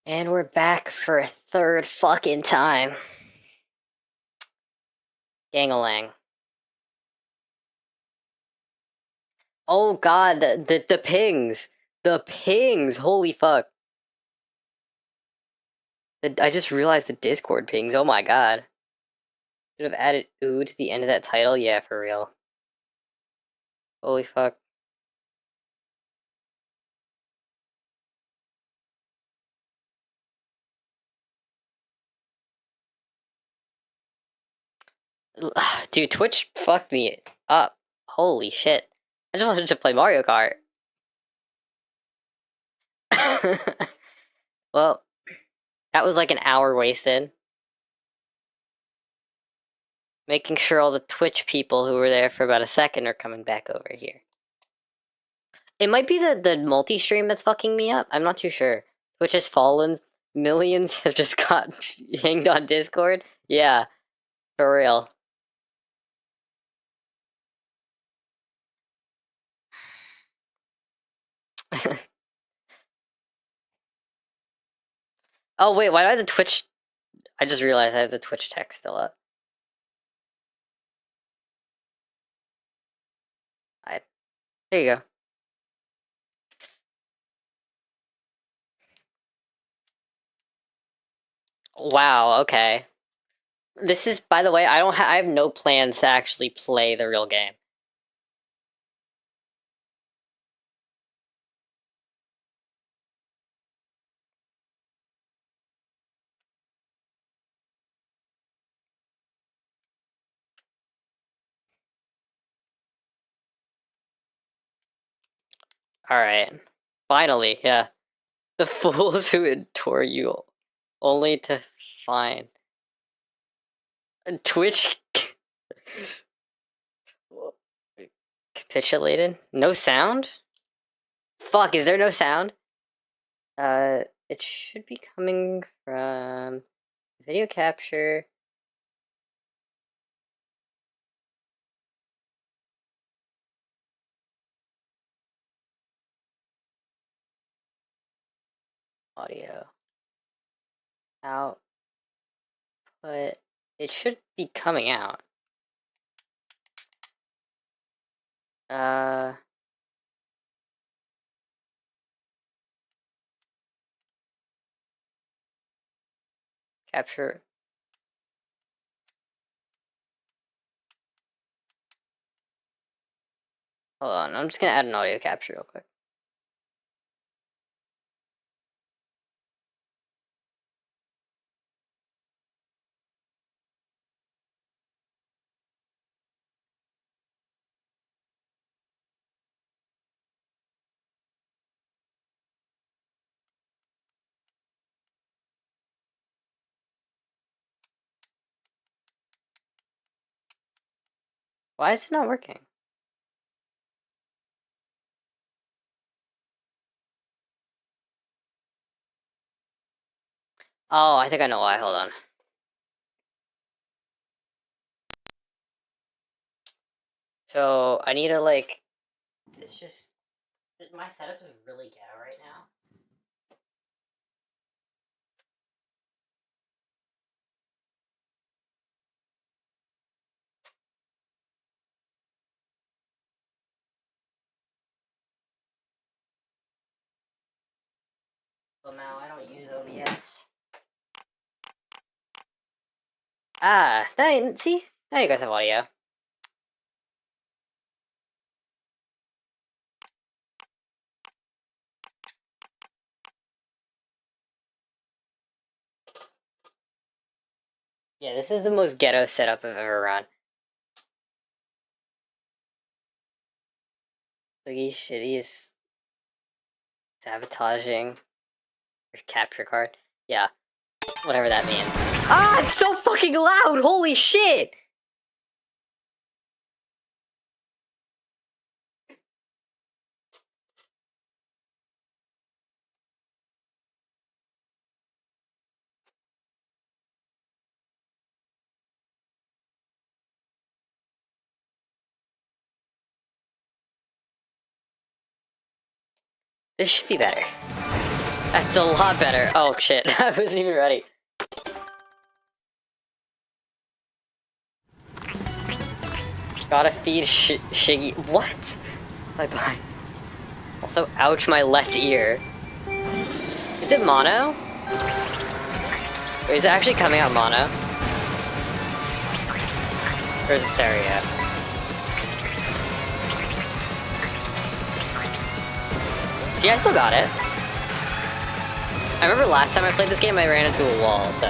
And we're back for a third fucking time. Gang-a-lang. Oh god, the pings! The pings! Holy fuck. I just realized the Discord pings, oh my god. Should have added ooh to the end of that title? Yeah, for real. Holy fuck. Dude, Twitch fucked me up. Holy shit. I just wanted to play Mario Kart. Well, that was like an hour wasted. Making sure all the Twitch people who were there for about a second are coming back over here. It might be the multi-stream that's fucking me up. I'm not too sure. Twitch has fallen. Millions have just got hanged on Discord. Yeah, for real. Oh wait, why do I have the Twitch? I just realized I have the Twitch text still up. There you go. Wow. Okay. This is, by the way, I have no plans to actually play the real game. All right. Finally, yeah. The fools who adore you only to find Twitch capitulated. No sound? Fuck, is there no sound? It should be coming from video capture. Audio. Output. It should be coming out. Capture. Hold on, I'm just gonna add an audio capture real quick. Why is it not working? Oh, I think I know why. Hold on. So, I need to, like... It's just... My setup is really ghetto right now. Well, now I don't use OBS. Ah, see? Now you guys have audio. Yeah, this is the most ghetto setup I've ever run. Boogie Shitty's sabotaging your capture card. Yeah, whatever that means. Ah, it's so fucking loud! Holy shit! This should be better. That's a lot better. Oh shit, I wasn't even ready. Gotta feed Shiggy. What? Bye-bye. Also, ouch my left ear. Is it mono? Wait, is it actually coming out mono? Or is it stereo? See, I still got it. I remember last time I played this game, I ran into a wall, so...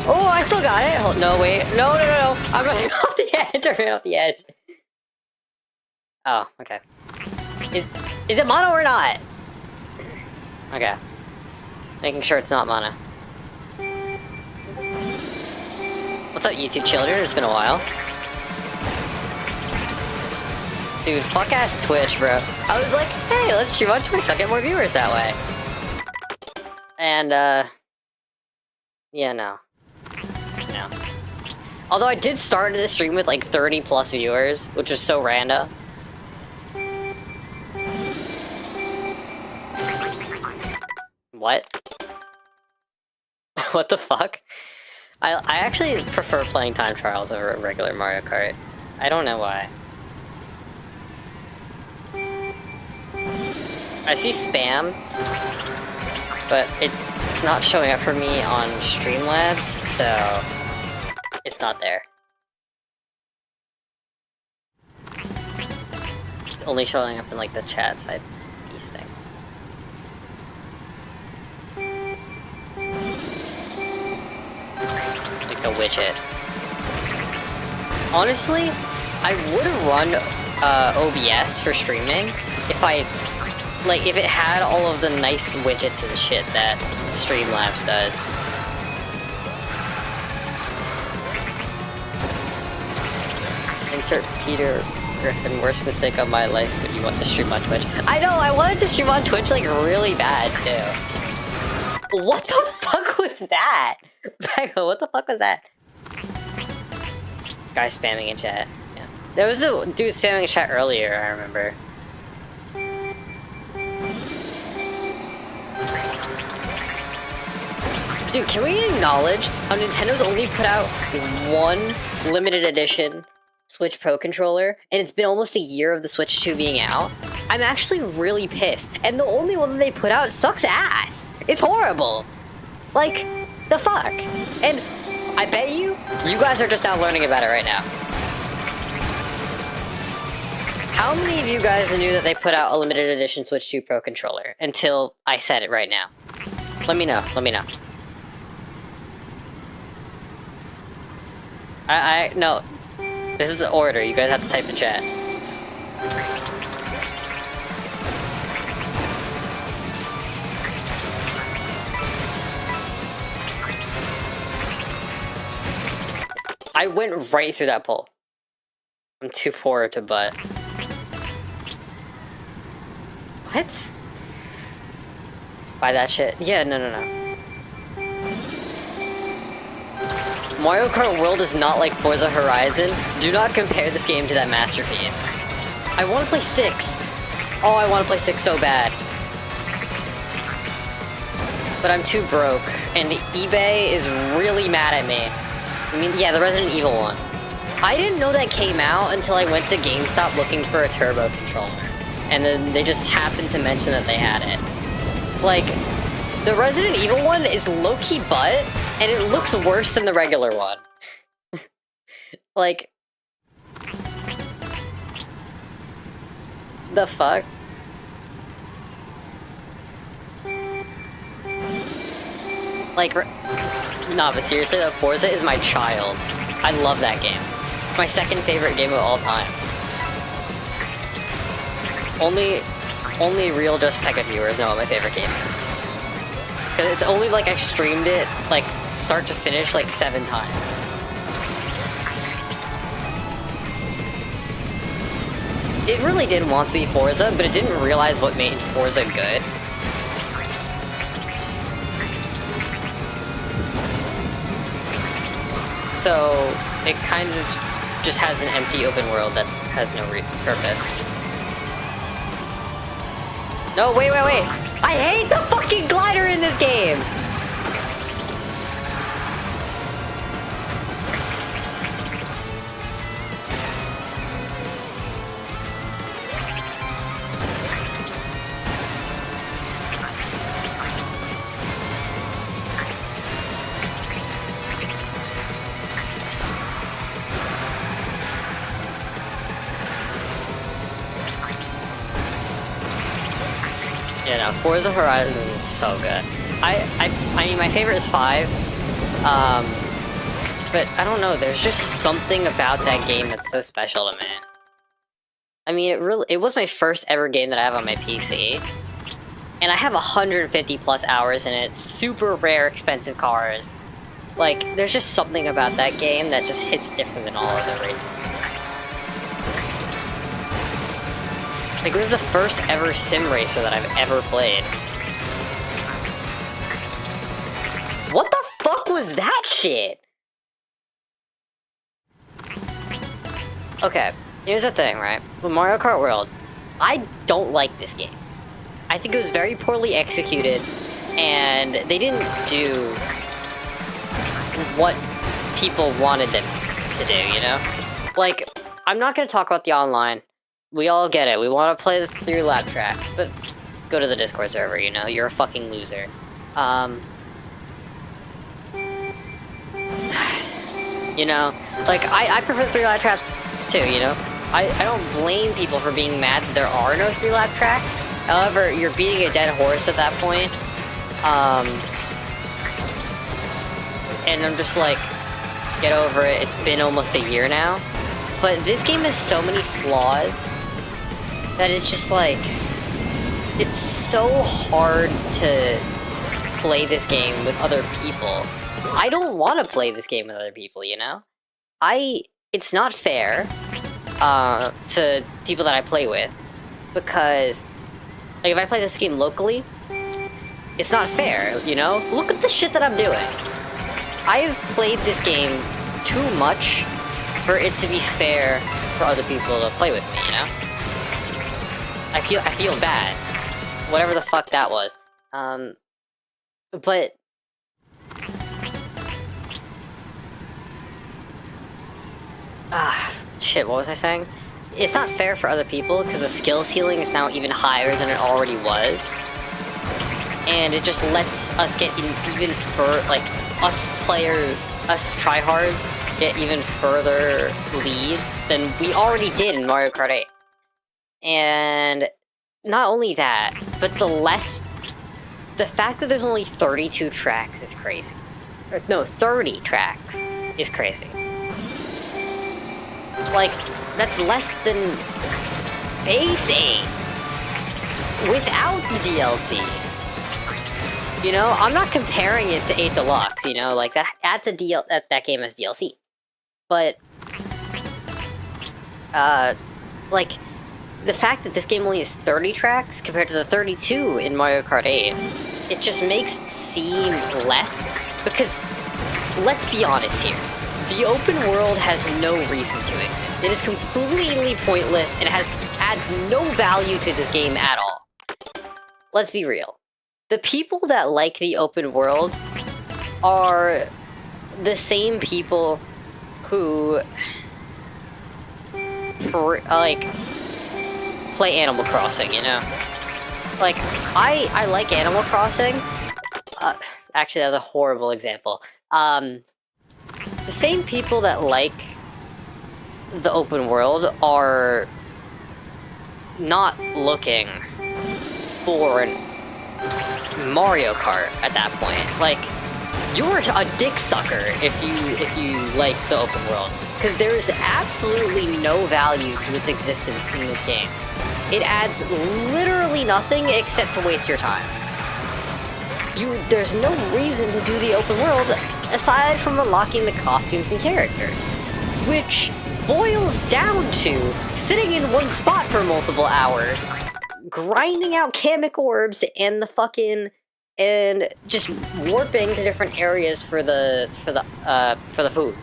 Oh, I still got it! Hold, no, wait. No, no, no, no! I'm running off the edge! I'm running off the edge. Oh, okay. Is it mono or not? Okay. Making sure it's not mono. What's up, YouTube children? It's been a while. Dude, fuck-ass Twitch, bro. I was like, hey, let's stream on Twitch. I'll get more viewers that way. And, yeah, no. No. Although I did start the stream with, like, 30+ viewers, which was so random. What? What the fuck? I actually prefer playing time trials over regular Mario Kart. I don't know why. I see spam, but it's not showing up for me on Streamlabs, so it's not there. It's only showing up in like the chat side piece thing. Like the widget. Honestly, I would run OBS for streaming if if it had all of the nice widgets and shit that Streamlabs does. Insert Peter Griffin, worst mistake of my life, but you want to stream on Twitch. I know, I wanted to stream on Twitch like really bad too. What the fuck was that? What the fuck was that? Guy spamming in chat. Yeah. There was a dude spamming in chat earlier, I remember. Dude, can we acknowledge how Nintendo's only put out one limited edition Switch Pro controller, and it's been almost a year of the Switch 2 being out? I'm actually really pissed, and the only one that they put out sucks ass! It's horrible! Like, the fuck? And I bet you guys are just now learning about it right now. How many of you guys knew that they put out a limited edition Switch 2 Pro controller until I said it right now? Let me know, let me know. No. This is the order, you guys have to type in chat. I went right through that poll. I'm too poor to butt. What? Buy that shit? Yeah, no. Mario Kart World is not like Forza Horizon. Do not compare this game to that masterpiece. I want to play 6. Oh, I want to play 6 so bad. But I'm too broke, and eBay is really mad at me. I mean, yeah, the Resident Evil one. I didn't know that came out until I went to GameStop looking for a turbo controller. And then they just happened to mention that they had it. Like, the Resident Evil one is low-key butt, and it looks worse than the regular one. Like... the fuck? Like, nah, but seriously, though, Forza is my child. I love that game. It's my second favorite game of all time. Only real Just Pekka viewers know what my favorite game is. Because it's only like I've streamed it, like, start to finish, like, 7 times. It really did want to be Forza, but it didn't realize what made Forza good. So it kind of just has an empty open world that has no purpose. No, wait. I hate the fucking glider in this game! You know, Forza Horizon is so good. I mean, my favorite is 5. But I don't know, there's just something about that game that's so special to me. I mean, it was my first ever game that I have on my PC. And I have 150 plus hours in it, super rare, expensive cars. Like, there's just something about that game that just hits different than all other racing games. Like, it was the first ever sim racer that I've ever played. What the fuck was that shit? Okay, here's the thing, right? With Mario Kart World, I don't like this game. I think it was very poorly executed, and they didn't do what people wanted them to do, you know? Like, I'm not gonna talk about the online. We all get it. We want to play the 3-lap track, but go to the Discord server, you know? You're a fucking loser. You know? Like, I prefer 3-lap tracks too, you know? I don't blame people for being mad that there are no 3-lap tracks. However, you're beating a dead horse at that point. And I'm just like, get over it. It's been almost a year now. But this game has so many flaws that it's just like, it's so hard to play this game with other people. I don't want to play this game with other people, you know? It's not fair to people that I play with, because, like, if I play this game locally, it's not fair, you know? Look at the shit that I'm doing. I've played this game too much for it to be fair for other people to play with me, you know? I feel bad. Whatever the fuck that was. But shit, what was I saying? It's not fair for other people, because the skill ceiling is now even higher than it already was. And it just lets us get even further, like, us tryhards get even further leads than we already did in Mario Kart 8. And not only that, but the fact that there's only 32 tracks is crazy. No, 30 tracks is crazy. Like, that's less than base 8 without the DLC. You know, I'm not comparing it to 8 Deluxe, you know, like, that game has DLC. But, like, the fact that this game only has 30 tracks compared to the 32 in Mario Kart 8, it just makes it seem less, because, let's be honest here, the open world has no reason to exist. It is completely pointless, and adds no value to this game at all. Let's be real. The people that like the open world are the same people who, like, play Animal Crossing, you know? Like, I like Animal Crossing. Actually, that's a horrible example. The same people that like the open world are not looking for Mario Kart at that point. Like, you're a dick sucker if you like the open world, because there's absolutely no value to its existence in this game. It adds literally nothing except to waste your time. There's no reason to do the open world aside from unlocking the costumes and characters, which boils down to sitting in one spot for multiple hours, grinding out Kamek orbs and just warping to different areas for the food.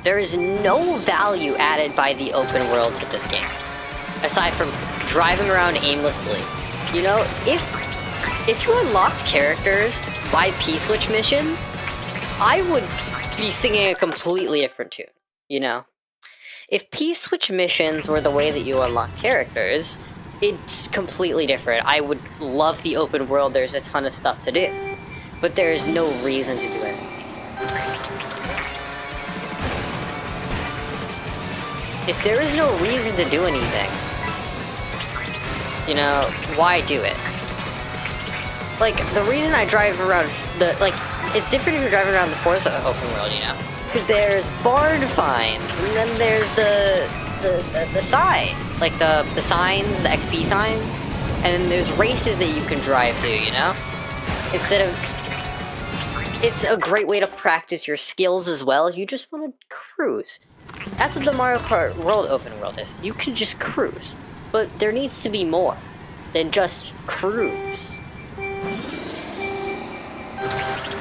There is no value added by the open world to this game, aside from driving around aimlessly. You know, if you unlocked characters by P-switch missions, I would be singing a completely different tune, you know? If P-switch missions were the way that you unlock characters, it's completely different. I would love the open world, there's a ton of stuff to do. But there's no reason to do anything. If there is no reason to do anything, you know, why do it? Like, the reason I drive around it's different if you're driving around the Forza open world, you know? Because there's barn finds, and then there's the sign, like the signs, the XP signs, and then there's races that you can drive to, you know? Instead of... It's a great way to practice your skills as well. You just want to cruise. That's what the Mario Kart World open world is. You can just cruise. But there needs to be more than just cruise.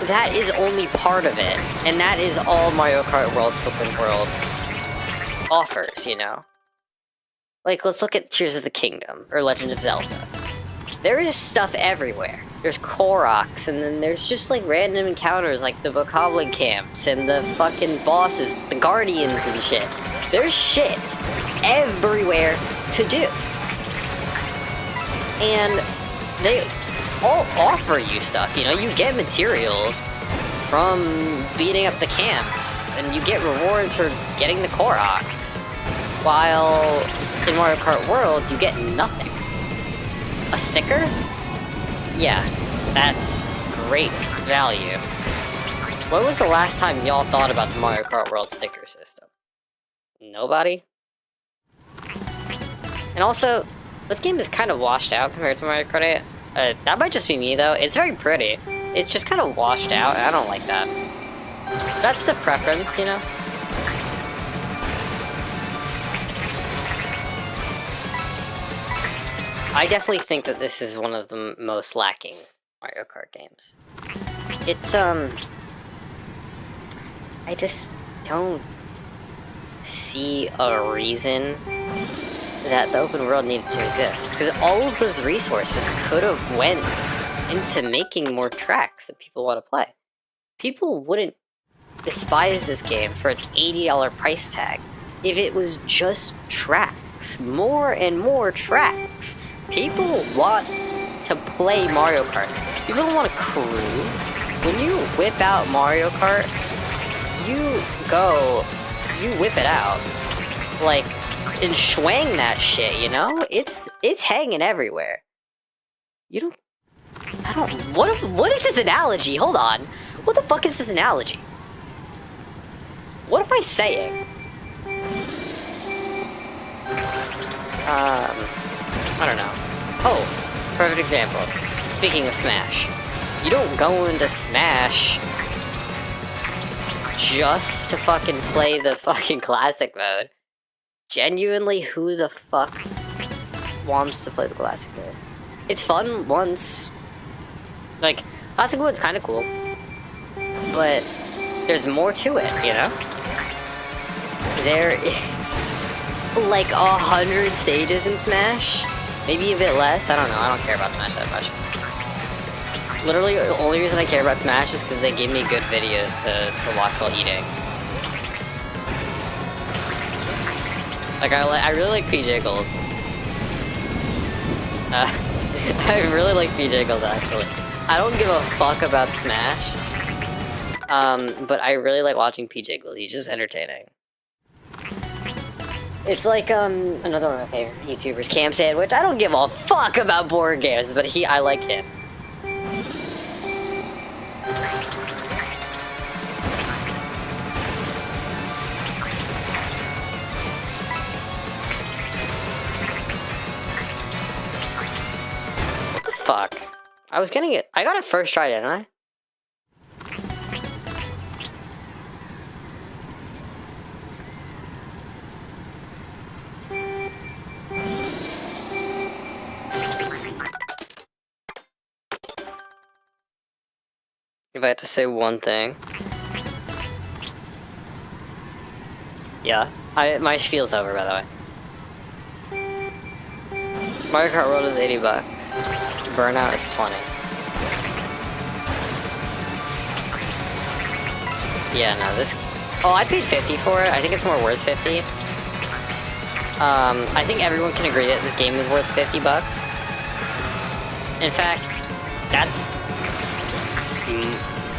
That is only part of it. And that is all Mario Kart World's open world offers, you know? Like, let's look at Tears of the Kingdom, or Legend of Zelda. There is stuff everywhere. There's Koroks, and then there's just like random encounters like the Bokoblin camps and the fucking bosses, the Guardians and shit. There's shit everywhere to do. And they all offer you stuff, you know? You get materials from beating up the camps, and you get rewards for getting the Koroks. While in Mario Kart World, you get nothing. A sticker? Yeah, that's great value. When was the last time y'all thought about the Mario Kart World sticker system? Nobody? And also, this game is kind of washed out compared to Mario Kart 8. That might just be me though. It's very pretty. It's just kind of washed out, and I don't like that. That's the preference, you know? I definitely think that this is one of the most lacking Mario Kart games. It's, I just don't see a reason that the open world needed to exist. Because all of those resources could have went into making more tracks that people want to play. People wouldn't despise this game for its $80 price tag if it was just tracks. More and more tracks. People want to play Mario Kart. People don't want to cruise. When you whip out Mario Kart, you whip it out. Like, and schwang that shit, you know? It's hanging everywhere. What is this analogy? Hold on. What the fuck is this analogy? What am I saying? I don't know. Oh, perfect example. Speaking of Smash. You don't go into Smash just to fucking play the fucking classic mode. Genuinely, who the fuck wants to play the classic mode? It's fun once. Like, classic mode's kind of cool. But there's more to it, you know? There is like 100 stages in Smash. Maybe a bit less, I don't know, I don't care about Smash that much. Literally, the only reason I care about Smash is because they give me good videos to watch while eating. Like, I really like P-Jiggles. I really like P-Jiggles, actually. I don't give a fuck about Smash. But I really like watching P-Jiggles, he's just entertaining. It's like, another one of my favorite YouTubers, Cam Sandwich. I don't give a fuck about board games, but I like him. What the fuck? I was getting it. I got it first try, didn't I? If I had to say one thing, Yeah, my spiel's over, by the way. Mario Kart World is $80. Burnout is 20. Yeah, no, this... Oh, I paid 50 for it. I think it's more worth 50. I think everyone can agree that this game is worth 50 bucks. In fact, that's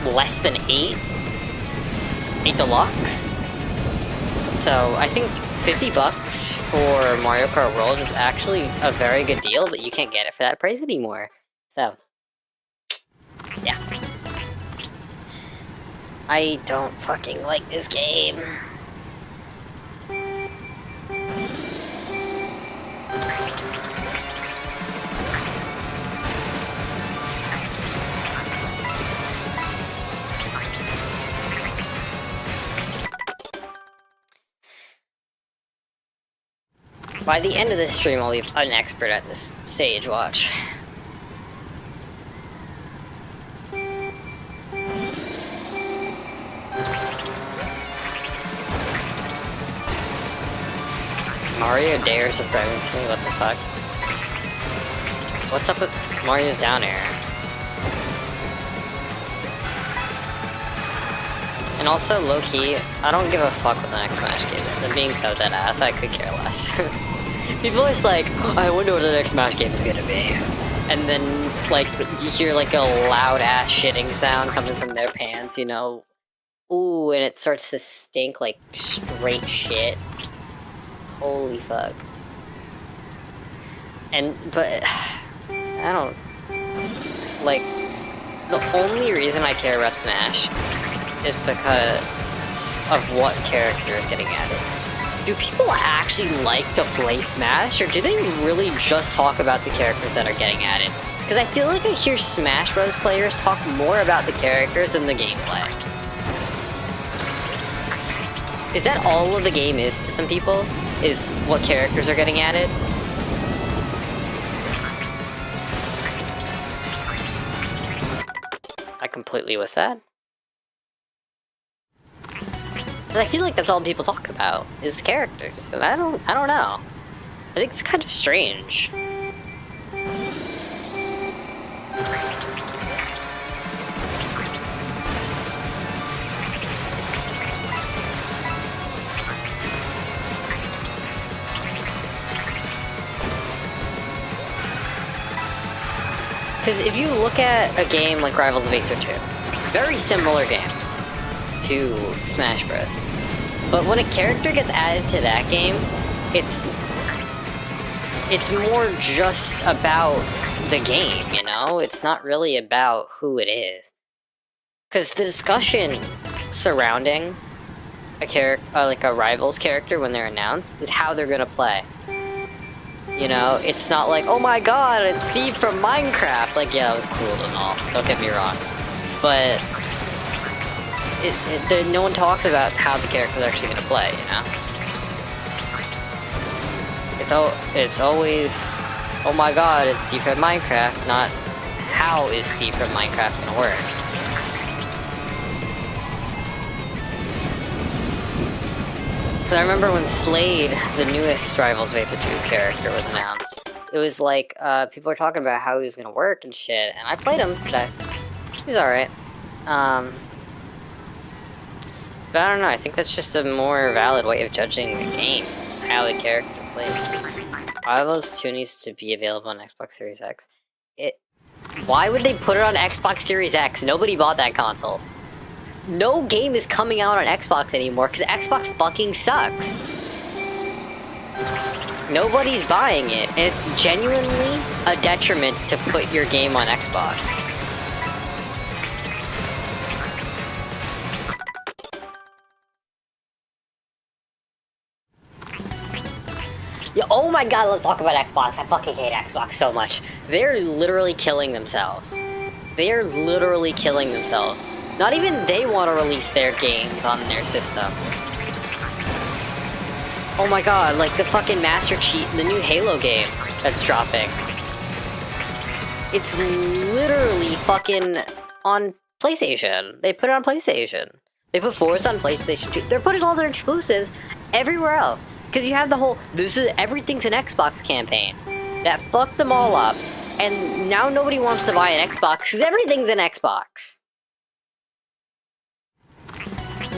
less than 8 deluxe. So I think 50 bucks for Mario Kart World is actually a very good deal, but you can't get it for that price anymore. So, yeah. I don't fucking like this game. By the end of this stream, I'll be an expert at this stage, watch. Mario Dare Supremacy, what the fuck? What's up with Mario's down air? And also, low-key, I don't give a fuck what the next Smash game is. I'm being so dead-ass, I could care less. People are just like, oh, I wonder what the next Smash game is gonna be. And then, like, you hear, like, a loud-ass shitting sound coming from their pants, you know? Ooh, and it starts to stink like straight shit. Holy fuck. But, I don't... Like, the only reason I care about Smash is because of what character is getting added. Do people actually like to play Smash, or do they really just talk about the characters that are getting added? Because I feel like I hear Smash Bros. Players talk more about the characters than the gameplay. Is that all of the game is to some people? Is what characters are getting added? I completely with that. But I feel like that's all people talk about, is the characters, and I don't know. I think it's kind of strange. Because if you look at a game like Rivals of Aether 2, very similar game to Smash Bros. But when a character gets added to that game, it's more just about the game, you know? It's not really about who it is. Because the discussion surrounding a character, like a Rivals character when they're announced, is how they're gonna play. You know, it's not like, oh my god, it's Steve from Minecraft. Like, yeah, it was cool and all, don't get me wrong. But no one talks about how the character's actually gonna play, you know? It's always, oh my god, it's Steve from Minecraft, not how is Steve from Minecraft gonna work. So I remember when Slade, the newest Rivals of Aether 2 character, was announced. It was like, people were talking about how he was gonna work and shit, and I played him today. He's alright. But I don't know, I think that's just a more valid way of judging the game. It's how the character plays. Rivals 2 needs to be available on Xbox Series X. Why would they put it on Xbox Series X? Nobody bought that console. No game is coming out on Xbox anymore because Xbox fucking sucks. Nobody's buying it, and it's genuinely a detriment to put your game on Xbox. Yeah, oh my god, let's talk about Xbox. I fucking hate Xbox so much. They're literally killing themselves. They are literally killing themselves. Not even they want to release their games on their system. Oh my god, like the fucking Master Chief, the new Halo game that's dropping. It's literally fucking on PlayStation. They put it on PlayStation. They put Forza on PlayStation 2. They're putting all their exclusives everywhere else. Because you have the whole, everything's an Xbox campaign that fucked them all up, and now nobody wants to buy an Xbox because everything's an Xbox.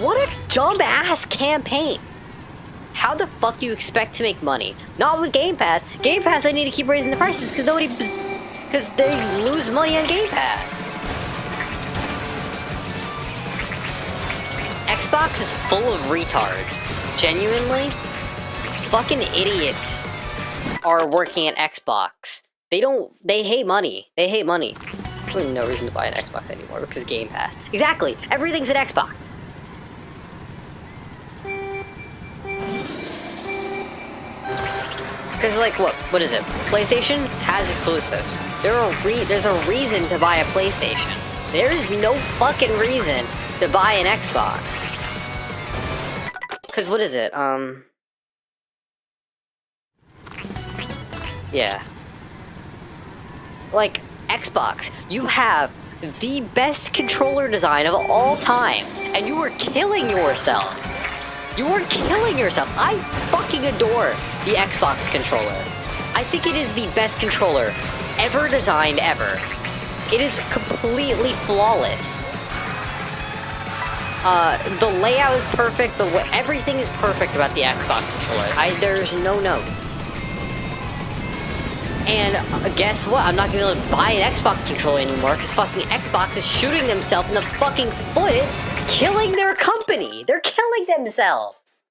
What a dumb-ass campaign. How the fuck do you expect to make money? Not with Game Pass. Game Pass, they need to keep raising the prices because they lose money on Game Pass. Xbox is full of retards. Genuinely, these fucking idiots are working at Xbox. They hate money. They hate money. There's really no reason to buy an Xbox anymore because Game Pass. Exactly, everything's an Xbox. Because, like, what is it? PlayStation has exclusives. There's a reason to buy a PlayStation. There's no fucking reason to buy an Xbox. Because, what is it? Yeah. Like, Xbox, you have the best controller design of all time, and you are killing yourself. You are killing yourself. I fucking adore the Xbox controller. I think it is the best controller ever designed ever. It is completely flawless. The layout is perfect. Everything is perfect about the Xbox controller. There's no notes. And guess what? I'm not gonna be able to buy an Xbox controller anymore because fucking Xbox is shooting themselves in the fucking foot, killing their company. They're killing themselves.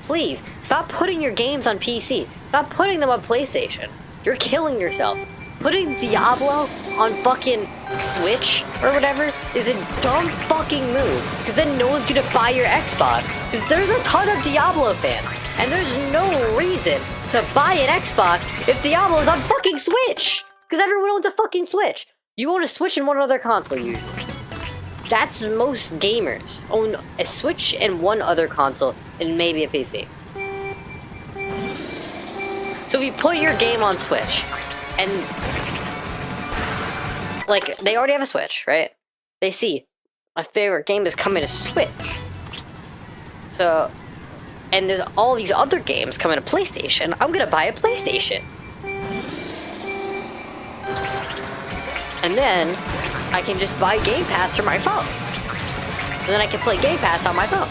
Please, stop putting your games on PC. Stop putting them on PlayStation. You're killing yourself. Putting Diablo on fucking Switch or whatever is a dumb fucking move. Because then no one's gonna buy your Xbox. Because there's a ton of Diablo fans. And there's no reason to buy an Xbox if Diablo's on fucking Switch. Because everyone owns a fucking Switch. You own a Switch and one other console usually. That's most gamers. Own a Switch and one other console and maybe a PC. So if you put your game on Switch, and like, they already have a Switch, right? They see my favorite game is coming to Switch. So, and there's all these other games coming to PlayStation. I'm gonna buy a PlayStation. And then I can just buy Game Pass for my phone. So then I can play Game Pass on my phone.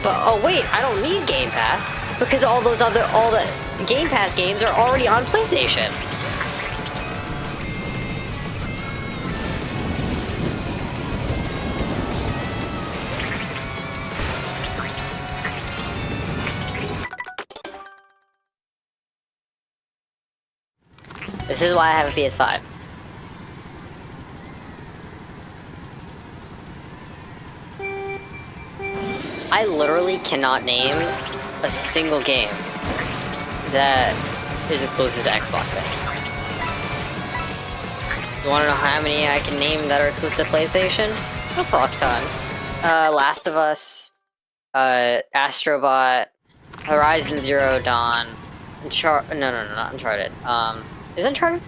But oh wait, I don't need Game Pass because all the Game Pass games are already on PlayStation. This is why I have a PS5. I literally cannot name a single game that is exclusive to Xbox. You wanna know how many I can name that are exclusive to PlayStation? A fuck ton. Last of Us, Astrobot, Horizon Zero Dawn, not Uncharted. Is Uncharted?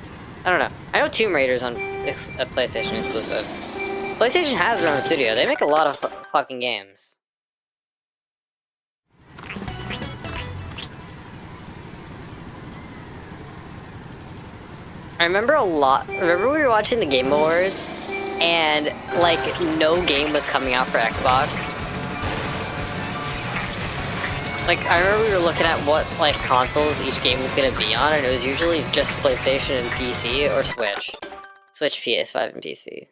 I don't know. I know Tomb Raider's on a PlayStation exclusive. PlayStation has their own studio. They make a lot of fucking games. I remember remember we were watching the Game Awards, and, like, no game was coming out for Xbox? Like, I remember we were looking at what, like, consoles each game was gonna be on, and it was usually just PlayStation and PC, or Switch. Switch, PS5, and PC.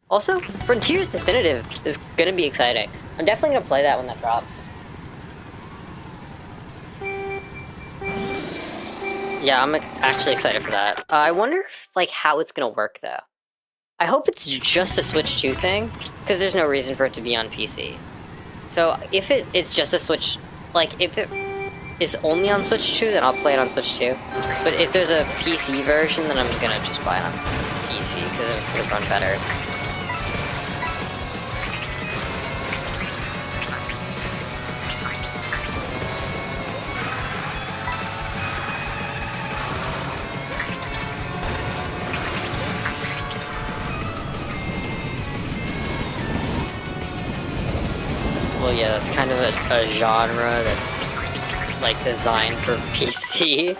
Also, Frontiers Definitive is gonna be exciting. I'm definitely gonna play that when that drops. Yeah, I'm actually excited for that. I wonder if, like, how it's gonna work, though. I hope it's just a Switch 2 thing, because there's no reason for it to be on PC. So, if it's just a Switch, like, if it is only on Switch 2, then I'll play it on Switch 2. But if there's a PC version, then I'm gonna just buy it on PC, because then it's gonna run better. yeah, that's kind of a genre that's like designed for PC.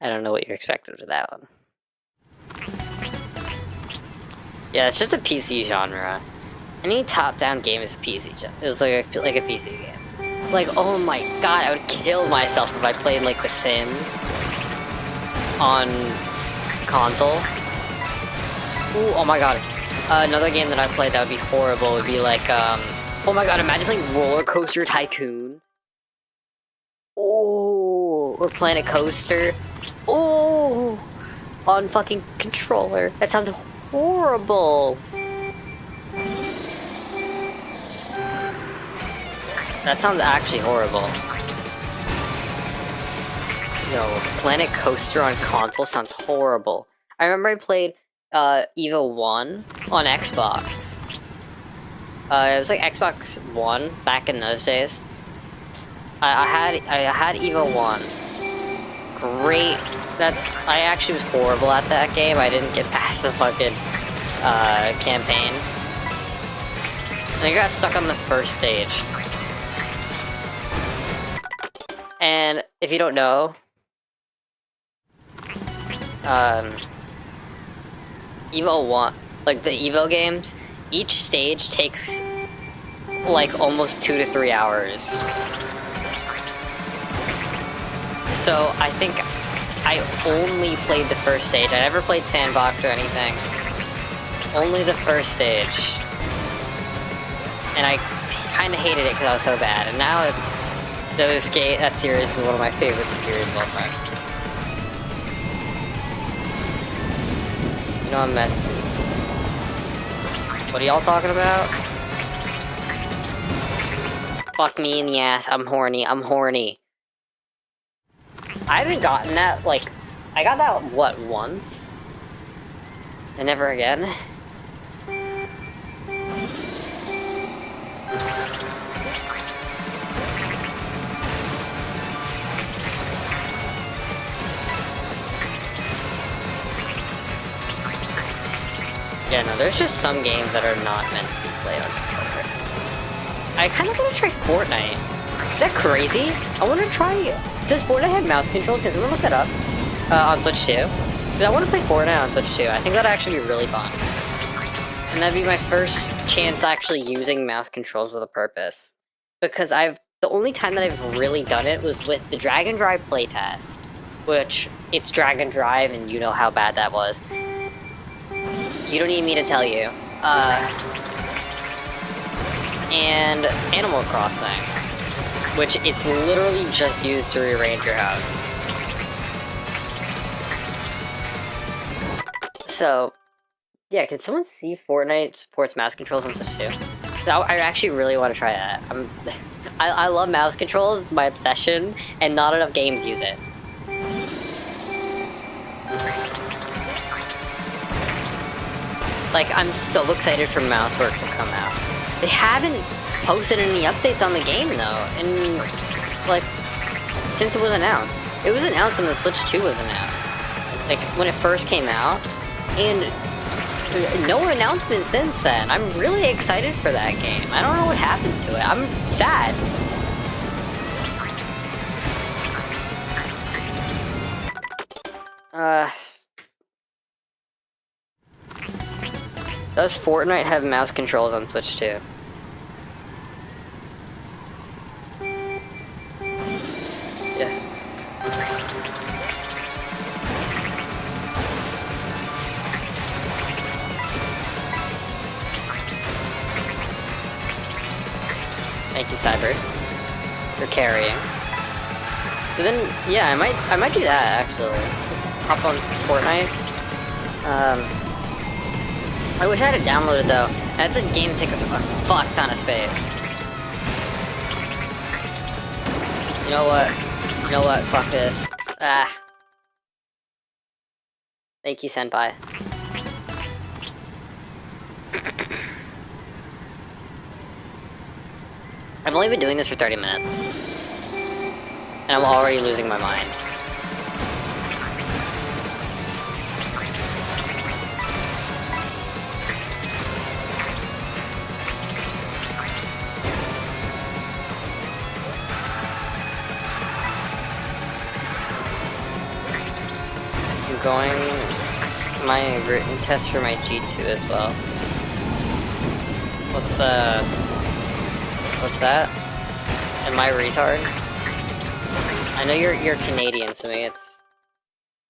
I don't know what you expected with that one. Yeah, it's just a PC genre. Any top-down game is a PC. It's like a PC game. Like, oh my god, I would kill myself if I played like The Sims on console. Ooh, oh my god. Another game that I played that would be horrible would be like, oh my god, imagine playing Roller Coaster Tycoon. Oh, or Planet Coaster. Oh, on fucking controller. That sounds horrible. That sounds actually horrible. Yo, Planet Coaster on console sounds horrible. I remember I played Evo 1 on Xbox. It was like Xbox One back in those days. I had Evo 1. Great. I actually was horrible at that game. I didn't get past the fucking campaign. And I got stuck on the first stage. And if you don't know, Evo 1, like the Evo games, each stage takes like almost 2 to 3 hours. So I think I only played the first stage. I never played Sandbox or anything. Only the first stage. And I kind of hated it because I was so bad. And now it's... that series is one of my favorite series of all time. You know I'm messing. What are y'all talking about? Fuck me in the ass. I'm horny. I'm horny. I haven't gotten that, like... I got that, what, once? And never again? Yeah, no, there's just some games that are not meant to be played on controller. I kind of want to try Fortnite. Is that crazy? I want to try... Does Fortnite have mouse controls? Because I'm going to look that up on Switch too. Because I want to play Fortnite on Switch too. I think that'd actually be really fun. And that'd be my first chance actually using mouse controls with a purpose. Because the only time that I've really done it was with the Drag and Drive playtest. Which, it's Drag and Drive and you know how bad that was. You don't need me to tell you. And Animal Crossing. Which it's literally just used to rearrange your house. So, yeah, can someone see Fortnite supports mouse controls on Switch 2? I actually really want to try that. I love mouse controls, it's my obsession, and not enough games use it. Like, I'm so excited for Mousework to come out. They haven't posted any updates on the game, though, and, like, since it was announced. It was announced when the Switch 2 was announced. Like, when it first came out, and no announcement since then. I'm really excited for that game. I don't know what happened to it. I'm sad. Does Fortnite have mouse controls on Switch 2? Yeah. Thank you, Cyber, for carrying. So then, yeah, I might do that actually. Hop on Fortnite. I wish I had it downloaded though. That's a game that takes up a fuck ton of space. You know what? You know what? Fuck this. Ah. Thank you, Senpai. I've only been doing this for 30 minutes. And I'm already losing my mind. going my written test for my G2 as well. What's that? Am I retard? I know you're Canadian, so maybe it's...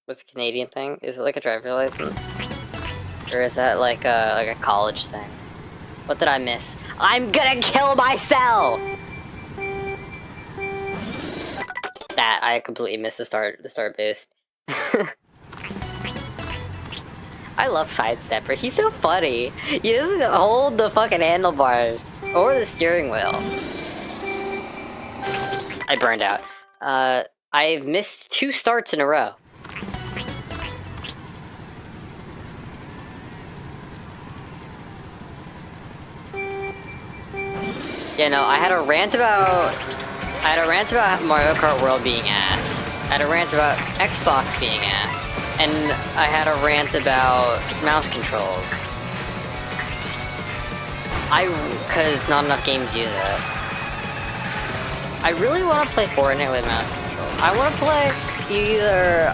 What's a Canadian thing? Is it like a driver's license? Or is that like a college thing? What did I miss? I'm gonna kill myself! That, I completely missed the start boost. I love Sidestepper, he's so funny! He doesn't hold the fucking handlebars, or the steering wheel. I burned out. I've missed 2 starts in a row. Yeah, no, I had a rant about Mario Kart World being ass. I had a rant about Xbox being ass. And I had a rant about mouse controls. Cause not enough games use it. I really want to play Fortnite with mouse controls. I want to play either,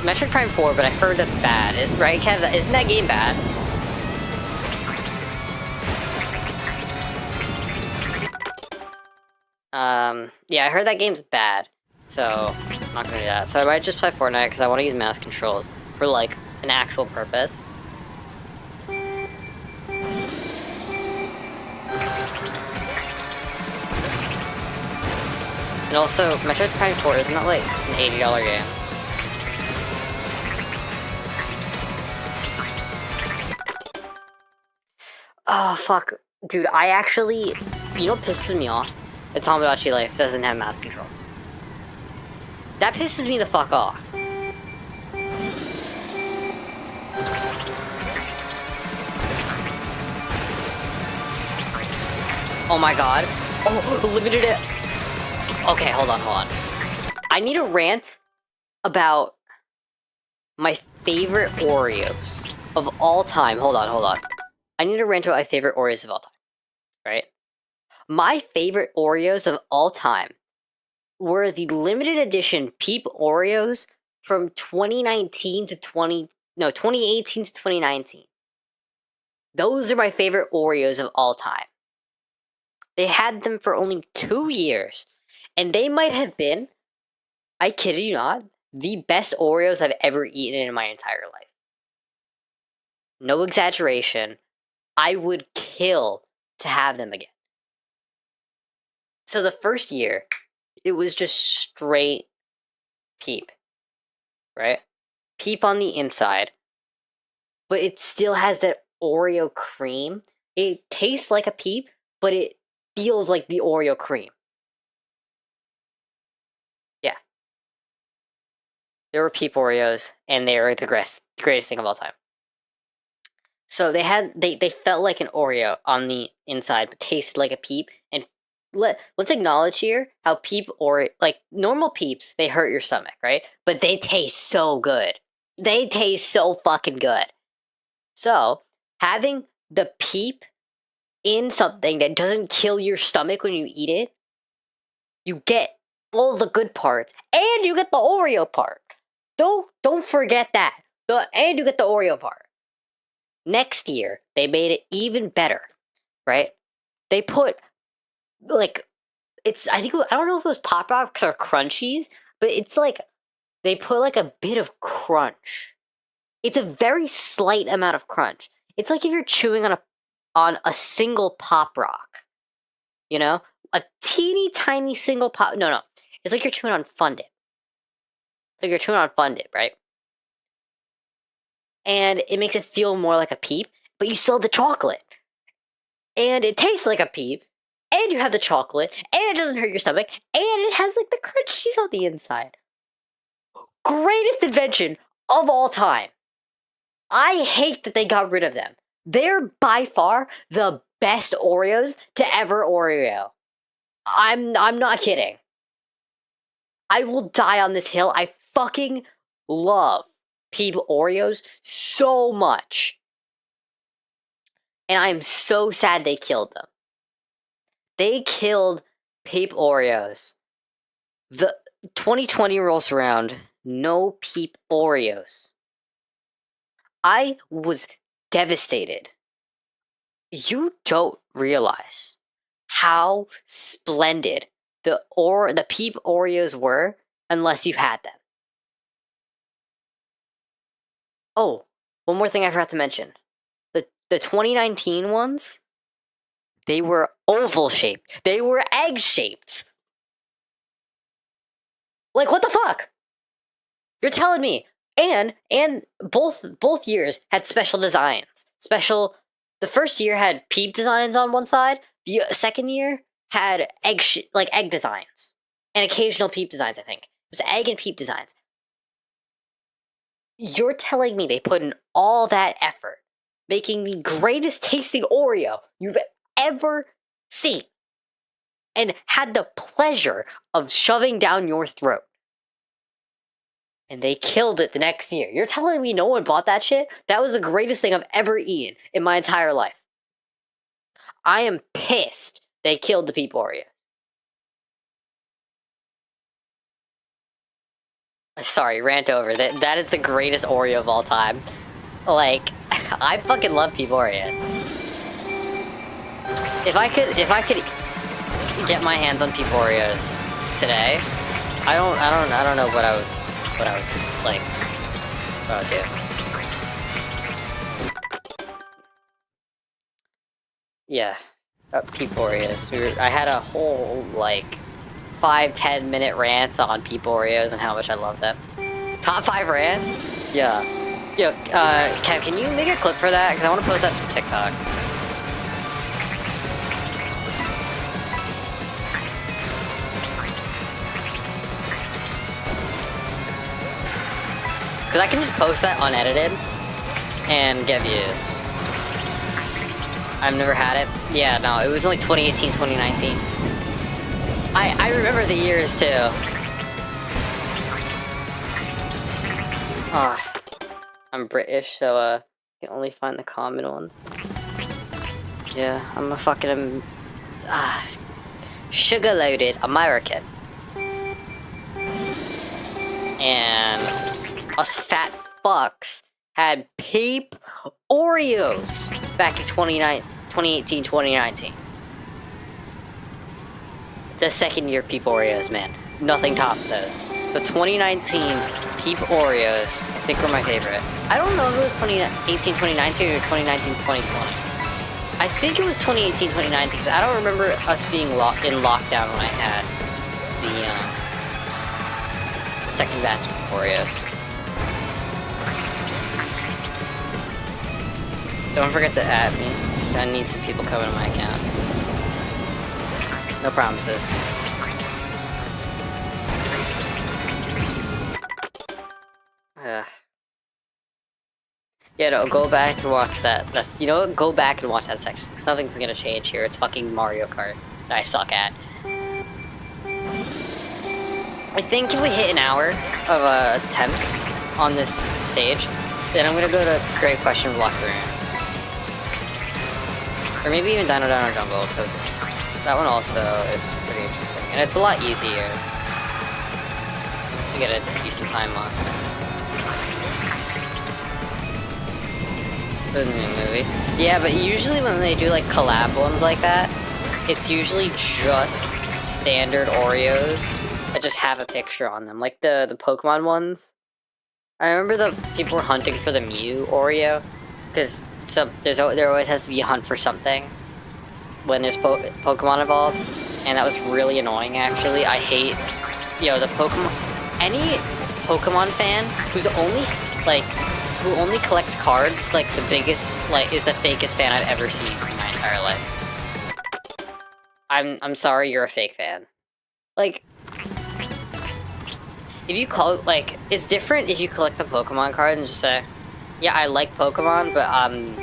Metroid Prime 4, but I heard that's bad. Right, Kev? Isn't that game bad? Yeah, I heard that game's bad, so I'm not gonna do that. So I might just play Fortnite because I want to use mouse controls for, like, an actual purpose. And also, Metroid Prime 4 isn't that, like, an $80 game? Oh, fuck. Dude, I actually... You know what pisses me off? The Tamagotchi Life doesn't have mouse controls. That pisses me the fuck off. Oh my god. Oh, limited it. Okay, hold on. I need a rant about my favorite Oreos of all time. Hold on. I need to rant about my favorite Oreos of all time. Right? My favorite Oreos of all time were the limited edition Peep Oreos from 2018 to 2019. Those are my favorite Oreos of all time. They had them for only 2 years, and they might have been, I kid you not, the best Oreos I've ever eaten in my entire life. No exaggeration. I would kill to have them again. So the first year, it was just straight Peep, right? Peep on the inside, but it still has that Oreo cream. It tastes like a Peep, but it feels like the Oreo cream. Yeah. There were Peep Oreos, and they were the greatest thing of all time. So they felt like an Oreo on the inside, but tasted like a Peep, and let's acknowledge here how Peep like normal Peeps, they hurt your stomach, right? But they taste so good. They taste so fucking good. So having the Peep in something that doesn't kill your stomach when you eat it, you get all the good parts, and you get the Oreo part. Don't forget that. And you get the Oreo part. Next year, they made it even better, right? They put I don't know if it was Pop Rocks or Crunchies, but it's like, they put like a bit of crunch. It's a very slight amount of crunch. It's like if you're chewing on a single Pop Rock. You know? A teeny tiny single pop, no. It's like you're chewing on Fun Dip. Like you're chewing on Fun Dip, right? And it makes it feel more like a Peep, but you still have the chocolate. And it tastes like a Peep, and you have the chocolate, and it doesn't hurt your stomach, and it has like the crunchies on the inside. Greatest invention of all time. I hate that they got rid of them. They're by far the best Oreos to ever Oreo. I'm not kidding. I will die on this hill. I fucking love Peep Oreos so much. And I'm so sad they killed them. They killed Peep Oreos. The 2020 rolls around, no Peep Oreos. I was devastated. You don't realize how splendid the Peep Oreos were unless you had them. Oh, one more thing I forgot to mention. The 2019 ones, they were oval shaped. They were egg shaped. Like, what the fuck? You're telling me. And both years had special designs. The first year had Peep designs on one side. The second year had egg designs. And occasional Peep designs, I think. It was egg and Peep designs. You're telling me they put in all that effort making the greatest tasting Oreo you've ever seen and had the pleasure of shoving down your throat. And they killed it the next year. You're telling me no one bought that shit? That was the greatest thing I've ever eaten in my entire life. I am pissed they killed the Peep Oreo. Sorry, rant over. That is the greatest Oreo of all time. Like, I fucking love Peep Oreos. If I could get my hands on Peep Oreos today, I don't know what I would do. Yeah, Peep Oreos. I had a whole, like, 5-10 minute rant on Peep Oreos and how much I love them. Top 5 rant? Yeah. Yo, Kev, can you make a clip for that? Because I want to post that to TikTok. Because I can just post that unedited and get views. I've never had it. Yeah, no, it was only 2018, 2019. I remember the years too. I'm British, so I can only find the common ones. Yeah, I'm a fucking sugar-loaded American. And us fat fucks had Peep Oreos back in 2018, 2019. The second year Peep Oreos, man. Nothing tops those. The 2019 Peep Oreos, I think, were my favorite. I don't know if it was 2018, 2019 or 2019, 2020. I think it was 2018, 2019, because I don't remember us being in lockdown when I had the second batch of Oreos. Don't forget to add me. I need some people coming to my account. No promises. Yeah, no, go back and watch that. You know what? Go back and watch that section, because nothing's gonna change here. It's fucking Mario Kart that I suck at. I think if we hit an hour of attempts on this stage, then I'm gonna go to Great Question Block Ruins. Or maybe even Dino Jungle, because that one also is pretty interesting. And it's a lot easier to get a decent time on. The new movie. Yeah, but usually when they do like collab ones like that, it's usually just standard Oreos that just have a picture on them. Like the Pokemon ones. I remember the people were hunting for the Mew Oreo, because there always has to be a hunt for something when there's Pokemon involved, and that was really annoying actually. I hate, the Pokemon, any Pokemon fan who only collects cards, like the biggest, is the fakest fan I've ever seen in my entire life. I'm sorry, you're a fake fan. Like, if you it's different if you collect the Pokemon cards and just say, yeah, I like Pokemon, but I'm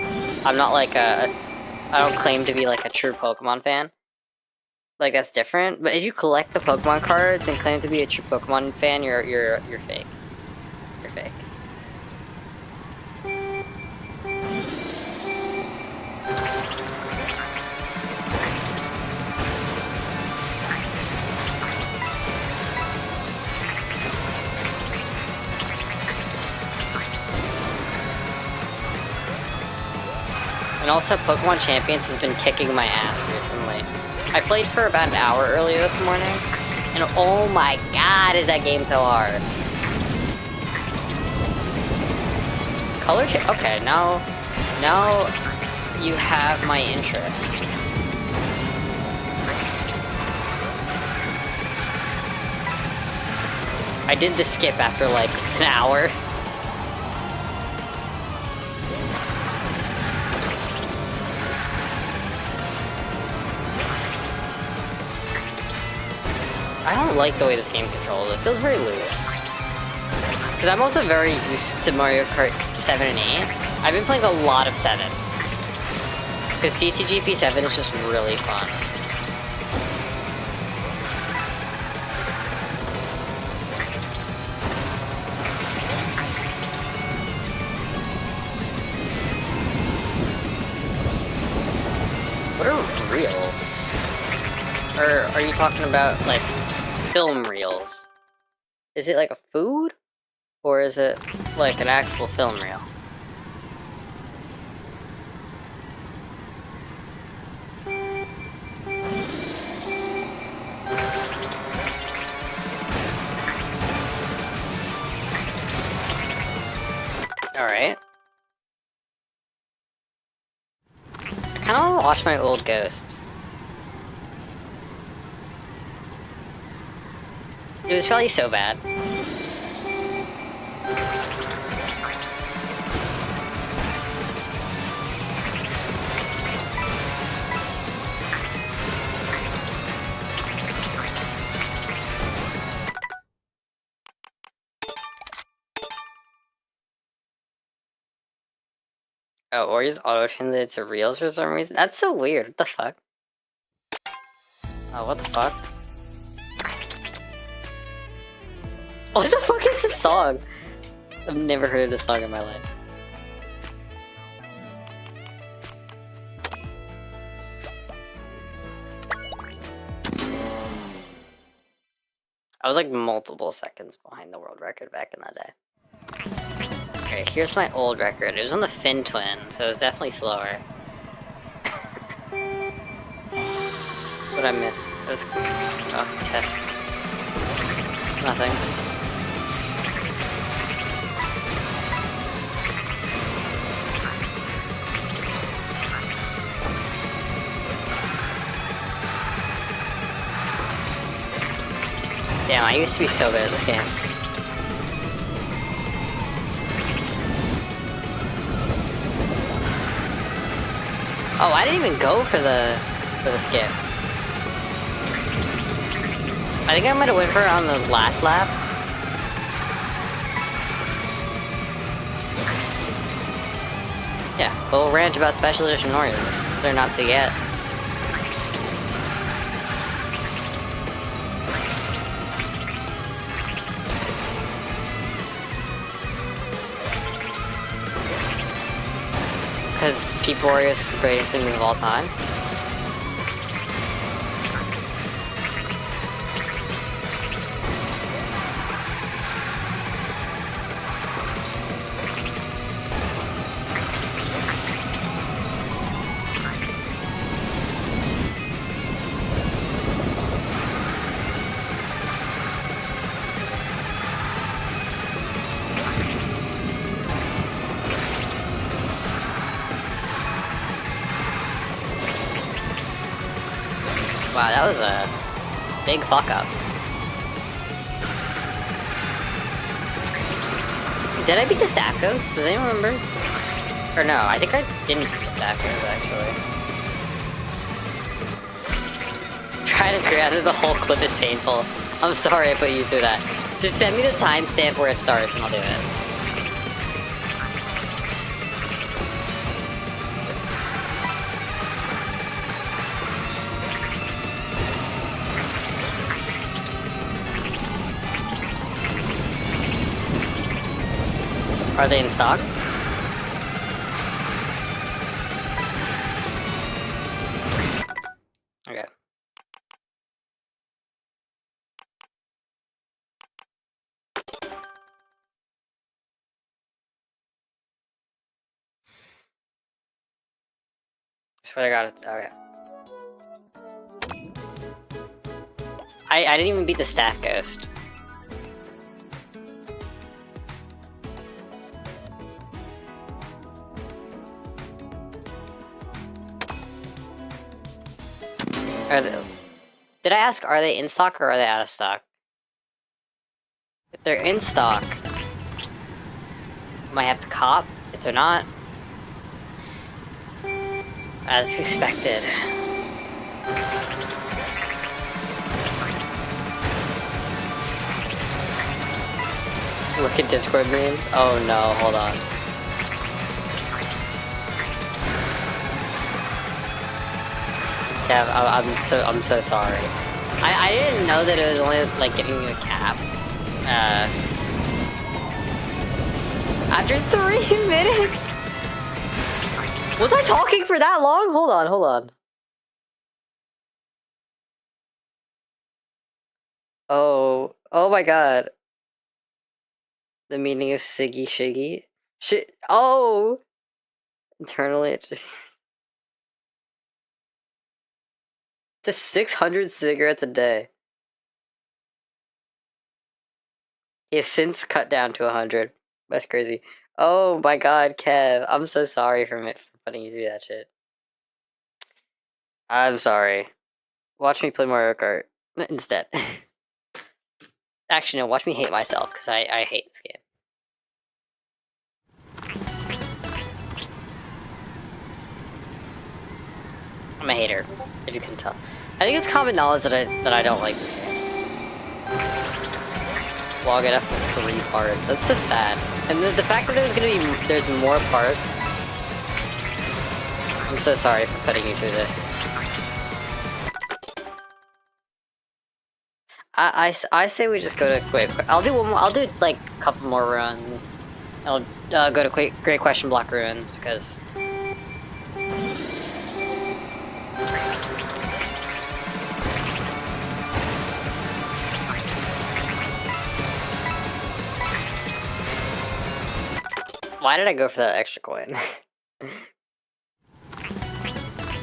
not I don't claim to be like a true Pokemon fan. Like, that's different. But if you collect the Pokemon cards and claim to be a true Pokemon fan, you're fake. You're fake. And also, Pokemon Champions has been kicking my ass recently. I played for about an hour earlier this morning, and oh my god, is that game so hard. Okay, now you have my interest. I did the skip after like an hour. I don't like the way this game controls. It feels very loose. Because I'm also very used to Mario Kart 7 and 8. I've been playing a lot of 7. Because CTGP 7 is just really fun. What are reels? Or are you talking about, like, film reels? Is it like a food? Or is it like an actual film reel? Alright. I kinda wanna watch my old Ghost. It was probably so bad. Oh, or use auto-translate to reels for some reason? That's so weird. What the fuck? Oh, what the fuck? What the fuck is this song? I've never heard this song in my life. I was like multiple seconds behind the world record back in that day. Okay, here's my old record. It was on the Fin Twin, so it was definitely slower. What did I miss? It was... Oh, test. Nothing. Damn, I used to be so good at this game. Oh, I didn't even go for the skip. I think I might have went for it on the last lap. Yeah, we'll rant about special edition Oreos. They're not to get. Because People Warrior is the greatest thing of all time. Wow, that was a big fuck up. Did I beat the Stackos? Does anyone remember? Or no, I think I didn't beat the Stackos, actually. Trying to grab the whole clip is painful. I'm sorry I put you through that. Just send me the timestamp where it starts and I'll do it. Are they in stock? Okay. Swear to God, it's okay. I didn't even beat the staff ghost. Did I ask, are they in stock or are they out of stock? If they're in stock, I might have to cop. If they're not, as expected. Look at Discord memes. Oh no, hold on. Kev, I'm so sorry. I didn't know that it was only like giving you a cap. After 3 minutes? Was I talking for that long? Hold on. Oh my god. The meaning of Siggy Shiggy? Shit. Oh! Internally, to 600 cigarettes a day. He has since cut down to 100. That's crazy. Oh my god, Kev. I'm so sorry for putting you through that shit. I'm sorry. Watch me play Mario Kart instead. Actually, no, watch me hate myself, because I hate this game. I'm a hater, if you can tell. I think it's common knowledge that I don't like this game. Log it up for 3 parts. That's so sad. And the fact that there's more parts. I'm so sorry for putting you through this. I say we just go to quick. I'll do one more. I'll do like a couple more runs. I'll go to Great Question Block ruins because. Why did I go for that extra coin?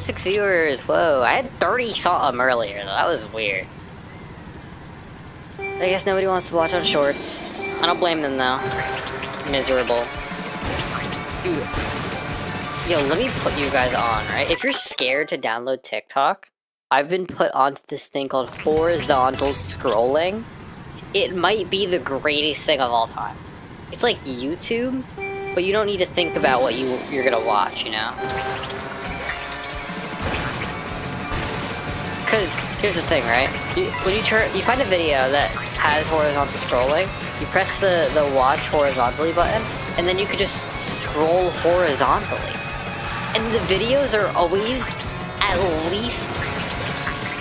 6 viewers. Whoa! I had 30 something earlier. Though. That was weird. I guess nobody wants to watch on shorts. I don't blame them though. Miserable. Dude. Yo, let me put you guys on, right? If you're scared to download TikTok, I've been put onto this thing called horizontal scrolling. It might be the greatest thing of all time. It's like YouTube, but you don't need to think about what you're gonna watch, you know? Because here's the thing, right? When you find a video that has horizontal scrolling, you press the watch horizontally button, and then you could just scroll horizontally. And the videos are always at least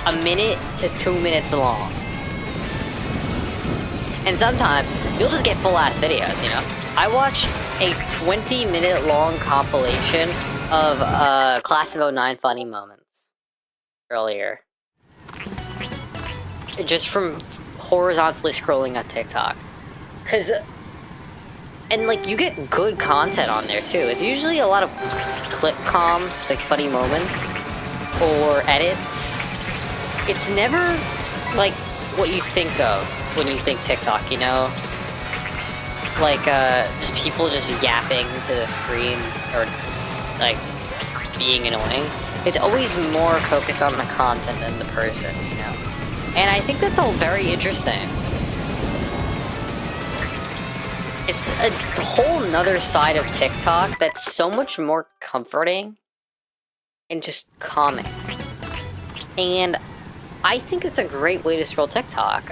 a minute to 2 minutes long. And sometimes you'll just get full ass videos, you know? I watched a 20-minute long compilation of Class of 09 funny moments earlier. Just from horizontally scrolling on TikTok. And like, you get good content on there too. It's usually a lot of clip comps, like funny moments, or edits. It's never like what you think of when you think TikTok, you know? Like, just people just yapping to the screen, or like, being annoying. It's always more focused on the content than the person, you know? And I think that's all very interesting. It's a whole nother side of TikTok that's so much more comforting and just calming. And I think it's a great way to scroll TikTok.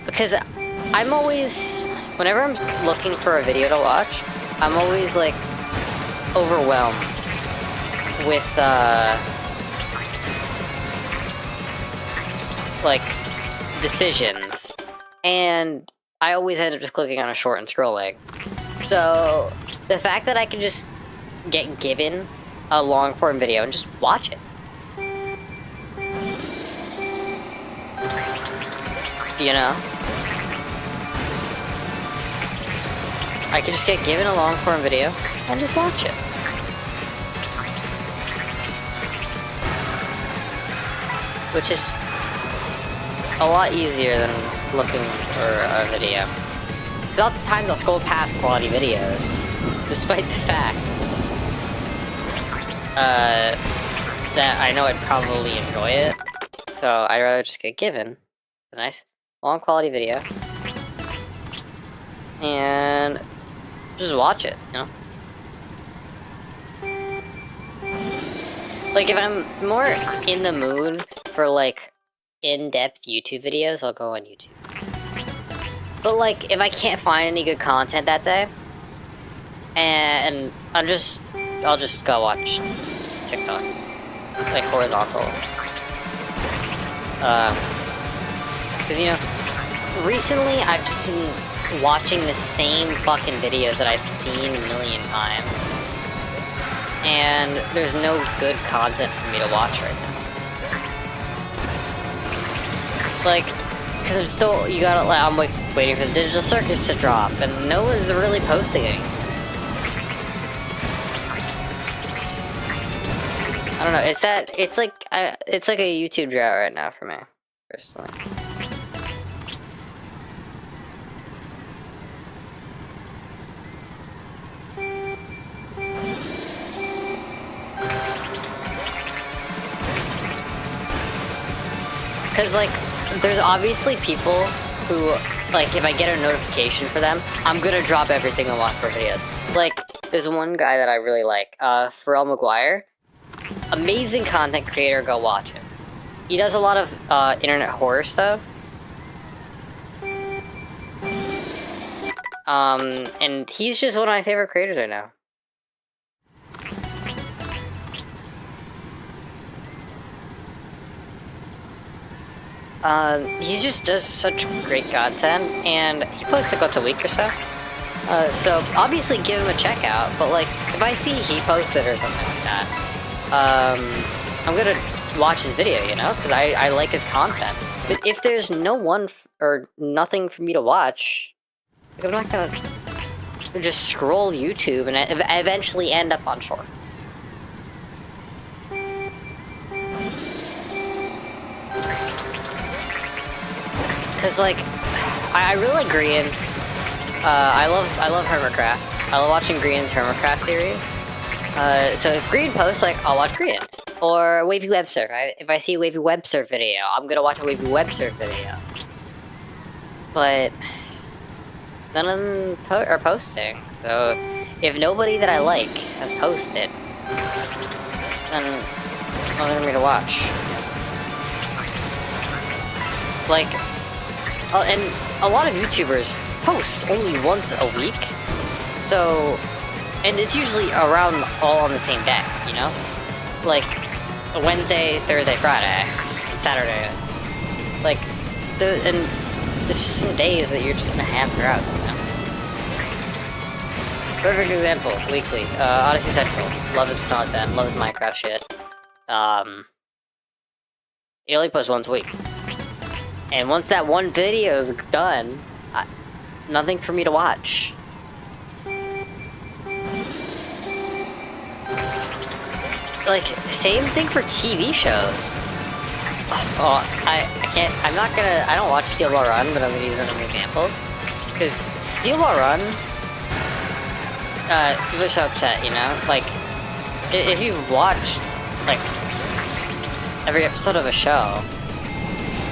Because I'm always, whenever I'm looking for a video to watch, I'm always like overwhelmed with like decisions, and I always end up just clicking on a short and scrolling. So the fact that I can just get given a long form video and just watch it, you know, I can just get given a long form video and just watch it. which is a lot easier than looking for a video. Because oftentimes I'll scroll past quality videos, despite the fact that I know I'd probably enjoy it. So I'd rather just get given a nice long quality video and just watch it, you know? Like, if I'm more in the mood for, like, in-depth YouTube videos, I'll go on YouTube. But, like, if I can't find any good content that day, and I'll just go watch TikTok. Like, horizontal. Because, you know, recently I've just been watching the same fucking videos that I've seen a million times. And there's no good content for me to watch right now. Like, because I'm still, I'm like waiting for the Digital Circus to drop, and no one's really posting it. I don't know, it's like a YouTube drought right now for me, personally. Because, like, there's obviously people who, like, if I get a notification for them, I'm gonna drop everything and watch their videos. Like, there's one guy that I really like, Pharrell McGuire. Amazing content creator, go watch him. He does a lot of, internet horror stuff. And he's just one of my favorite creators right now. He just does such great content, and he posts like once a week or so. So obviously give him a check out, but like, if I see he posted or something like that, I'm gonna watch his video, you know, because I like his content. But if there's no one or nothing for me to watch, like, I'm not gonna just scroll YouTube and eventually end up on shorts. Cause like, I really like Grian. I love Hermitcraft. I love watching Grian's Hermitcraft series. So if Grian posts, like, I'll watch Grian. Or Wavy Web Surf. If I see a Wavy Web Surf video, I'm gonna watch a Wavy Web Surf video. But none of them are posting. So if nobody that I like has posted, then I'm not gonna be to watch. Like, and a lot of YouTubers post only once a week, so, and it's usually around all on the same day, you know? Like, Wednesday, Thursday, Friday, and Saturday. Like, and there's just some days that you're just gonna have throughout, you know? Perfect example, weekly, Odyssey Central, love his content, love his Minecraft shit. He only posts once a week. And once that one video is done, nothing for me to watch. Like, same thing for TV shows. Oh, I can't, I don't watch Steel Ball Run, but I'm gonna use it as an example. Because Steel Ball Run, people are so upset, you know? Like, if you watch, like, every episode of a show,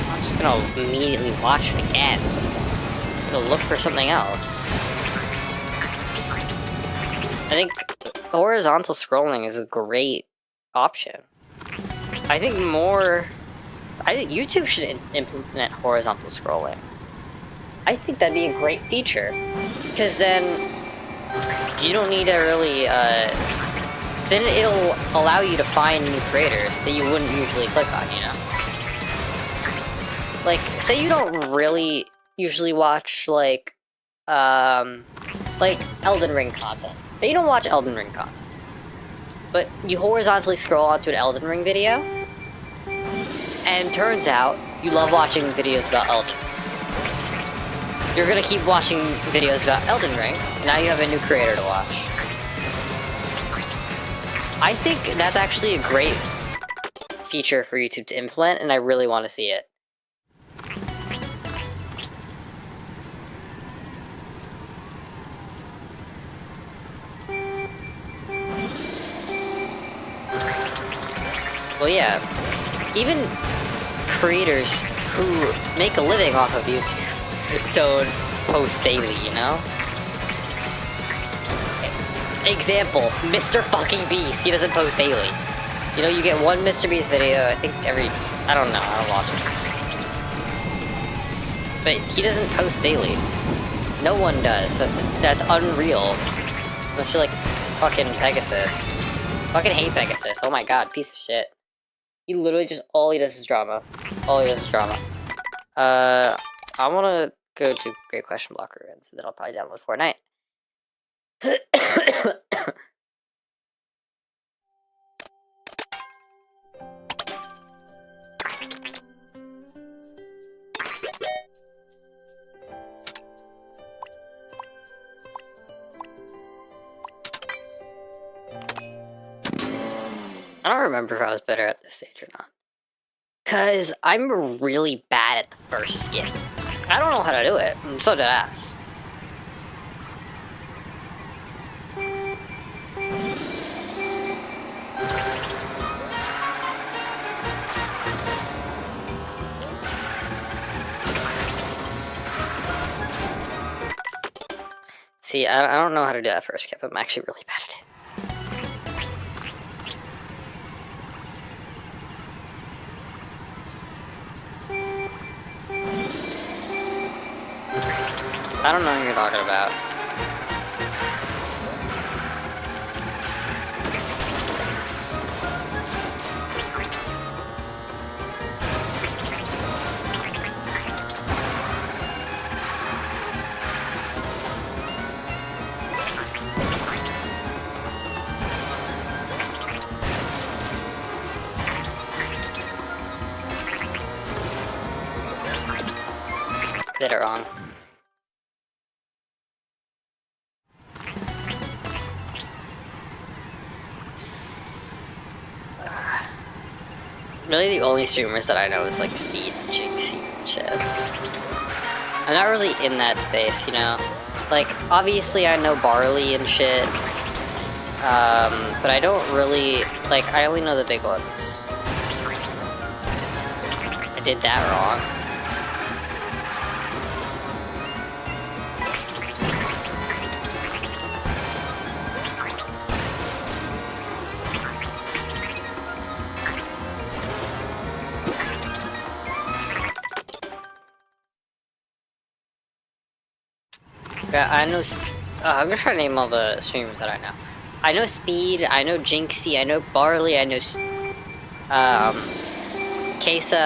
I'm just gonna immediately watch it again. I'm gonna look for something else. I think horizontal scrolling is a great option. I think YouTube should implement horizontal scrolling. I think that'd be a great feature. Because then you don't need to really, then it'll allow you to find new creators that you wouldn't usually click on, you know? Like, say you don't really usually watch, like Elden Ring content. Say you don't watch Elden Ring content, but you horizontally scroll onto an Elden Ring video, and turns out you love watching videos about Elden Ring. You're gonna keep watching videos about Elden Ring, and now you have a new creator to watch. I think that's actually a great feature for YouTube to implement, and I really want to see it. Well, yeah, even creators who make a living off of YouTube don't post daily, you know? Example, Mr. fucking Beast, he doesn't post daily. You know, you get one Mr. Beast video, I think I don't know, I don't watch it. But he doesn't post daily. No one does, that's unreal. Unless you're like fucking Pegasus. Fucking hate Pegasus, oh my god, piece of shit. He literally just, all he does is drama. All he does is drama. I wanna go to Great Question Blocker, and so then I'll probably download Fortnite. I don't remember if I was better at this stage or not. Cause I'm really bad at the first skin. I don't know how to do it. I'm so dead ass. See, I don't know how to do that first skip. I'm actually really bad at it. I don't know what you're talking about. Did it wrong. Really, the only streamers that I know is like Speed and Jinxie and shit. I'm not really in that space, you know? Like, obviously I know Barley and shit. But I don't really, like, I only know the big ones. I did that wrong. Yeah, I know, I'm gonna try to name all the streamers that I know. I know Speed, I know Jinxie, I know Barley, I know, Queso.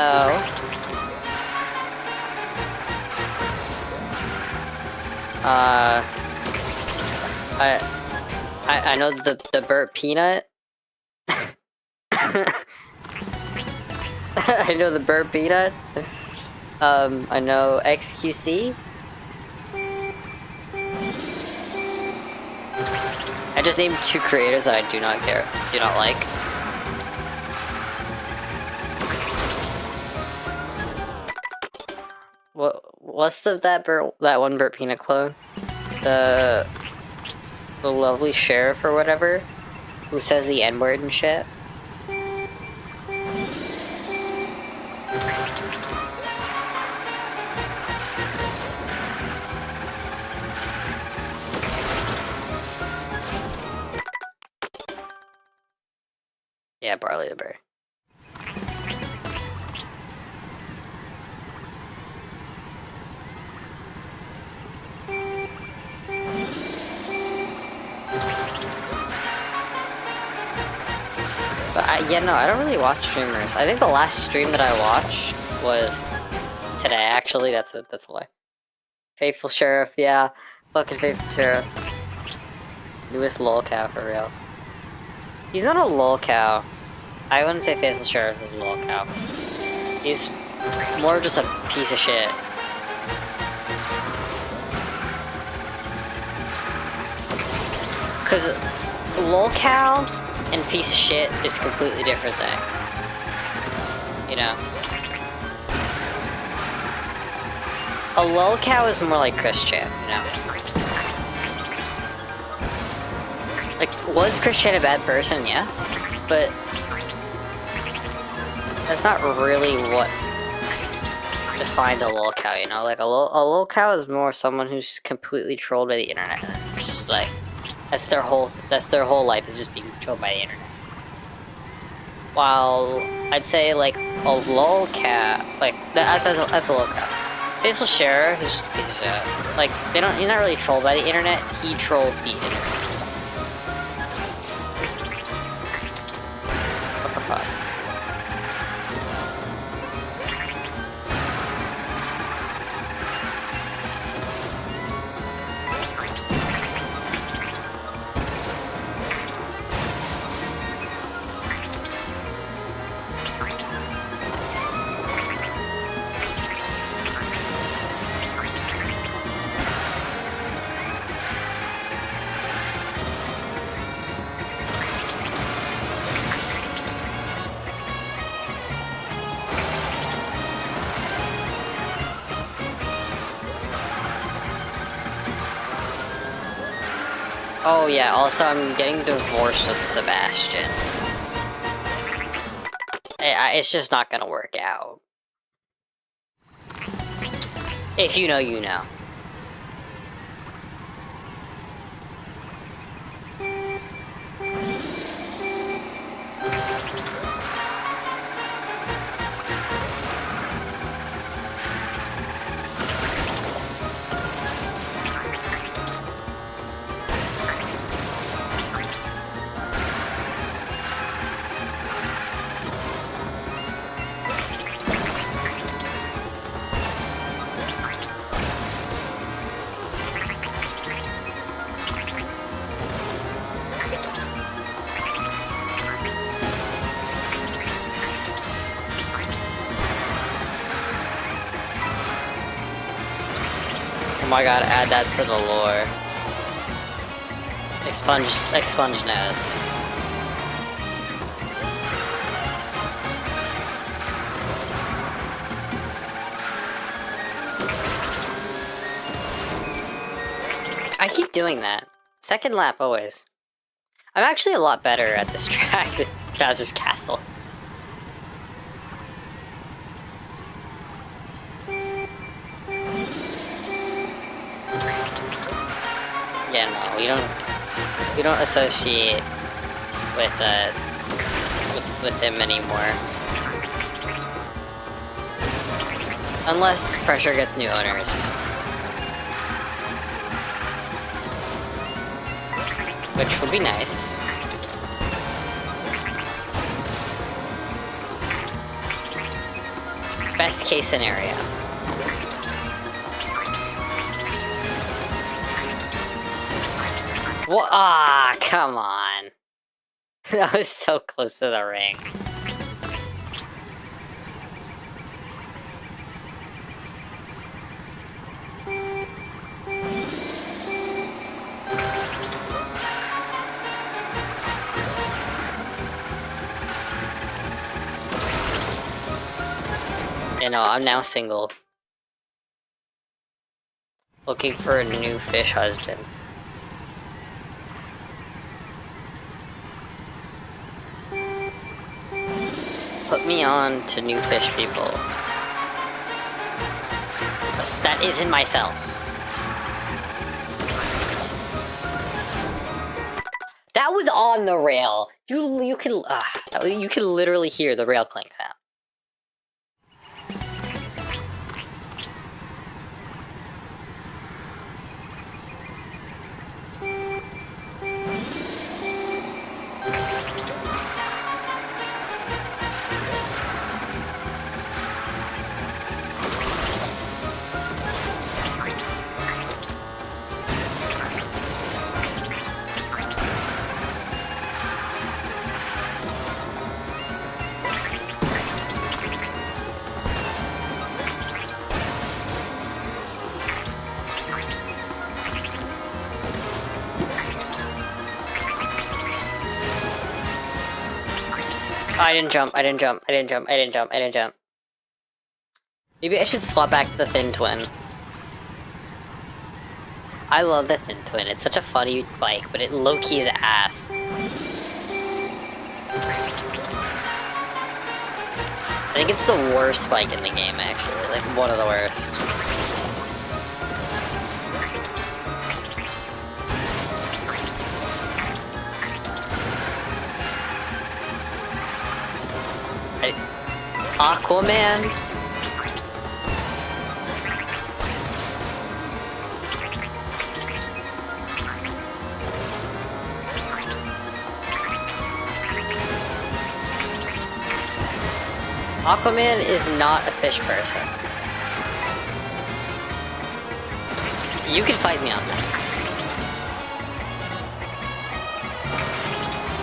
I know the Burt Peanut. I know the Burt Peanut. I know XQC. I just named 2 creators that I do not like. What's that one Burt Peanut clone? The lovely sheriff or whatever, who says the N-word and shit. Yeah, Barley the Bear. But yeah, no, I don't really watch streamers. I think the last stream that I watched was today, actually. That's a lie. Faithful Sheriff, yeah. Fucking Faithful Sheriff. Newest lolcow for real. He's not a lolcow. I wouldn't say Faithful Sheriff is a lolcow. He's more just a piece of shit. Cause lolcow and piece of shit is a completely different thing. you know. A lolcow is more like Chris Chan, you know. Like, was Chris Chan a bad person? Yeah. But that's not really what defines a lolcow, you know? Like, a lolcow is more someone who's completely trolled by the internet. It's just like, that's their whole life, is just being trolled by the internet. While I'd say, like, a lolcow, like, that's a lolcow. Faithful Sharer is just a piece of shit. Like, he's not really trolled by the internet, he trolls the internet. What the fuck? Oh yeah, also I'm getting divorced with Sebastian. It's just not gonna work out. If you know, you know. Oh my god, add that to the lore. Expunge nose. I keep doing that. Second lap always. I'm actually a lot better at this track than Bowser's Castle. Yeah, no, we don't associate with him anymore. Unless Pressure gets new owners. Which would be nice. Best case scenario. What? Ah, come on. That was so close to the ring. You know, I'm now single. Looking for a new fish husband. Put me on to new fish people. That isn't myself. That was on the rail. You can literally hear the rail clank sound. I didn't jump, I didn't jump, I didn't jump, I didn't jump, I didn't jump. Maybe I should swap back to the Thin Twin. I love the Thin Twin. It's such a funny bike, but it low-key is ass. I think it's the worst bike in the game, actually. Like, one of the worst. Aquaman? Aquaman is not a fish person. You can fight me on that.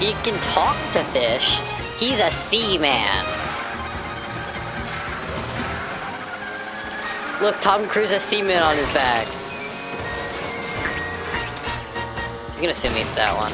He can talk to fish. He's a seaman. Look, Tom Cruise has seaman on his back. He's gonna sue me for that one.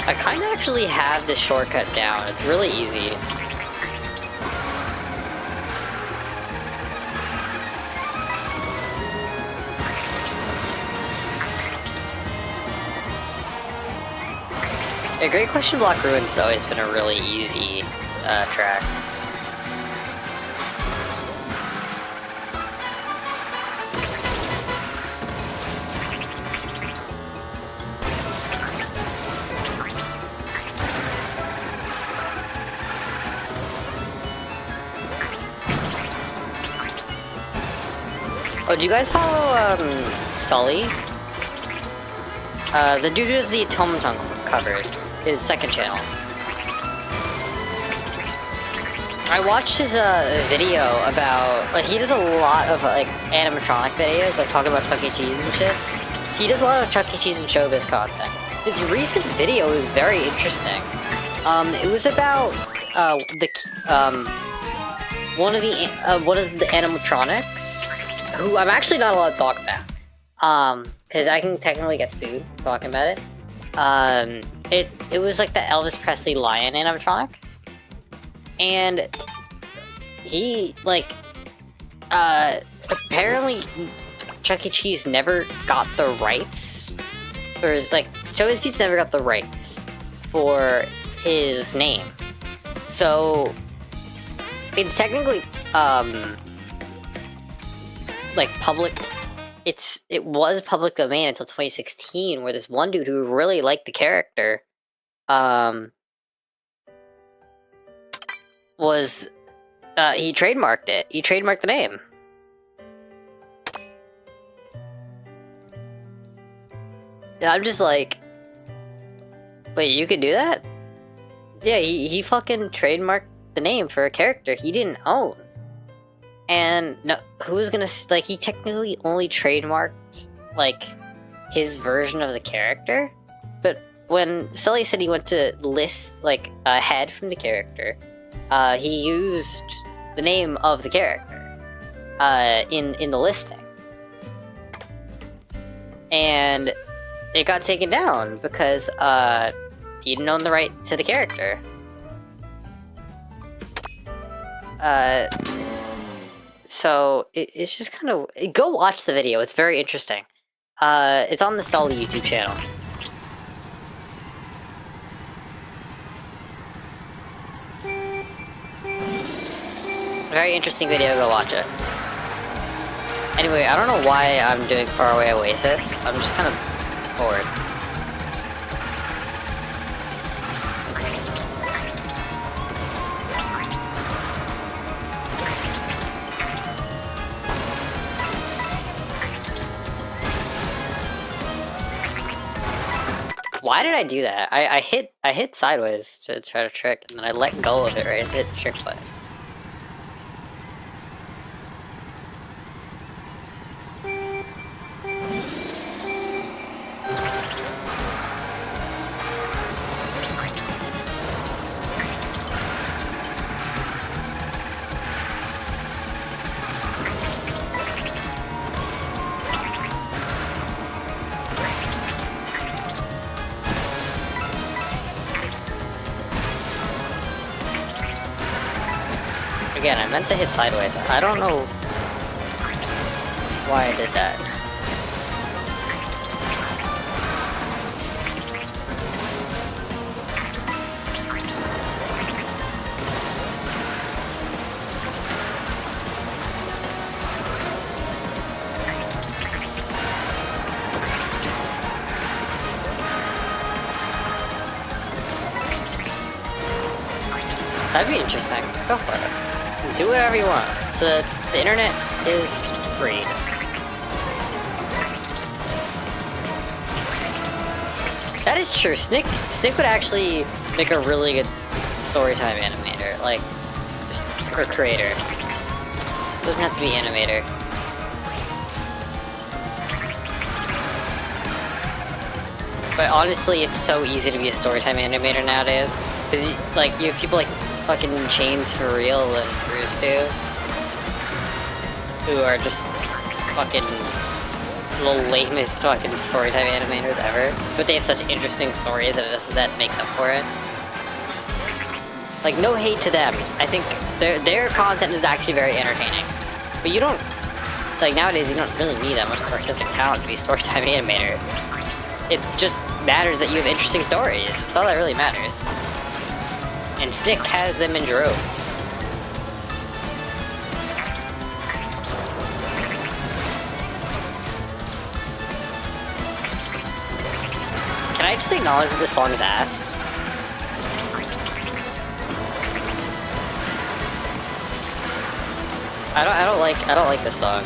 I kinda actually have this shortcut down. It's really easy. Yeah, Great Question Block Ruins has always been a really easy track. Oh, do you guys follow, Sully? The dude who does the Automaton covers, his second channel. I watched his, video about, like, he does a lot of, like, animatronic videos, like, talking about Chuck E. Cheese and shit. He does a lot of Chuck E. Cheese and showbiz content. His recent video is very interesting. It was about, one of the animatronics, who I'm actually not allowed to talk about. Because I can technically get sued for talking about it. It was like the Elvis Presley lion animatronic. And he, like, apparently Chuck E. Cheese never got the rights, or like, Chuck E. Cheese never got the rights for his name. So, it's technically, like, public, it was public domain until 2016, where this one dude who really liked the character, he trademarked it. He trademarked the name. And I'm just like, wait, you could do that? Yeah, he fucking trademarked the name for a character he didn't own. And no, who's gonna, like, he technically only trademarked, like, his version of the character? But when Sully said he went to list, like, a head from the character, he used the name of the character, in the listing. And it got taken down because, he didn't own the right to the character. So, it's just kind of... Go watch the video, it's very interesting. It's on the Sully YouTube channel. Very interesting video, go watch it. Anyway, I don't know why I'm doing Faraway Oasis. I'm just kind of bored. Why did I do that? I hit sideways to try to trick, and then I let go of it right as I hit the trick button. Again, I meant to hit sideways. I don't know why I did that. That'd be interesting. Go for it. Do whatever you want. The internet is free. That is true. Snick would actually make a really good storytime animator. Like, just or creator. Doesn't have to be animator. But honestly, it's so easy to be a storytime animator nowadays. Because, like, you have people like fucking Chains for Real and Bruce do, who are just fucking the lamest fucking storytime animators ever. But they have such interesting stories that makes up for it. Like, no hate to them. I think their content is actually very entertaining. But you don't, like, nowadays you don't really need that much artistic talent to be a storytime animator. It just matters that you have interesting stories. That's all that really matters. And Snick has them in droves. Can I just acknowledge that this song is ass? I don't like this song.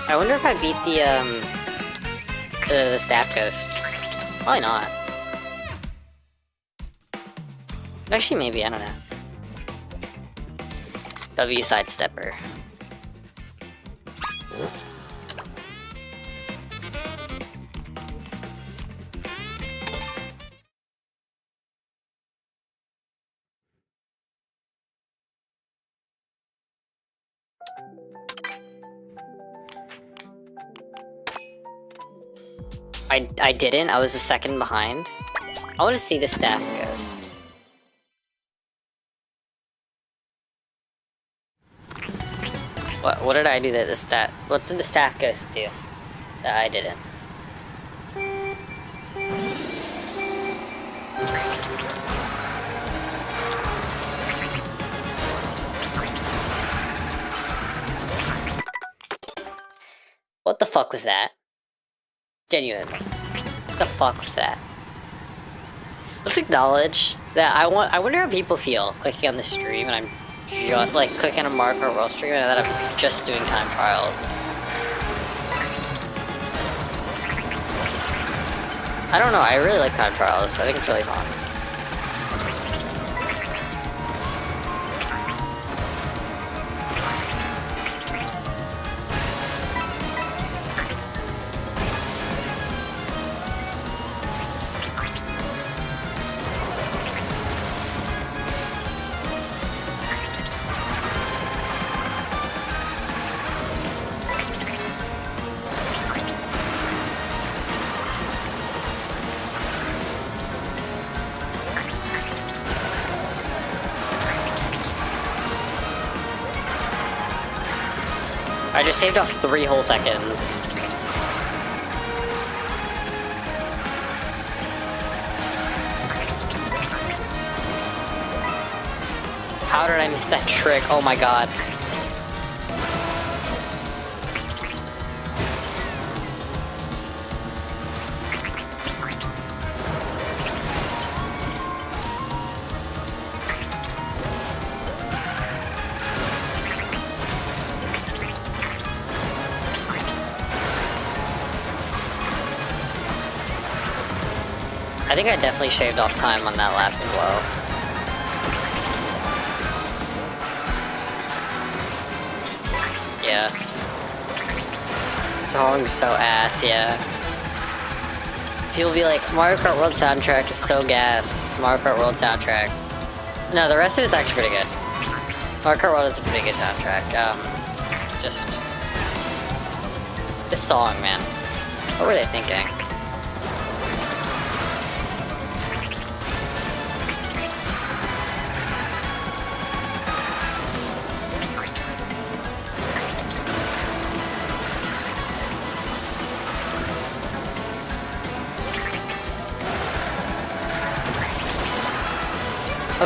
I wonder if I beat the staff ghost. Probably not. Actually, maybe, I don't know. W sidestepper. I didn't. I was a second behind. I want to see the staff ghost. What did I do that what did the staff ghost do that I didn't? What the fuck was that? Genuinely. What the fuck was that? Let's acknowledge that I wonder how people feel clicking on the stream and I'm just like clicking on Mario Kart World stream and that I'm just doing time trials. I don't know, I really like time trials. I think it's really fun. I just saved off 3 whole seconds. How did I miss that trick? Oh my god. I think I definitely shaved off time on that lap as well. Yeah. Song's so ass, yeah. People be like, Mario Kart World soundtrack is so gas. Mario Kart World soundtrack. No, the rest of it's actually pretty good. Mario Kart World is a pretty good soundtrack. Just... this song, man. What were they thinking?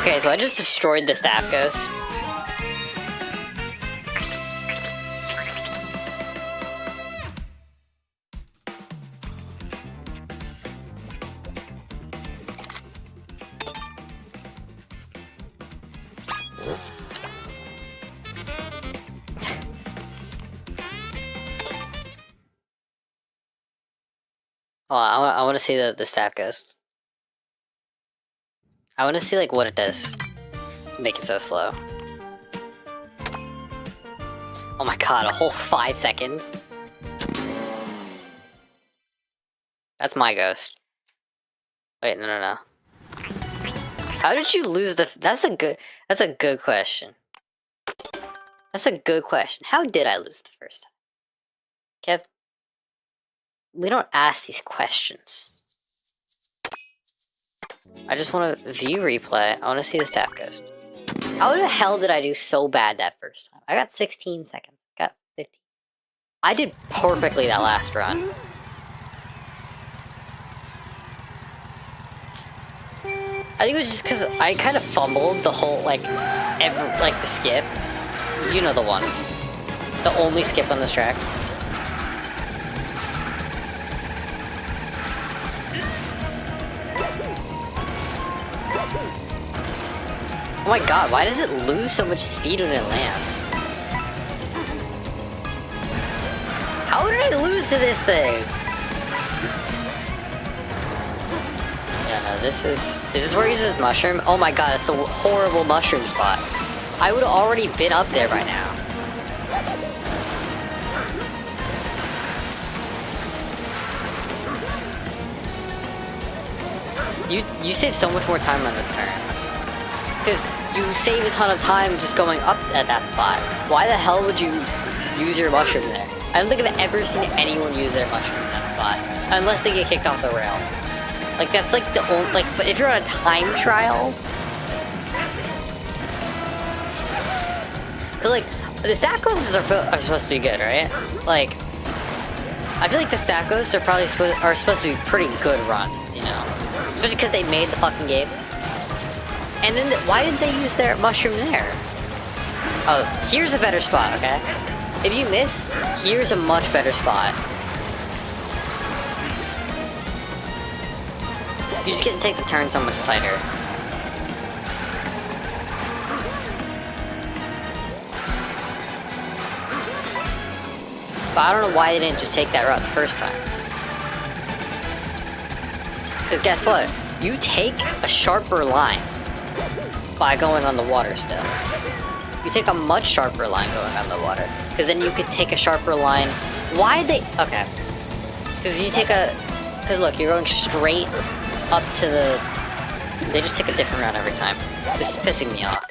Okay, so I just destroyed the staff ghost. Oh, I want to see the staff ghost. I want to see like what it does to make it so slow. Oh my god, a whole 5 seconds. That's my ghost. Wait, no. How did you lose the... That's a good question. That's a good question. How did I lose the first time? Kev, we don't ask these questions. I just want to view replay. I want to see the staff ghost. How the hell did I do so bad that first time? I got 16 seconds. I got 15. I did perfectly that last run. I think it was just because I kind of fumbled the whole, like the skip. You know the one. The only skip on this track. Oh my god, why does it lose so much speed when it lands? How did I lose to this thing? Yeah, no, this is this where he uses mushroom? Oh my god, it's a horrible mushroom spot. I would have already been up there by now. You save so much more time on this turn. Because you save a ton of time just going up at that spot. Why the hell would you use your mushroom there? I don't think I've ever seen anyone use their mushroom in that spot. Unless they get kicked off the rail. Like, that's like the only, like, but if you're on a time trial... Cause like, the staff ghosts are supposed to be good, right? Like, I feel like the staff ghosts are probably supposed to be pretty good runs, you know? Especially because they made the fucking game. And then, why did they use their mushroom there? Oh, here's a better spot, okay? If you miss, here's a much better spot. You just get to take the turn so much tighter. But I don't know why they didn't just take that route the first time. Because guess what? You take a sharper line by going on the water still. You take a much sharper line going on the water. Because then you could take a sharper line. Why they... Okay. Because you take a... Because look, you're going straight up to the... They just take a different route every time. This is pissing me off.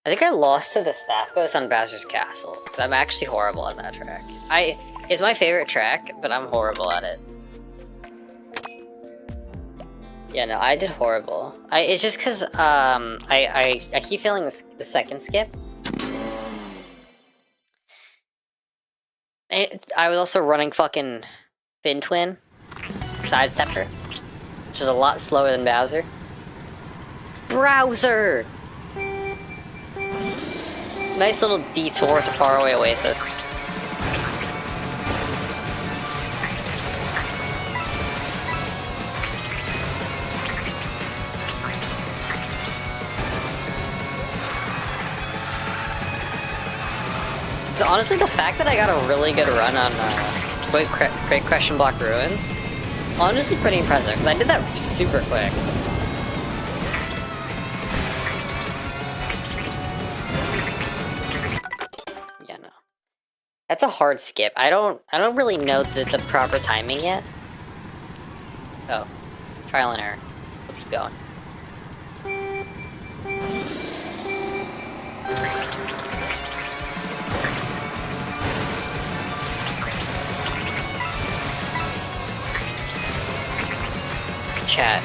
I think I lost to the staff ghost on Bowser's Castle, because I'm actually horrible at that track. It's my favorite track, but I'm horrible at it. Yeah, no, I did horrible. It's just because, I keep failing the second skip. I was also running fucking Fin Twin, Sidestepper, which is a lot slower than Bowser. Browser! Nice little detour to faraway oasis. So honestly, the fact that I got a really good run on Great Question Block Ruins, honestly pretty impressive, because I did that super quick. That's a hard skip. I don't really know the proper timing yet. Oh. Trial and error. Let's keep going. Chat,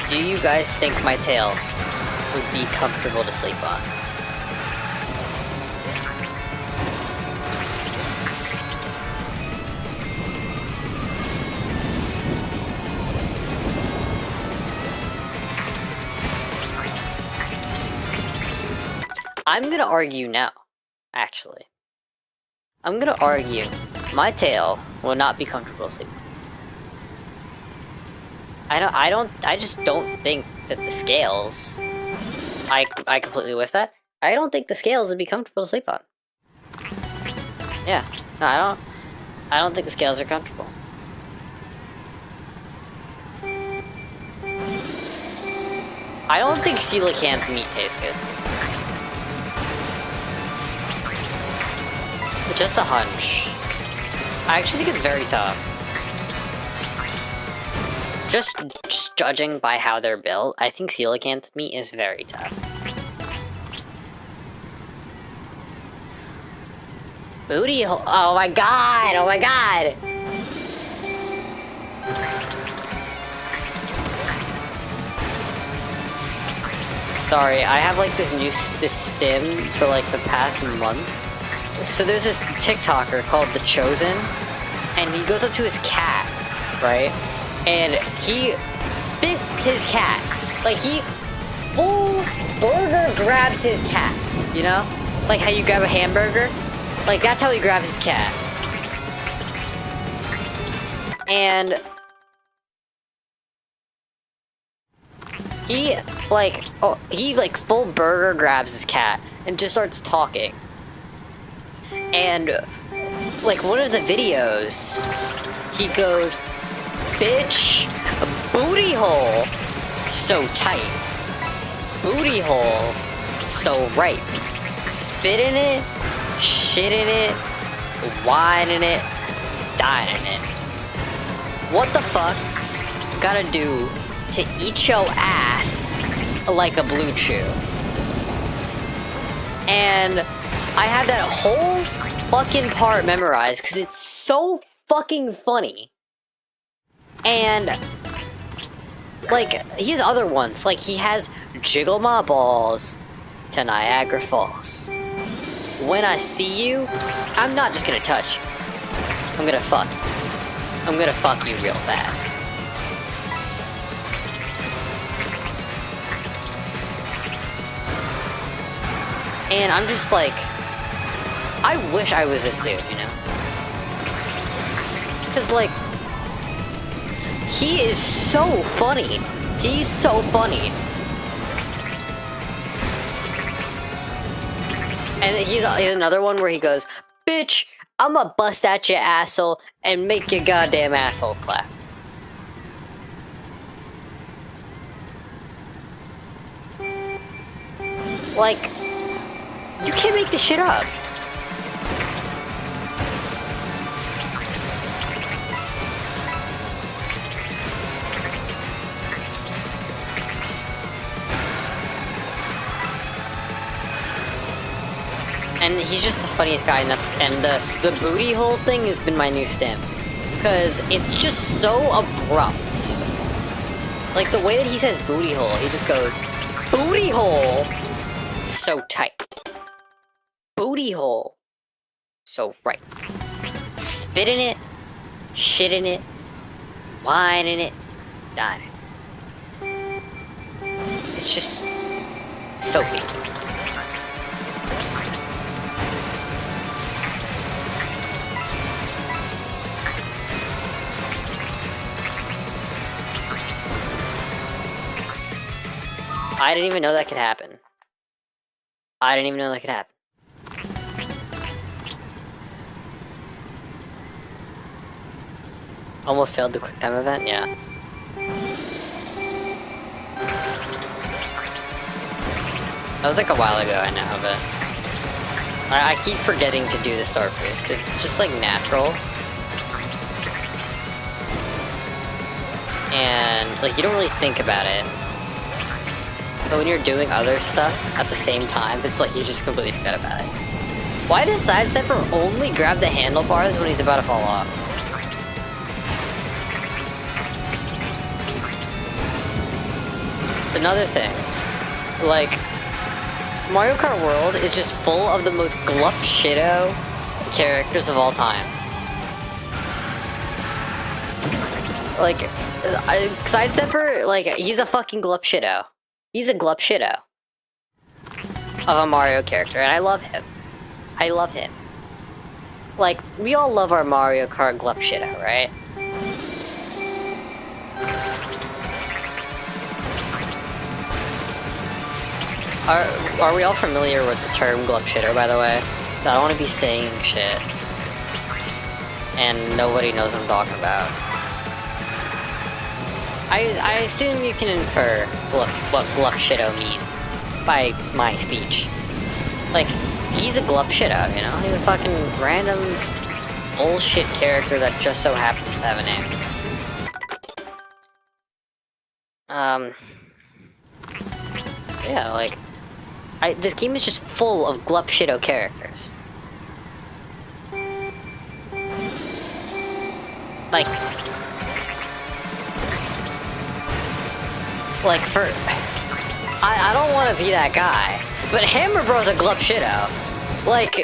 do you guys think my tail would be comfortable to sleep on? I'm gonna argue now, actually. I'm gonna argue my tail will not be comfortable sleeping. I just don't think that the scales, I completely with that. I don't think the scales would be comfortable to sleep on. Yeah, no, I don't think the scales are comfortable. I don't think coelacanth meat tastes good. Just a hunch. I actually think it's very tough. Just judging by how they're built, I think coelacanth meat is very tough. Booty hole. Oh my god! Oh my god! Sorry, I have like this stim for like the past month. So there's this TikToker called The Chosen, and he goes up to his cat, right? And he fists his cat. Like, he full burger grabs his cat, you know? Like how you grab a hamburger? Like, that's how he grabs his cat. And he like full burger grabs his cat and just starts talking. And like one of the videos, he goes, "Bitch, booty hole, so tight. Booty hole, so ripe. Spit in it, shit in it, wine in it, die in it. What the fuck gotta do to eat your ass like a blue chew?" And I had that whole fucking part memorized because it's so fucking funny. And like, he has other ones. Like, he has "Jiggle my balls to Niagara Falls. When I see you, I'm not just gonna touch you. I'm gonna fuck you. I'm gonna fuck you real bad." And I'm just like, I wish I was this dude, you know? Because, like, he is so funny. He's so funny. And he's another one where he goes, "Bitch, I'ma bust at your asshole and make your goddamn asshole clap." Like, you can't make this shit up. And he's just the funniest guy, and the booty hole thing has been my new stim. Because it's just so abrupt. Like, the way that he says booty hole, he just goes, "Booty hole, so tight. Booty hole, so right. Spit in it, shit in it, wine in it, die in it." It's just so deep. I didn't even know that could happen. I didn't even know that could happen. Almost failed the quick time event, yeah. That was like a while ago, I know, but I keep forgetting to do the start boost because it's just like natural. And like, you don't really think about it. But when you're doing other stuff at the same time, it's like you just completely forget about it. Why does Sidestepper only grab the handlebars when he's about to fall off? Another thing, like, Mario Kart World is just full of the most glup shitto characters of all time. Like, Sidestepper, like, he's a fucking glup shitto. He's a glup shitto. of a Mario character, and I love him. I love him. Like, we all love our Mario Kart Glupshido, right? Are we all familiar with the term Glupshido, by the way? So I don't want to be saying shit. And nobody knows what I'm talking about. I assume you can infer what Glupshido means by my speech. Like, he's a Glupshido, you know? He's a fucking random bullshit character that just so happens to have a name. Yeah, like, this game is just full of Glupshido characters. Like, for... I don't want to be that guy, but Hammer Bro's a Glupshido. Like,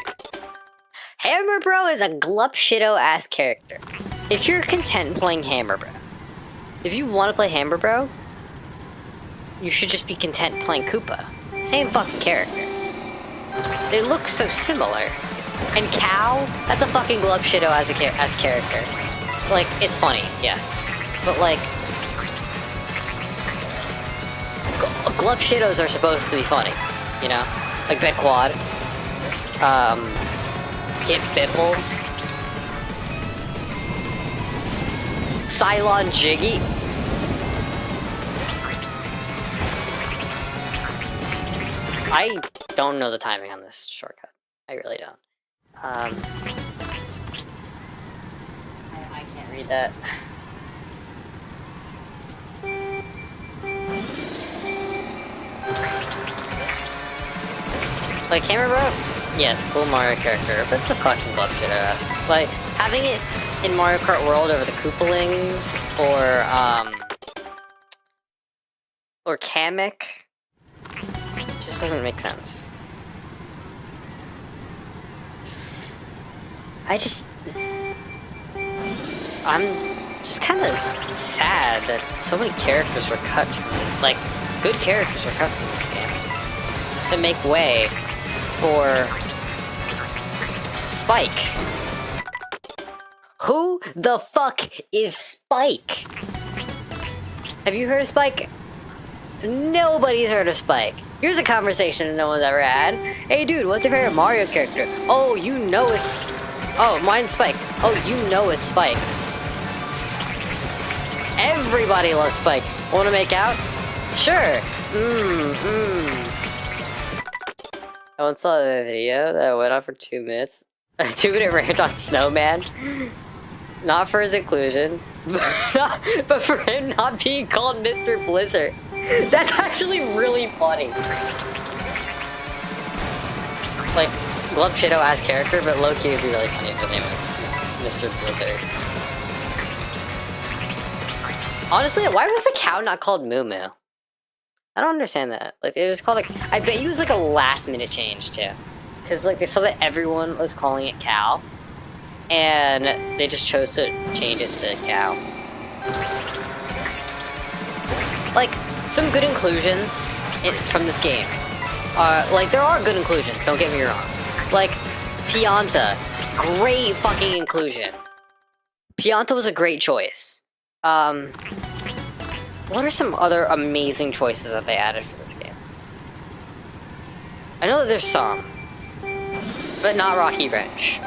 Hammer Bro is a Glupshido-ass character. If you're content playing Hammer Bro, if you want to play Hammer Bro, you should just be content playing Koopa. Same fucking character. They look so similar. And Cow, that's a fucking Glupshido as character. Like, it's funny, yes. But like, Glupshidos are supposed to be funny, you know? Like Bet Quad. Get Bipple. Cylon Jiggy. I don't know the timing on this shortcut. I really don't. I can't read that. Like, Hammer Bro? Yes, cool Mario character, but it's a fucking Glupshido-esque. Like, having it in Mario Kart World over the Koopalings, or Kamek, just doesn't make sense. I'm just kind of sad that so many characters were cut from, like, good characters were cut from this game to make way for Spike. Who the fuck is Spike? Have you heard of Spike? Nobody's heard of Spike. Here's a conversation no one's ever had. Hey dude, what's your favorite Mario character? Oh, you know it's... Oh, mine's Spike. Oh, you know it's Spike. Everybody loves Spike. Wanna make out? Sure. I once saw a video that went on for 2 minutes. A 2-minute rant on Snowman. Not for his inclusion, but for him not being called Mr. Blizzard. That's actually really funny. Like, Glupshido-ass character, but low-key would be really funny if his name was Mr. Blizzard. Honestly, why was the cow not called Moo Moo? I don't understand that. Like, they just called it... I bet you it was like a last-minute change, too. Because, like, they saw that everyone was calling it cow. And they just chose to change it to cow. Like, some good inclusions from this game. Like, there are good inclusions, don't get me wrong. Like, Pianta. Great fucking inclusion. Pianta was a great choice. What are some other amazing choices that they added for this game? I know that there's some. But not Rocky Wrench.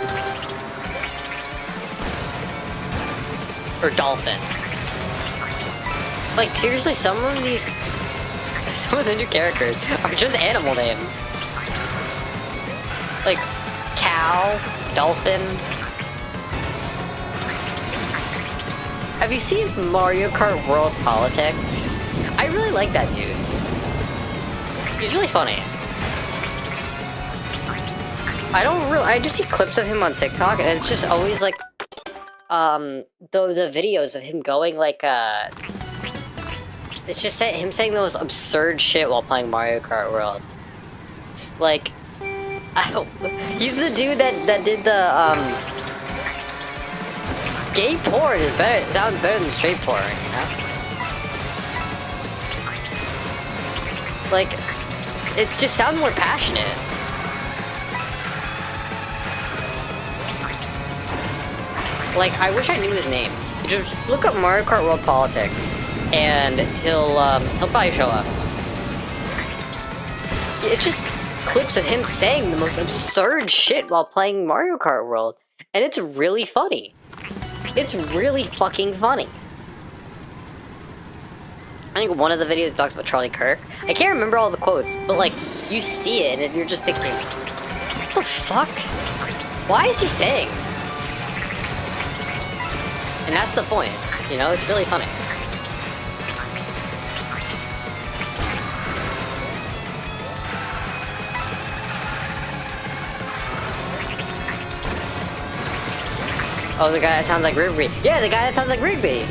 Or Dolphin. Like, seriously, some of the new characters are just animal names. Like, Cow, Dolphin. Have you seen Mario Kart World Politics? I really like that dude. He's really funny. I just see clips of him on TikTok, and it's just always like, the videos of him going like, it's just him saying the most absurd shit while playing Mario Kart World. Like, he's the dude that did the, gay porn is better, sounds better than straight porn, you know? Like, It's just sound more passionate. Like, I wish I knew his name. Just look up Mario Kart World Politics, and he'll probably show up. It's just clips of him saying the most absurd shit while playing Mario Kart World, and it's really funny. It's really fucking funny. I think one of the videos talks about Charlie Kirk. I can't remember all the quotes, but like, you see it and you're just thinking, what the fuck? Why is he saying? And that's the point, you know, it's really funny. Oh, the guy that sounds like Rigby. Yeah, the guy that sounds like Rigby!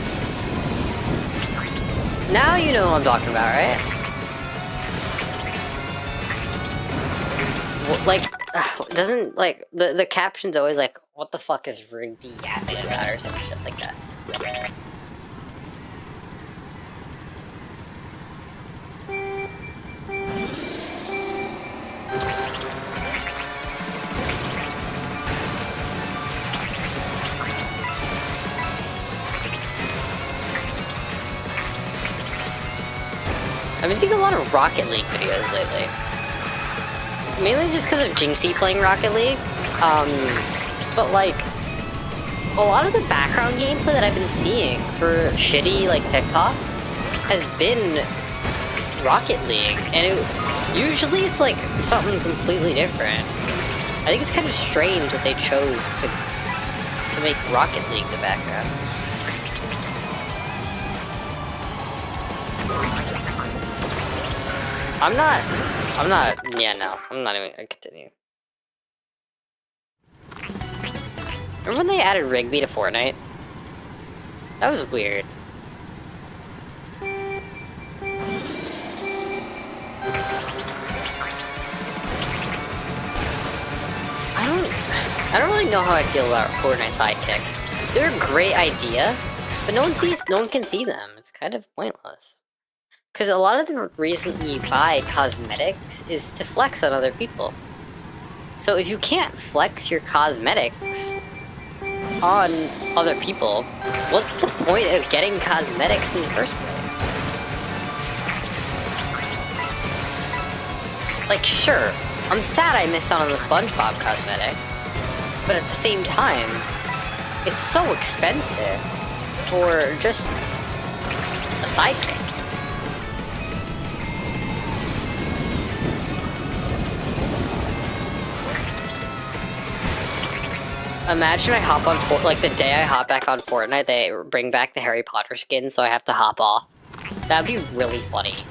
Now you know what I'm talking about, right? Well, like, doesn't, like, the caption's always like, what the fuck is Rigby yapping about, or some shit like that. I've been seeing a lot of Rocket League videos lately. Mainly just because of Jinxie playing Rocket League. But like, a lot of the background gameplay that I've been seeing for shitty, like, TikToks has been Rocket League. And usually it's like something completely different. I think it's kind of strange that they chose to make Rocket League the background. I'm not even gonna continue. Remember when they added Rigby to Fortnite? That was weird. I don't really know how I feel about Fortnite sidekicks. They're a great idea, but no one can see them. It's kind of pointless. Because a lot of the reason you buy cosmetics is to flex on other people. So if you can't flex your cosmetics on other people, what's the point of getting cosmetics in the first place? Like, sure, I'm sad I missed out on the SpongeBob cosmetic, but at the same time, it's so expensive for just a sidekick. Imagine I hop on like the day I hop back on Fortnite, they bring back the Harry Potter skin, so I have to hop off. That'd be really funny.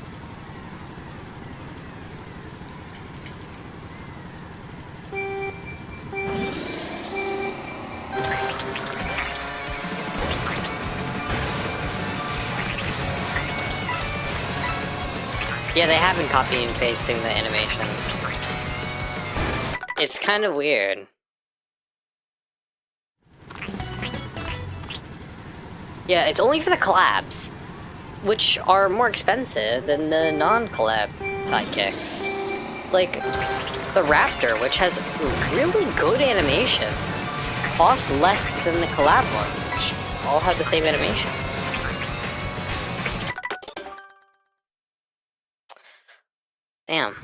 Yeah, they have been copying and pasting the animations. It's kind of weird. Yeah, it's only for the collabs, which are more expensive than the non-collab sidekicks. Like, the Raptor, which has really good animations, costs less than the collab ones, which all have the same animation. Damn.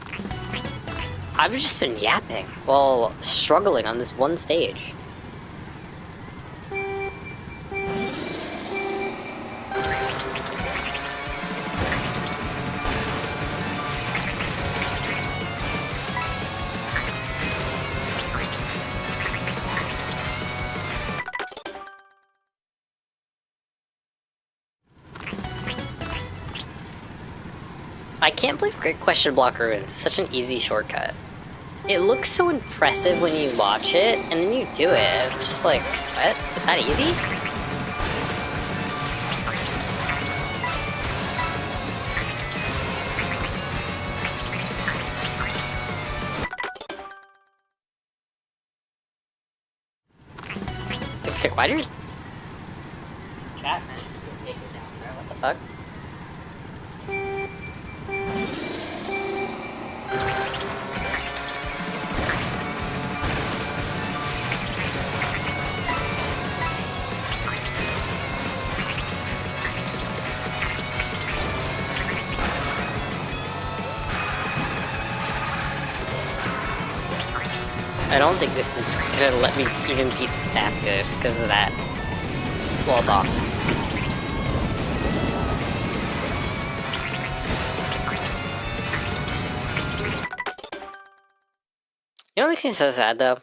I've just been yapping while struggling on this one stage. I can't believe Great Question Block Ruins is such an easy shortcut. It looks so impressive when you watch it, and then you do it, and it's just like, what? Is that easy? It's sick, why did chat, man, take it down there, what the fuck? I don't think this is gonna let me even beat the staff ghost because of that wall bomb. You know what makes me so sad though?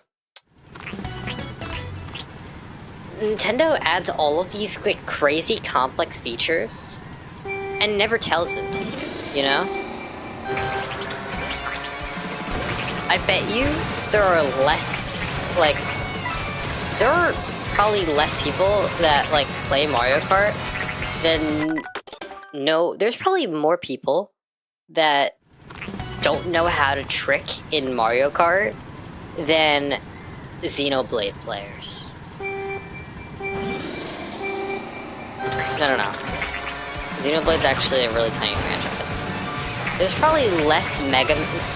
Nintendo adds all of these like crazy complex features and never tells them to you know? I bet you there are less, like, there are probably less people that, like, play Mario Kart than there's probably more people that don't know how to trick in Mario Kart than Xenoblade players. I don't know. Xenoblade's actually a really tiny franchise. There's probably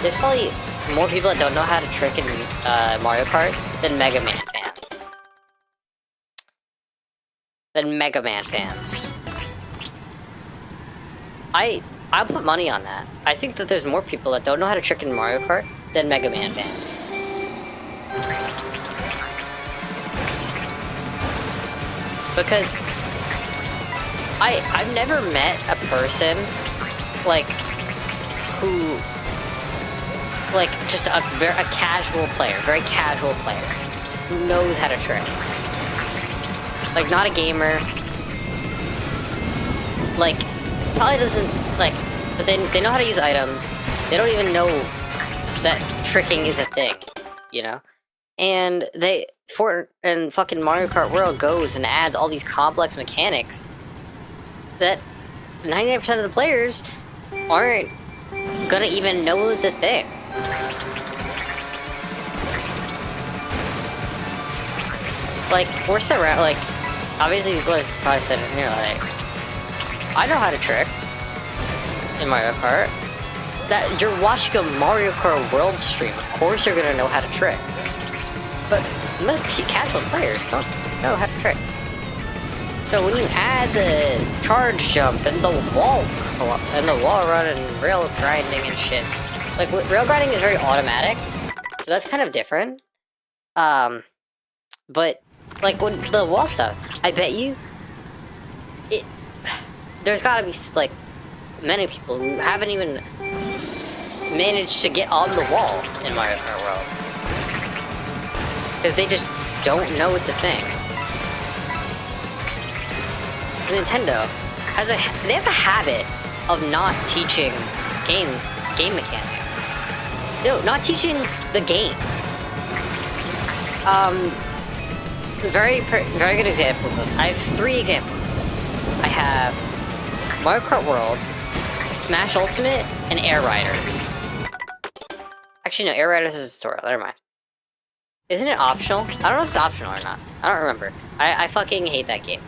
there's probably more people that don't know how to trick in Mario Kart than Mega Man fans. I'll put money on that. I think that there's more people that don't know how to trick in Mario Kart than Mega Man fans. Because I've never met a person like who, like, just a casual player, very casual player who knows how to trick. Like, not a gamer. Like, probably doesn't, like, but they know how to use items. They don't even know that tricking is a thing, you know? And fucking Mario Kart World goes and adds all these complex mechanics that 99% of the players aren't gonna even know is a thing. Like, we're surrounded, like, obviously people are probably sitting here like, I know how to trick in Mario Kart. That you're watching a Mario Kart World stream, of course you're gonna know how to trick. But most casual players don't know how to trick. So when you add the charge jump and the wall run and rail grinding and shit, like, rail grinding is very automatic, so that's kind of different. But like, when the wall stuff, I bet you there's gotta be like many people who haven't even managed to get on the wall in Mario Kart World because they just don't know it's a thing. So Nintendo they have a habit of not teaching game mechanics. No, not teaching the game. Very good examples I have 3 examples of this. I have Mario Kart World, Smash Ultimate, and Air Riders. Actually, no, Air Riders is a tutorial. Never mind. Isn't it optional? I don't know if it's optional or not. I don't remember. I fucking hate that game.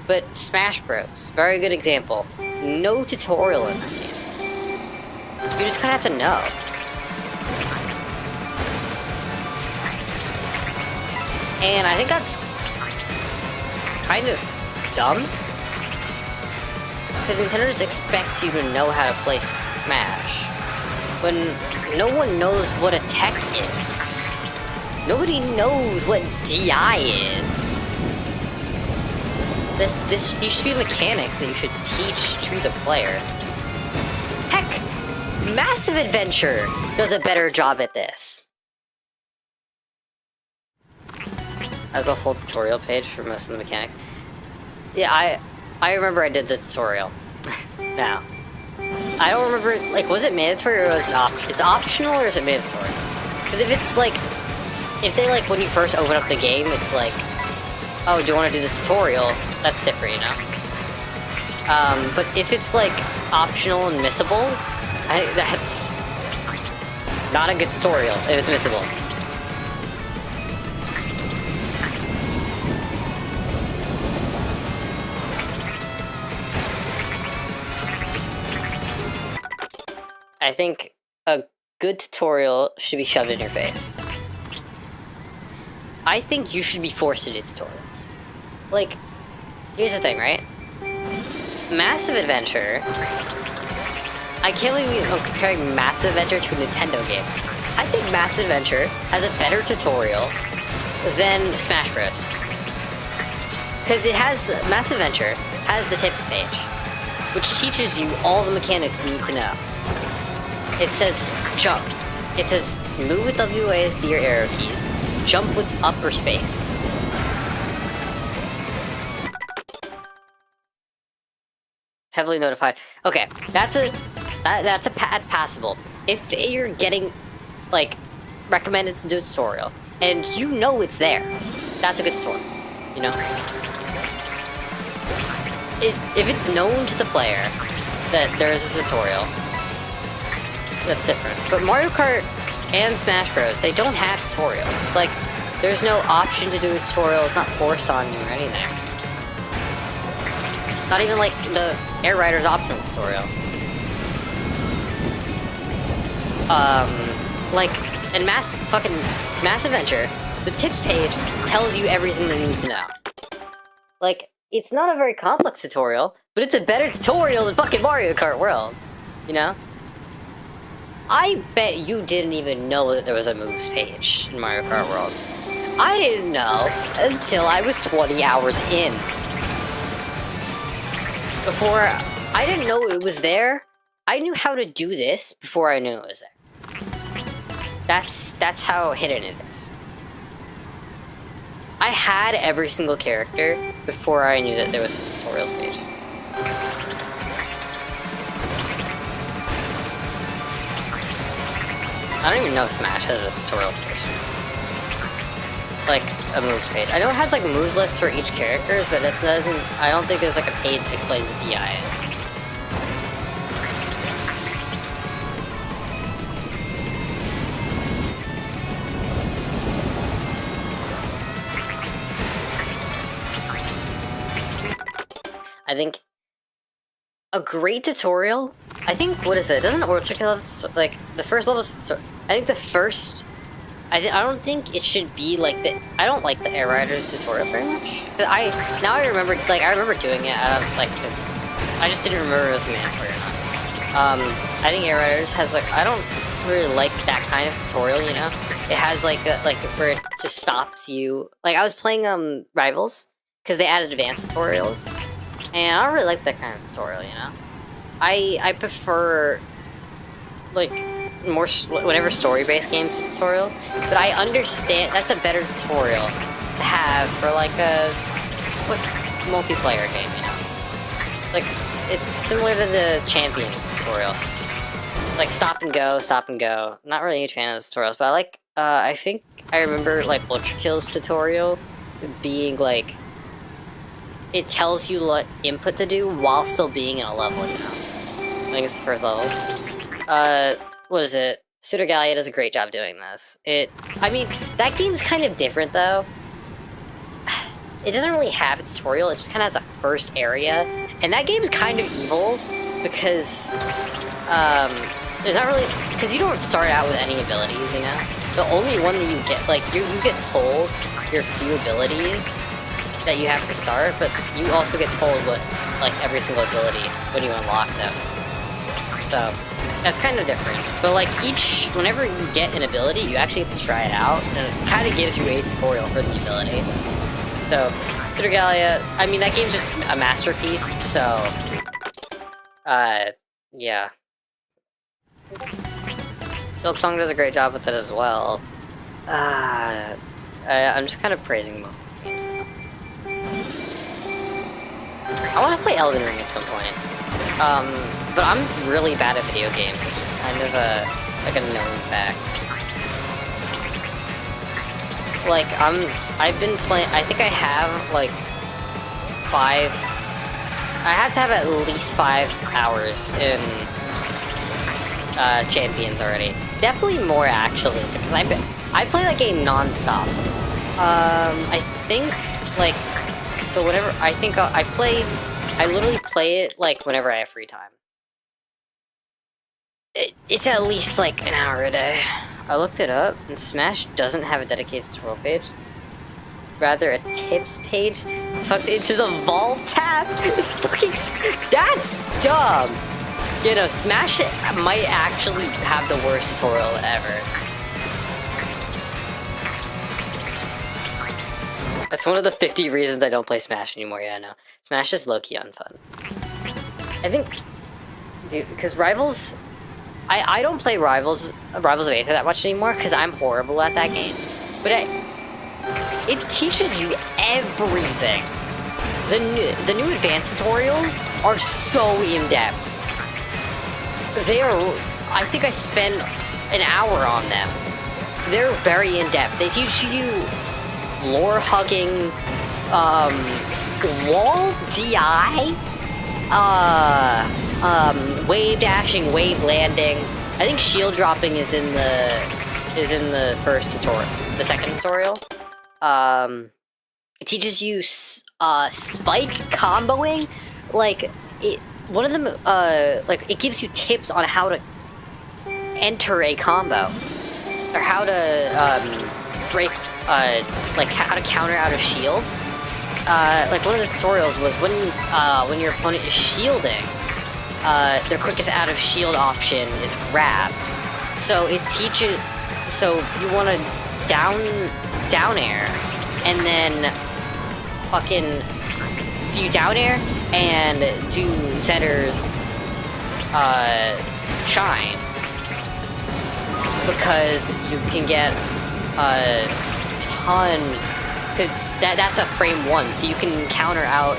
But Smash Bros. Very good example. No tutorial in that game. You just kind of have to know. And I think that's kind of dumb. Because Nintendo just expects you to know how to play Smash. When no one knows what a tech is. Nobody knows what DI is. These should be mechanics that you should teach to the player. Heck, Massive Adventure does a better job at this. As a whole tutorial page for most of the mechanics. Yeah, I remember I did the tutorial. Now, I don't remember, like, was it mandatory or was it optional? It's optional or is it mandatory? Because if it's like, if they, like, when you first open up the game, it's like, oh, do you want to do the tutorial? That's different, you know? But if it's, like, optional and missable, that's not a good tutorial if it's missable. I think a good tutorial should be shoved in your face. I think you should be forced to do tutorials. Like, here's the thing, right? Massive Adventure... I can't believe I'm comparing Massive Adventure to a Nintendo game. I think Mass Adventure has a better tutorial than Smash Bros. Because it has, Mass Adventure has the tips page, which teaches you all the mechanics you need to know. It says jump. It says move with WASD or arrow keys, jump with up or space. Heavily notified. Okay, that's passable. If you're getting, like, recommended to do a tutorial, and you know it's there, that's a good tutorial, you know? If it's known to the player that there is a tutorial, that's different. But Mario Kart and Smash Bros, they don't have tutorials. Like, there's no option to do a tutorial, it's not forced on you or anything. It's not even like the Air Rider's optional tutorial. Like, in Mass Adventure, the tips page tells you everything that you need to know. Like, it's not a very complex tutorial, but it's a better tutorial than fucking Mario Kart World, you know? I bet you didn't even know that there was a moves page in Mario Kart World. I didn't know until I was 20 hours in. Before, I didn't know it was there. I knew how to do this before I knew it was there. That's how hidden it is. I had every single character before I knew that there was a tutorials page. I don't even know if Smash has a tutorial page. Like, a moves page. I know it has, like, moves lists for each character, but it doesn't... I don't think there's, like, a page that explains what DI is. I think a great tutorial, I think, what is it? Doesn't Orchard have, like, the first level, I think the first, I don't think it should be like the, I don't like the Air Riders tutorial very much. Now I remember, like, I remember doing it, like, because I just didn't remember if it was mandatory or not. I think Air Riders has, like, I don't really like that kind of tutorial, you know? It has, like, where it just stops you. Like, I was playing, Rivals, because they added advanced tutorials. And I don't really like that kind of tutorial, you know? I prefer, like, more, whatever story-based games tutorials, but I understand, that's a better tutorial to have for, like, a quick multiplayer game, you know? Like, it's similar to the Champions tutorial. It's like stop and go, stop and go. I'm not really a huge fan of tutorials, but I like, I think I remember, like, Ultra Kill's tutorial being, like, it tells you what input to do while still being in a level, you know? I think it's the first level. What is it? Pseudogalia does a great job doing this. I mean, that game's kind of different, though. It doesn't really have a tutorial, it just kind of has a first area. And that game's kind of evil, because, there's not really, because you don't start out with any abilities, you know? The only one that you get, like, you get told your few abilities that you have at the start, but you also get told what, like, every single ability when you unlock them. So, that's kind of different. But, like, whenever you get an ability, you actually get to try it out, and it kind of gives you a tutorial for the ability. So, Pseudogalia, I mean, that game's just a masterpiece, so, yeah. Silksong does a great job with it as well. I'm just kind of praising both games now. I want to play Elden Ring at some point. But I'm really bad at video games, which is kind of like a known fact. Like, I've been playing, I think I have, like, I have to have at least 5 hours in, Champions already. Definitely more, actually, because I play that game non-stop. I think, like, so whenever, I think I literally play it, like, whenever I have free time. It's at least, like, an hour a day. I looked it up, and Smash doesn't have a dedicated tutorial page. Rather, a tips page tucked into the Vault tab. It's fucking... That's dumb! You know, Smash might actually have the worst tutorial ever. That's one of the 50 reasons I don't play Smash anymore. Yeah, no. Smash is low-key unfun. I think... Dude, because Rivals... I don't play Rivals of Aether that much anymore because I'm horrible at that game. But it teaches you everything. The new advanced tutorials are so in-depth. I think I spent an hour on them. They're very in-depth. They teach you floor-hugging, wall DI, wave dashing, wave landing. I think shield dropping is in the first tutorial, the second tutorial. It teaches you spike comboing, like one of them. Like it gives you tips on how to enter a combo, or how to break, like how to counter out of shield. Like one of the tutorials was when your opponent is shielding, their quickest out of shield option is grab. So it teaches. So you want to down air, and then fucking. So you down air and do Zetter's shine, because you can get a ton. Because that's a frame 1, so you can counter out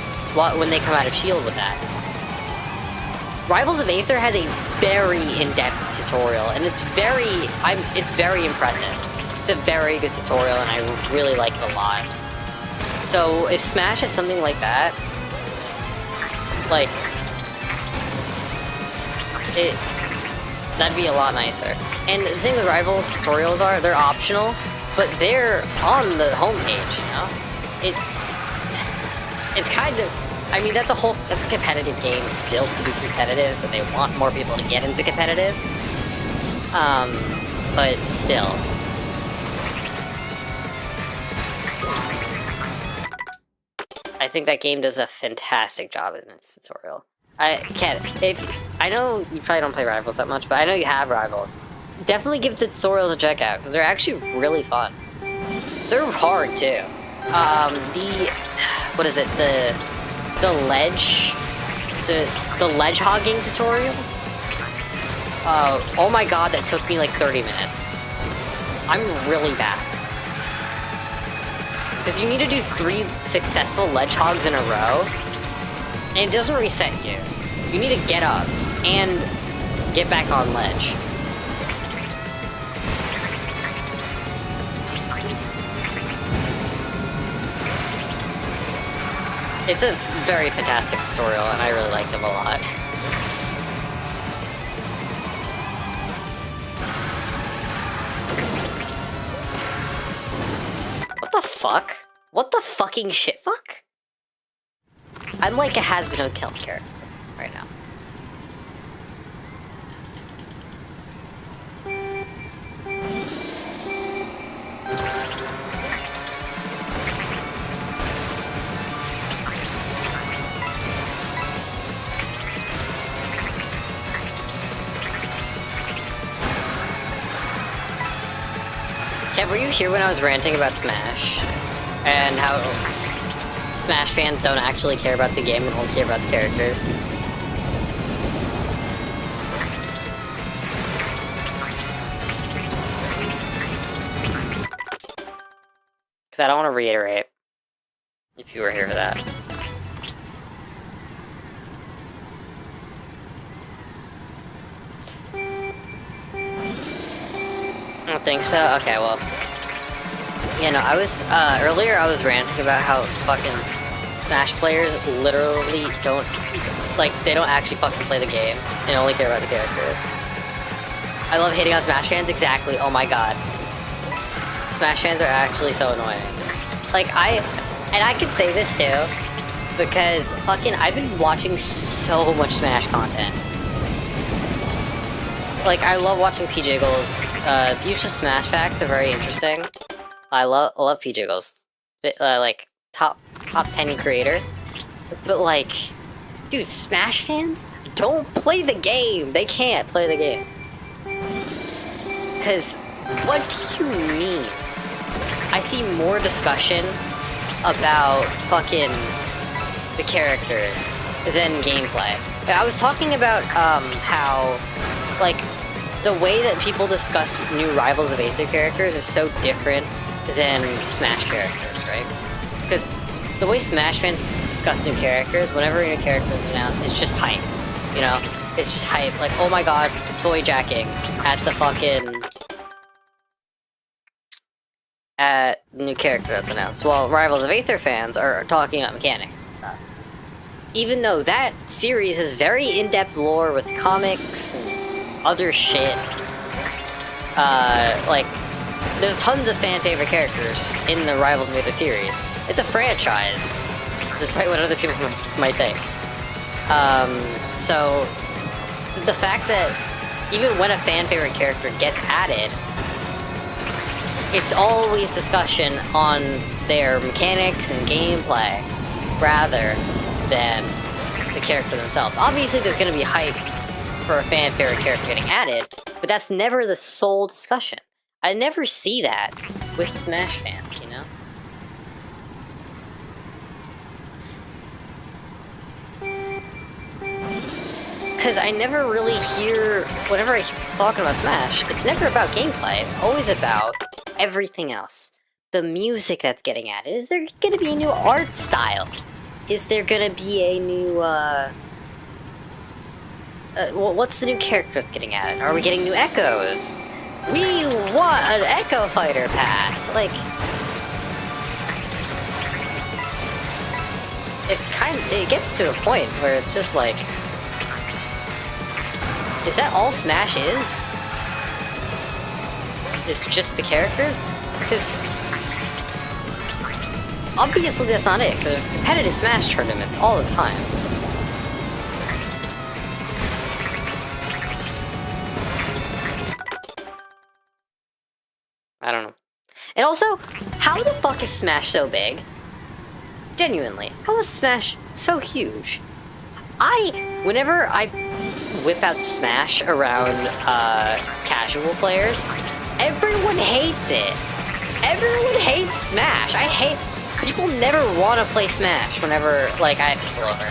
when they come out of shield with that. Rivals of Aether has a very in-depth tutorial, and it's very impressive. It's a very good tutorial, and I really like it a lot. So if Smash had something like that, like that'd be a lot nicer. And the thing with Rivals tutorials are, they're optional, but they're on the homepage, you know? It's kind of, I mean, that's a competitive game. It's built to be competitive, so they want more people to get into competitive. But still. I think that game does a fantastic job in its tutorial. I know you probably don't play Rivals that much, but I know you have Rivals. Definitely give the tutorials a check out, because they're actually really fun. They're hard too. What is it? The ledge hogging tutorial? Oh my god, that took me like 30 minutes. I'm really bad. Because you need to do 3 successful ledge hogs in a row, and it doesn't reset you. You need to get up and get back on ledge. It's a very fantastic tutorial, and I really like them a lot. What the fuck? What the fucking shit fuck? I'm like a has-been killed character right now. Kev, were you here when I was ranting about Smash? And how Smash fans don't actually care about the game and only care about the characters? Because I don't want to reiterate, if you were here for that. I don't think so? Okay, well. Yeah, no, I was, earlier I was ranting about how fucking Smash players literally don't, like, they don't actually fucking play the game. They only care about the characters. I love hating on Smash fans, exactly, oh my god. Smash fans are actually so annoying. Like, and I can say this too, because fucking, I've been watching so much Smash content. Like, I love watching P-Jiggles. Usual Smash facts are very interesting. I love P-Jiggles. Like, top 10 creator. But, like, dude, Smash fans don't play the game. They can't play the game. Because, what do you mean? I see more discussion about fucking the characters than gameplay. I was talking about how, like, the way that people discuss new Rivals of Aether characters is so different than Smash characters, right? Because the way Smash fans discuss new characters, whenever a new character is announced, it's just hype, you know? It's just hype, like, oh my god, soy jacking at the fucking... at the new character that's announced. While Rivals of Aether fans are talking about mechanics and stuff. Even though that series has very in-depth lore with comics and other shit. Like, there's tons of fan-favorite characters in the Rivals of Aether series. It's a franchise, despite what other people might think. So, the fact that even when a fan-favorite character gets added, it's always discussion on their mechanics and gameplay, rather than the character themselves. Obviously, there's going to be hype for a fan-favorite character getting added, but that's never the sole discussion. I never see that with Smash fans, you know? Because I never really hear, whenever I hear talking about Smash, it's never about gameplay, it's always about everything else. The music that's getting added. Is there gonna be a new art style? Is there gonna be a new, what's the new character that's getting added? Are we getting new echoes? We want an Echo Fighter pass! Like... it gets to a point where it's just like... Is that all Smash is? It's just the characters? Because... obviously that's not it, because there's competitive Smash tournaments all the time. I don't know. And also, how the fuck is Smash so big? Genuinely, how is Smash so huge? Whenever I whip out Smash around casual players, everyone hates it. Everyone hates Smash. People never want to play Smash whenever, like, I have people over.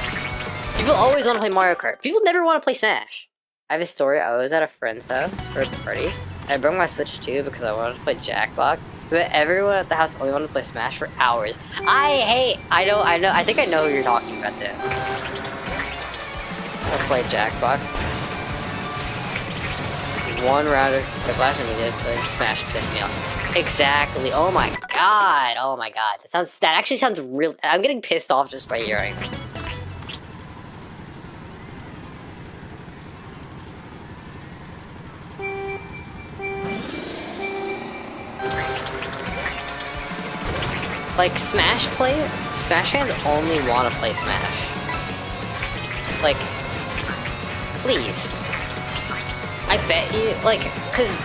People always want to play Mario Kart. People never want to play Smash. I have a story. I was at a friend's house for a party. I brought my Switch too because I wanted to play Jackbox. But everyone at the house only wanted to play Smash for hours. I think I know who you're talking about too. I played Jackbox. One round of Flash and he did play Smash, pissed me off. Exactly. Oh my god. Oh my god. That actually sounds real. I'm getting pissed off just by hearing it. Like, Smash fans only want to play Smash. Like, please. I bet you, like, cause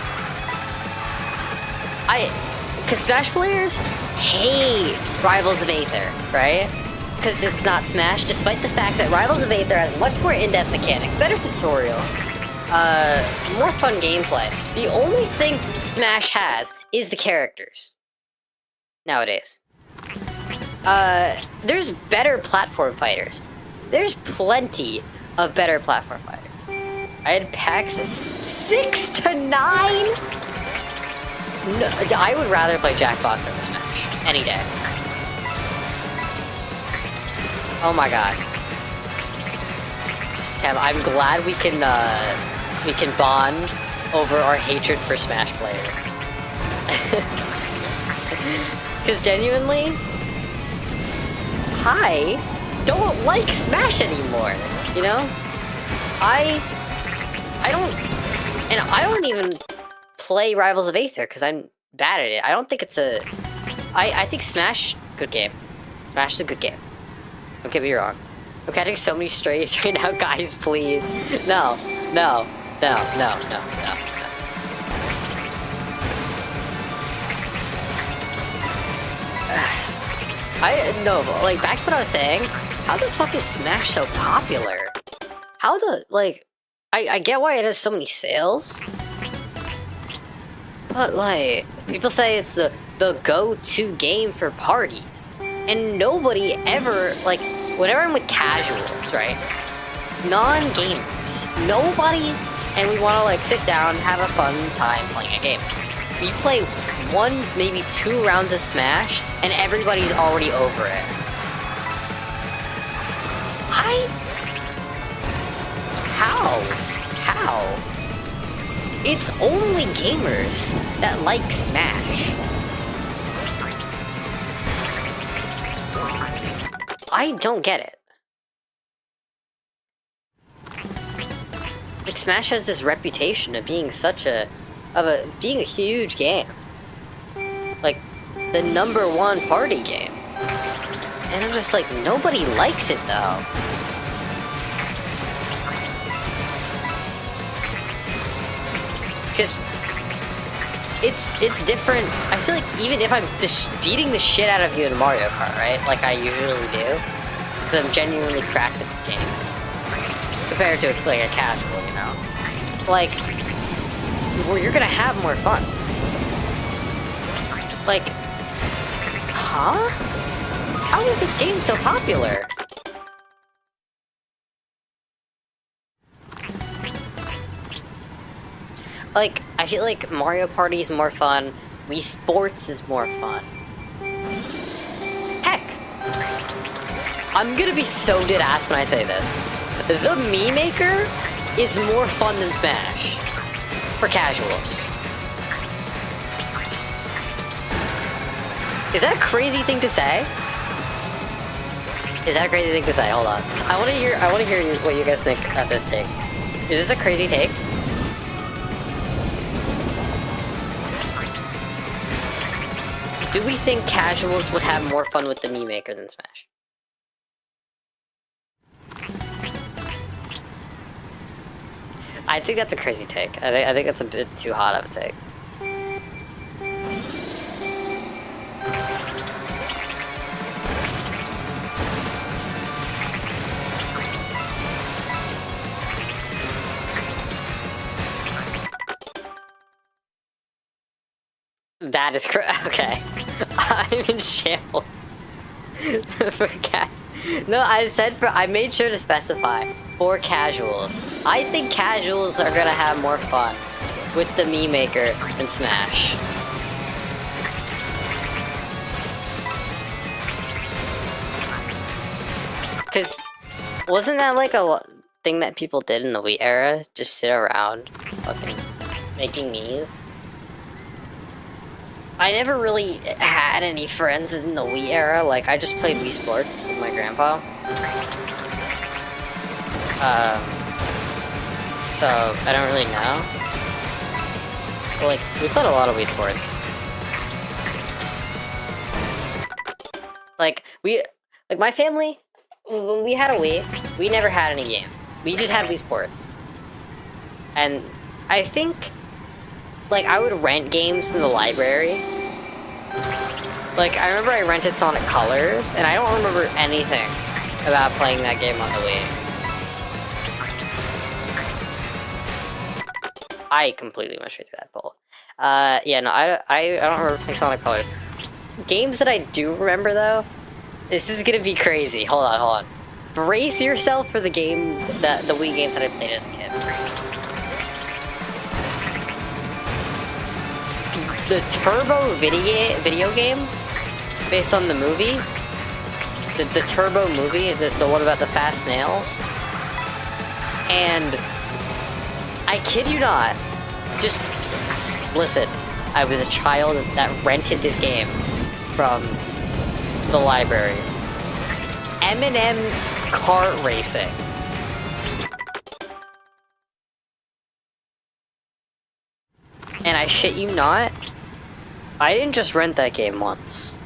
Smash players hate Rivals of Aether, right? Because it's not Smash, despite the fact that Rivals of Aether has much more in-depth mechanics, better tutorials, more fun gameplay. The only thing Smash has is the characters. Nowadays. There's better platform fighters. There's plenty of better platform fighters. I had packs 6 to 9? No, I would rather play Jackbox over Smash. Any day. Oh my god. Kev, I'm glad we can bond over our hatred for Smash players. Because genuinely, I don't like Smash anymore, you know? I don't even play Rivals of Aether because I'm bad at it. I don't think it's I think Smash, good game. Smash is a good game. Don't get me wrong. I'm catching so many strays right now, guys, please. No. Like, back to what I was saying, how the fuck is Smash so popular? How the, like, I get why it has so many sales, but, like, people say it's the go-to game for parties. And nobody ever, like, whenever I'm with casuals, right? Non-gamers, nobody, and we want to, like, sit down, have a fun time playing a game. We play 1, maybe 2 rounds of Smash, and everybody's already over it. How? It's only gamers that like Smash. I don't get it. Like, Smash has this reputation of being being a huge game. Like, the #1 party game. And I'm just like, nobody likes it though. Because it's different. I feel like even if I'm just beating the shit out of you in Mario Kart, right? Like I usually do. Because I'm genuinely cracked at this game. Compared to like a casual, you know? Like, well, you're gonna have more fun. Like, huh? How is this game so popular? Like, I feel like Mario Party is more fun, Wii Sports is more fun. Heck! I'm gonna be so dead ass when I say this. The Mii Maker is more fun than Smash. For casuals. Is that a crazy thing to say? Is that a crazy thing to say? Hold on. I wanna hear what you guys think of this take. Is this a crazy take? Do we think casuals would have more fun with the Mii Maker than Smash? I think that's a crazy take. I think that's a bit too hot of a take. That is correct. Okay. I'm in shambles. For no, I made sure to specify for casuals. I think casuals are gonna have more fun with the Mii Maker than Smash. Cause wasn't that like a thing that people did in the Wii era? Just sit around fucking making Miis? I never really had any friends in the Wii era. Like, I just played Wii Sports with my grandpa. So I don't really know. But, like, we played a lot of Wii Sports. Like, my family, when we had a Wii, we never had any games. We just had Wii Sports. And I think, like, I would rent games in the library. Like, I remember I rented Sonic Colors, and I don't remember anything about playing that game on the Wii. I completely went straight through that poll. Yeah, no, I don't remember playing Sonic Colors. Games that I do remember, though, this is gonna be crazy. Hold on. Brace yourself for the games, the Wii games that I played as a kid. The Turbo video game, based on the movie, the Turbo movie, the one about the fast snails, and I kid you not, just listen, I was a child that rented this game from the library. M&M's Kart Racing. And I shit you not, I didn't just rent that game once.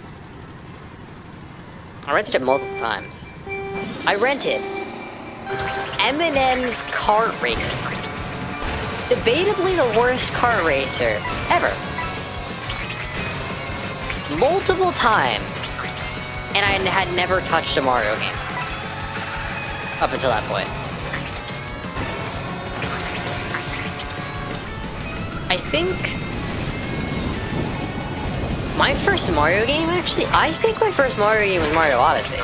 I rented it multiple times. I rented M&M's Kart Racing. Debatably the worst kart racer ever. Multiple times. And I had never touched a Mario game. Up until that point. I think My first Mario game, actually, I think my first Mario game was Mario Odyssey.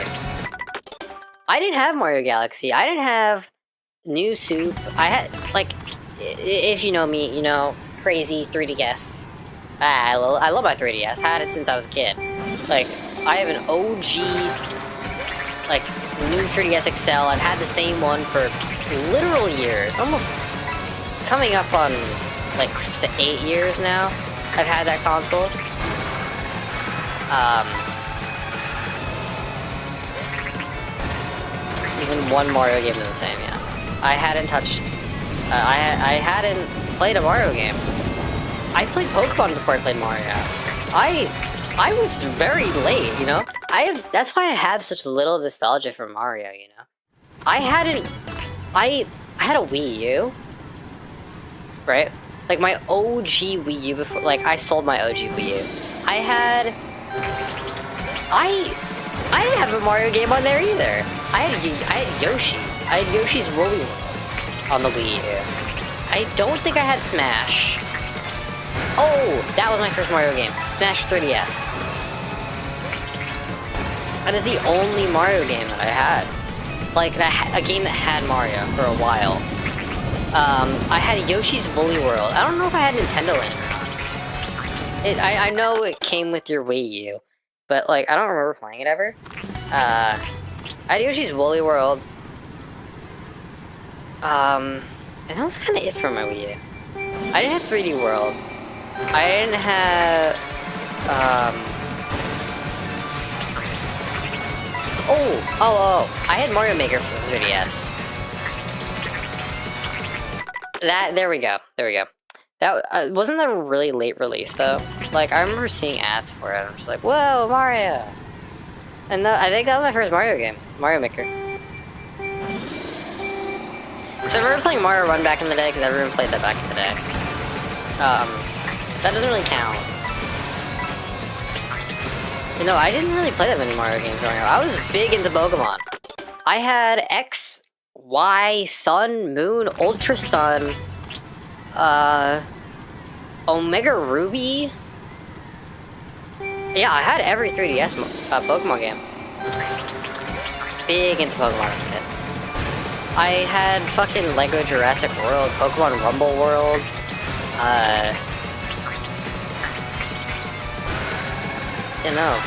I didn't have Mario Galaxy. I didn't have New Soup. I had, like, if you know me, you know, crazy 3DS. I love my 3DS. Had it since I was a kid. Like, I have an OG, like, new 3DS XL. I've had the same one for literal years. Almost coming up on, like, 8 years now. I've had that console. Even one Mario game is insane, yeah. I hadn't touched... I hadn't played a Mario game. I played Pokemon before I played Mario. I was very late, you know? That's why I have such little nostalgia for Mario, you know? I had a Wii U. Right? Like, my OG Wii U before... Like, I sold my OG Wii U. I didn't have a Mario game on there either. I had Yoshi. I had Yoshi's Woolly World on the Wii U. I don't think I had Smash. Oh, that was my first Mario game. Smash 3DS. That is the only Mario game that I had. Like, a game that had Mario for a while. I had Yoshi's Woolly World. I don't know if I had Nintendo Land or not. I know it came with your Wii U, but, like, I don't remember playing it ever. I had Yoshi's Woolly World. And that was kind of it for my Wii U. I didn't have 3D World. I didn't have, I had Mario Maker for the 3DS. There we go. That, wasn't that a really late release, though? Like, I remember seeing ads for it, and I'm just like, whoa, Mario! And I think that was my first Mario game, Mario Maker. So I remember playing Mario Run back in the day, because everyone played that back in the day. That doesn't really count. You know, I didn't really play that many Mario games growing up. I was big into Pokemon. I had X, Y, Sun, Moon, Ultra Sun, Omega Ruby. Yeah, I had every 3DS Pokemon game. Big into Pokemon as a kid. I had fucking Lego Jurassic World, Pokemon Rumble World, you know.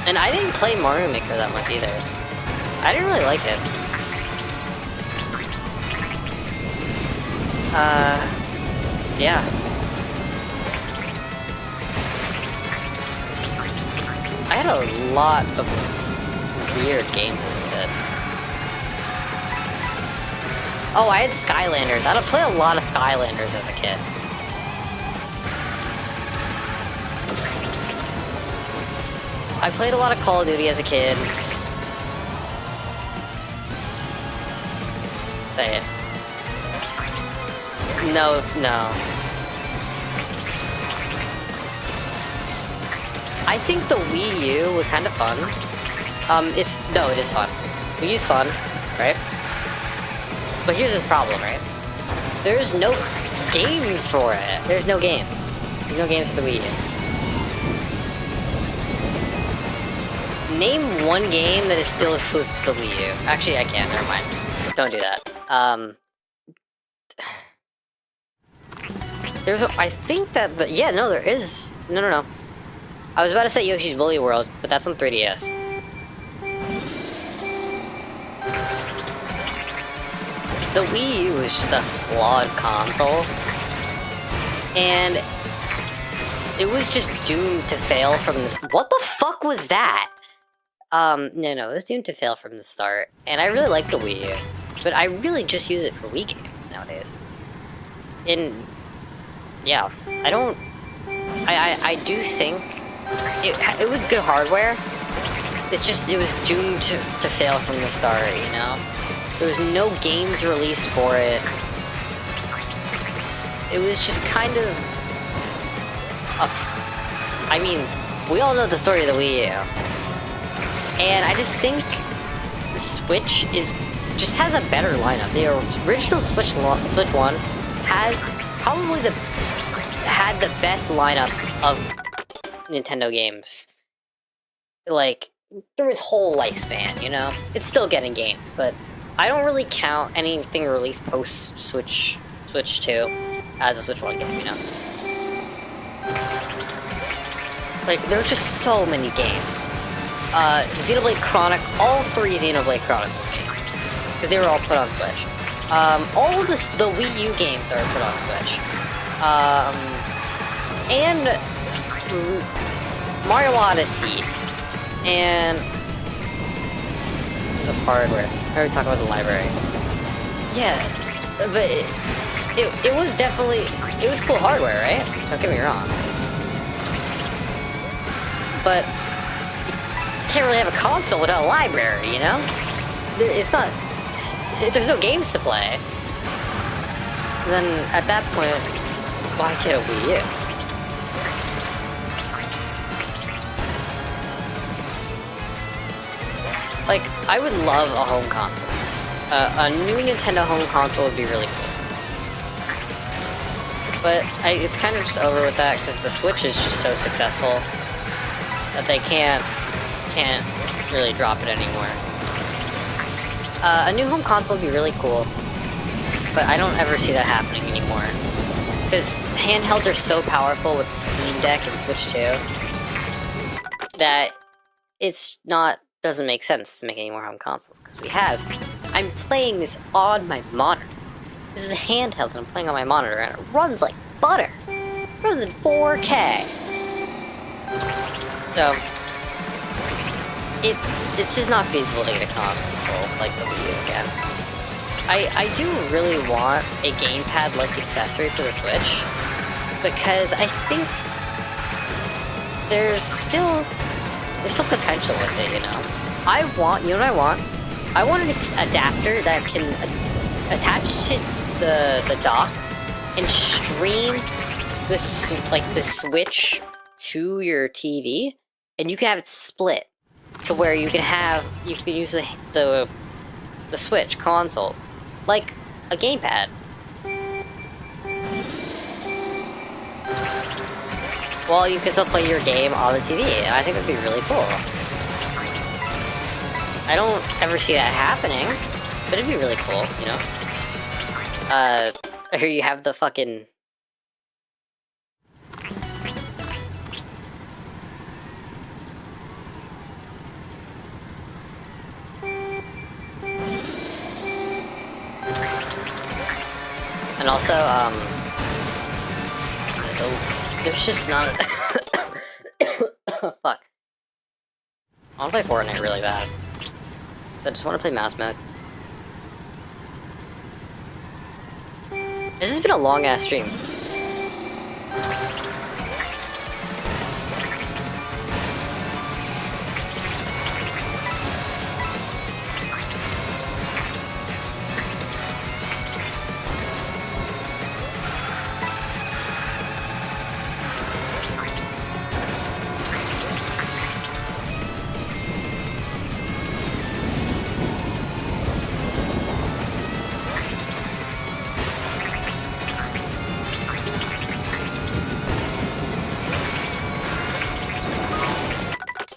And I didn't play Mario Maker that much either. I didn't really like it. Yeah. I had a lot of weird games as a kid. Oh, I had Skylanders. I had to play a lot of Skylanders as a kid. I played a lot of Call of Duty as a kid. Say it. No. I think the Wii U was kind of fun. It is fun. Wii U's fun, right? But here's this problem, right? There's no games for it. There's no games. There's no games for the Wii U. Name one game that is still exclusive to the Wii U. Actually, I can't. Never mind. Don't do that. I think that there is. No. I was about to say Yoshi's Woolly World, but that's on 3DS. The Wii U is just a flawed console. And it was just doomed to fail from this. What the fuck was that? No, it was doomed to fail from the start. And I really like the Wii U, but I really just use it for Wii games nowadays. Yeah, I do think it was good hardware. It's just, it was doomed to fail from the start, you know? There was no games released for it. It was just kind of I mean, we all know the story of the Wii U. And I just think the Switch just has a better lineup. The original Switch 1 had the best lineup of Nintendo games, like, through its whole lifespan, you know? It's still getting games, but I don't really count anything released post-Switch 2 as a Switch 1 game, you know? Like, there's just so many games. Xenoblade Chronicle, all 3 Xenoblade Chronicles games, because they were all put on Switch. All of the Wii U games are put on Switch. And Mario Odyssey, and the hardware. I already talked about the library. Yeah, but it was definitely, it was cool hardware, right? Don't get me wrong. But you can't really have a console without a library, you know? It's not, there's no games to play. Then at that point, why get a Wii U? Like, I would love a home console. A new Nintendo home console would be really cool. But it's kind of just over with that because the Switch is just so successful that they can't really drop it anymore. A new home console would be really cool, but I don't ever see that happening anymore. Because handhelds are so powerful with the Steam Deck and Switch 2 that it's not, doesn't make sense to make any more home consoles, because I'm playing this on my monitor. This is a handheld and I'm playing on my monitor and it runs like butter. It runs in 4K. So, it's just not feasible to get a console like the Wii U again. I do really want a gamepad-like accessory for the Switch, because I think there's still potential with it, you know? You know what I want? I want an adapter that can attach to the dock and stream the Switch to your TV, and you can have it split to where you can use the Switch console like a gamepad. Well, you can still play your game on the TV, and I think that'd be really cool. I don't ever see that happening, but it'd be really cool, you know? Here you have the fucking... And also, there's just not... Fuck. I wanna play Fortnite really bad. So I just wanna play mouse mode. This has been a long-ass stream.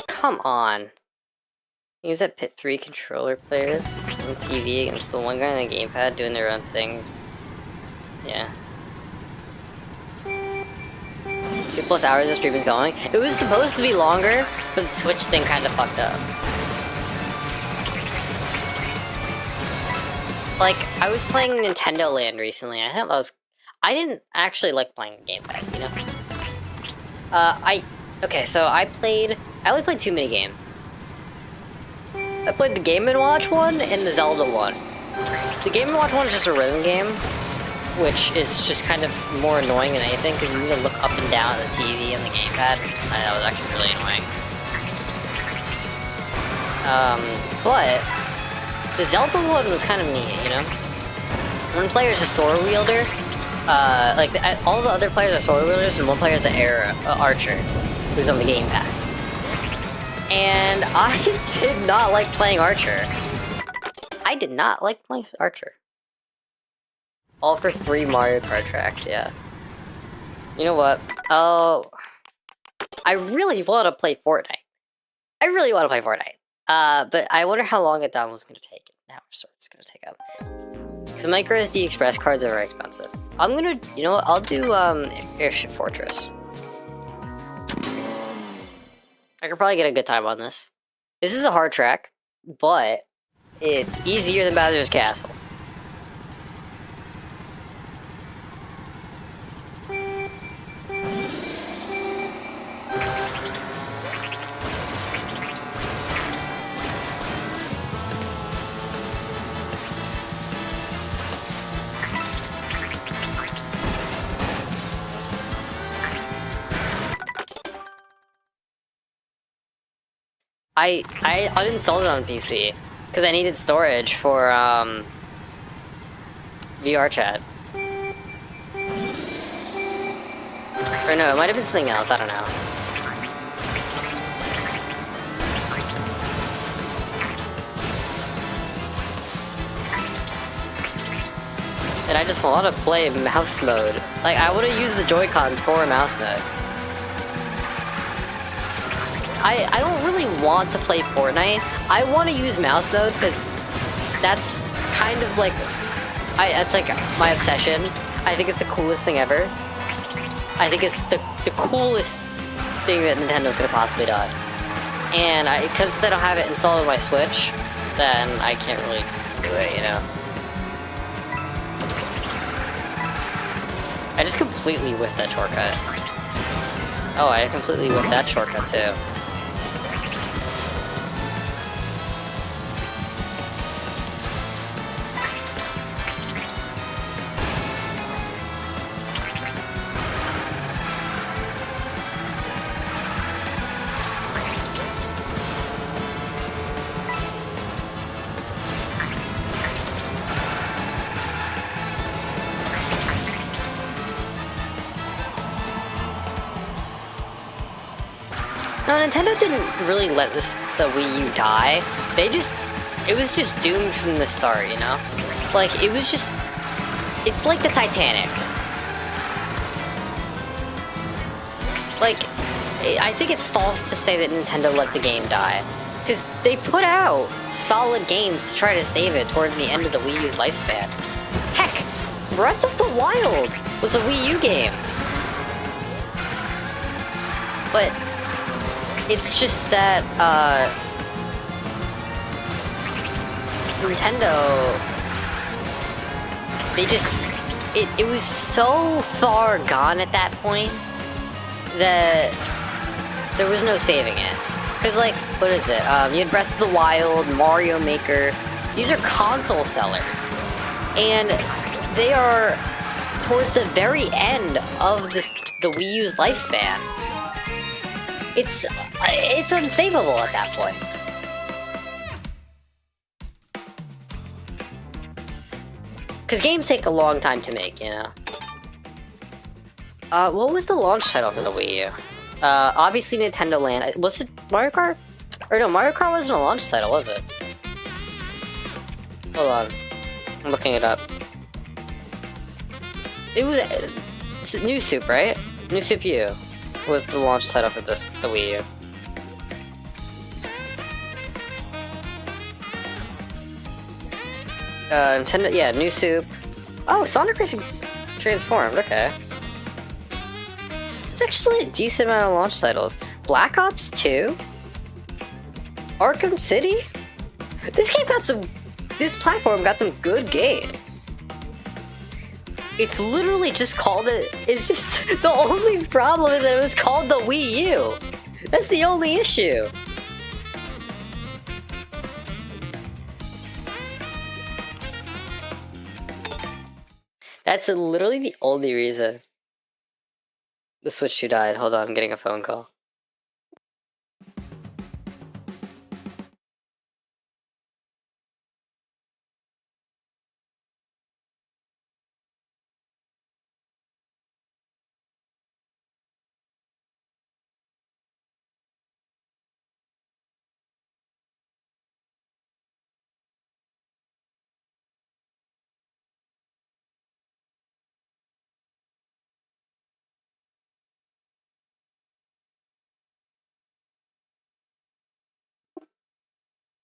Come on. Use that pit 3 controller players on TV against the one guy on the gamepad doing their own things. Yeah. 2+ hours of stream is going. It was supposed to be longer, but the Switch thing kind of fucked up. Like, I was playing Nintendo Land recently. I didn't actually like playing the gamepad, you know? Okay, so I only played 2 minigames. I played the Game & Watch one and the Zelda one. The Game & Watch one is just a rhythm game, which is just kind of more annoying than anything, because you need to look up and down at the TV and the gamepad. That was actually really annoying. But the Zelda one was kind of neat, you know? One player is a sword wielder. All the other players are sword wielders, and one player is an archer, who's on the gamepad. And I did not like playing archer. I did not like playing archer. All for 3 Mario Kart tracks, yeah. You know what? I really want to play Fortnite. I really want to play Fortnite. But I wonder how long a download's gonna take. How much it's gonna take up. Because micro SD express cards are very expensive. I'm gonna, you know what? I'll do Airship Fortress. I could probably get a good time on this. This is a hard track, but it's easier than Bowser's Castle. I uninstalled it on PC because I needed storage for VR chat. Or no, it might have been something else, I don't know. And I just want to play mouse mode. Like, I want to use the Joy-Cons for mouse mode. I don't really want to play Fortnite. I want to use mouse mode because that's kind of like... that's like my obsession. I think it's the coolest thing ever. I think it's the coolest thing that Nintendo could have possibly done. And because I don't have it installed on my Switch, then I can't really do it, you know? I just completely whiffed that shortcut. Oh, I completely whiffed that shortcut too. No, Nintendo didn't really let the Wii U die. It was just doomed from the start, you know? Like, it was just, it's like the Titanic. Like, I think it's false to say that Nintendo let the game die. Because they put out solid games to try to save it towards the end of the Wii U's lifespan. Heck, Breath of the Wild was a Wii U game. But it's just that, Nintendo, they just, it was so far gone at that point that there was no saving it. Because, like, what is it? You had Breath of the Wild, Mario Maker. These are console sellers. And they are towards the very end of the Wii U's lifespan. It's unsavable at that point. Because games take a long time to make, you know? What was the launch title for the Wii U? Obviously Nintendo Land. Was it Mario Kart? Or no, Mario Kart wasn't a launch title, was it? Hold on. I'm looking it up. It was... It's New Soup, right? New Soup U was the launch title for the Wii U. Nintendo, yeah, New Soup. Oh, Sonic Racing Transformed, okay. It's actually a decent amount of launch titles. Black Ops 2? Arkham City? This platform got some good games. It's literally just called it's just, the only problem is that it was called the Wii U. That's the only issue. That's literally the only reason the Switch 2 died. Hold on, I'm getting a phone call.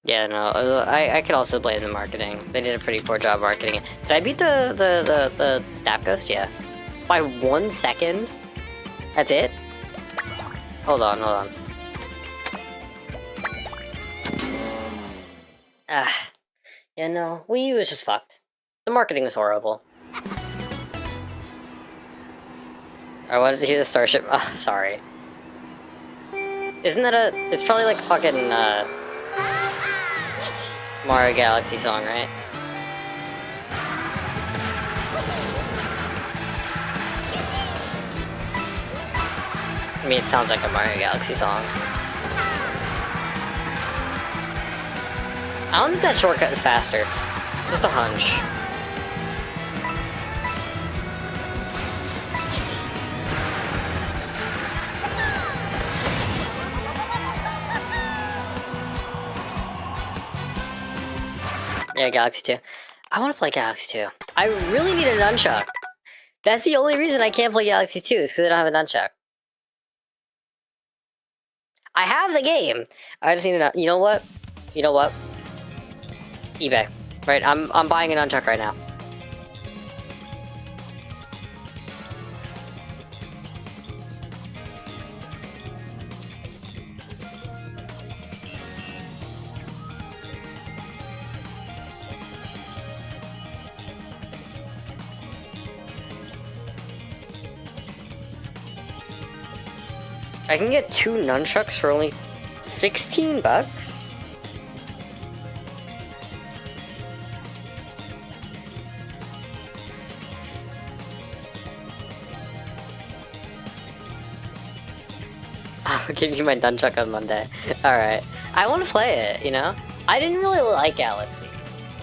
Yeah, no, I could also blame the marketing. They did a pretty poor job marketing it. Did I beat the staff ghost? Yeah. By 1 second? That's it? Hold on, hold on. Ah. Yeah, no, Wii U was just fucked. The marketing was horrible. I wanted to hear the Starship. Oh, sorry. Isn't that it's probably like a fucking, Mario Galaxy song, right? I mean, it sounds like a Mario Galaxy song. I don't think that shortcut is faster. Just a hunch. Yeah, Galaxy 2. I want to play Galaxy 2. I really need a nunchuck. That's the only reason I can't play Galaxy 2 is because I don't have a nunchuck. I have the game. I just need a You know what? You know what? eBay. Right, I'm buying a nunchuck right now. I can get 2 nunchucks for only 16 bucks? I'll give you my nunchuck on Monday. Alright. I want to play it, you know? I didn't really like Galaxy.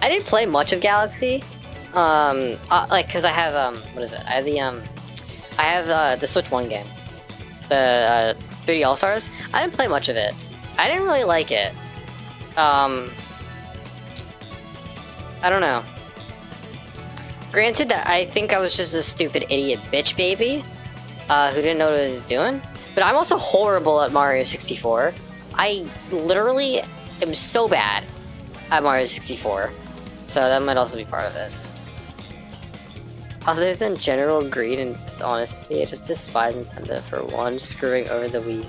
I didn't play much of Galaxy. Like, cause I have, what is it? I have the Switch 1 game. The 3D All-Stars. I didn't play much of it. I didn't really like it. I don't know. Granted that I think I was just a stupid idiot bitch baby who didn't know what he was doing. But I'm also horrible at Mario 64. I literally am so bad at Mario 64. So that might also be part of it. Other than general greed and dishonesty, I just despise Nintendo for one, screwing over the Wii.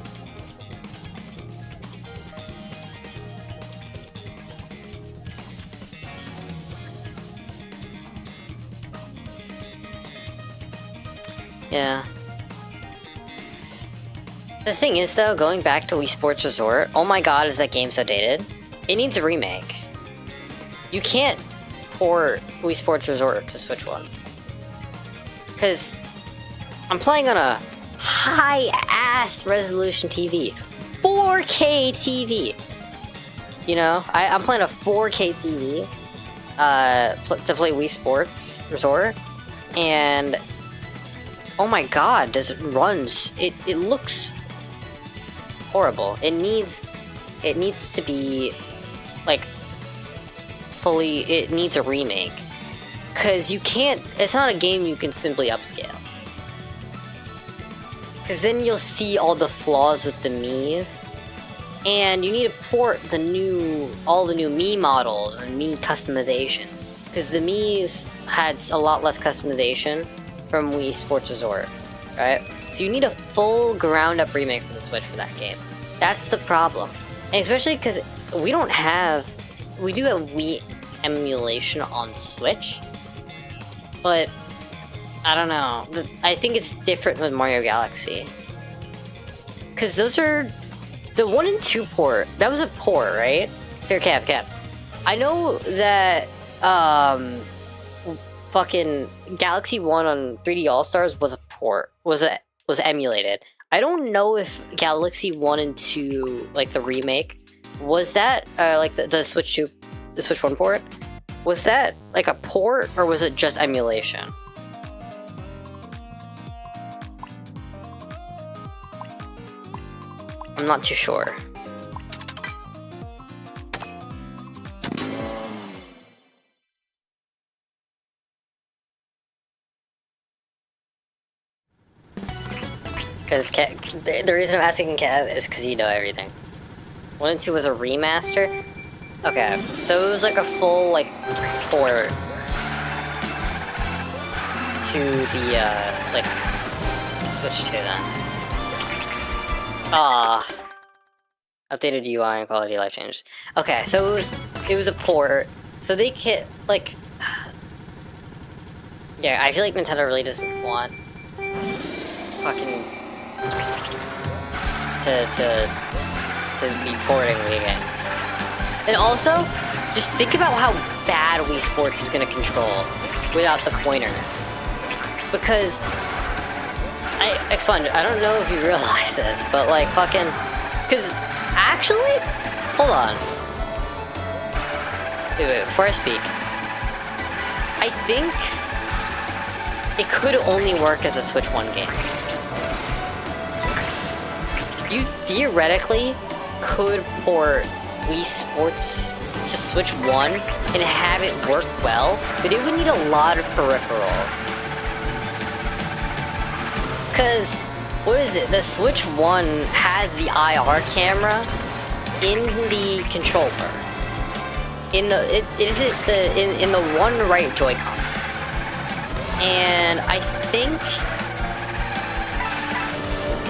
Yeah. The thing is though, going back to Wii Sports Resort, oh my god is that game so dated. It needs a remake. You can't port Wii Sports Resort to Switch 1. Because I'm playing on a high-ass resolution TV. 4K TV! You know, I'm playing a 4K TV to play Wii Sports Resort. And oh my god, does it runs. It looks horrible. It needs to be like fully, it needs a remake. Because you can't, it's not a game you can simply upscale. Because then you'll see all the flaws with the Miis. And you need to port all the new Mii models and Mii customizations. Because the Miis had a lot less customization from Wii Sports Resort, right? So you need a full ground-up remake for the Switch for that game. That's the problem. And especially because we do have Wii emulation on Switch. But, I don't know. I think it's different with Mario Galaxy. Because those are... The 1 and 2 port, that was a port, right? Here, Cap. I know that, fucking Galaxy 1 on 3D All-Stars was a port. Was emulated. I don't know if Galaxy 1 and 2, like the remake, was that, like the Switch 2, the Switch 1 port? Was that like a port, or was it just emulation? I'm not too sure. Because the reason I'm asking Kev is because you know everything. 1 and 2 was a remaster. Okay, so it was like a full, like, port to the, like, Switch 2 then. Updated UI and quality of life changes. Okay, so it was a port. So they like... Yeah, I feel like Nintendo really doesn't want fucking to be porting Wii games. And also, just think about how bad Wii Sports is gonna control without the pointer. Because Expunge, I don't know if you realize this, but like fucking... Because actually, hold on. Wait, before I speak, I think it could only work as a Switch 1 game. You theoretically could port Wii Sports to Switch 1 and have it work well, but it would need a lot of peripherals. Because, what is it? The Switch 1 has the IR camera in the controller. In the one right Joy-Con. And I think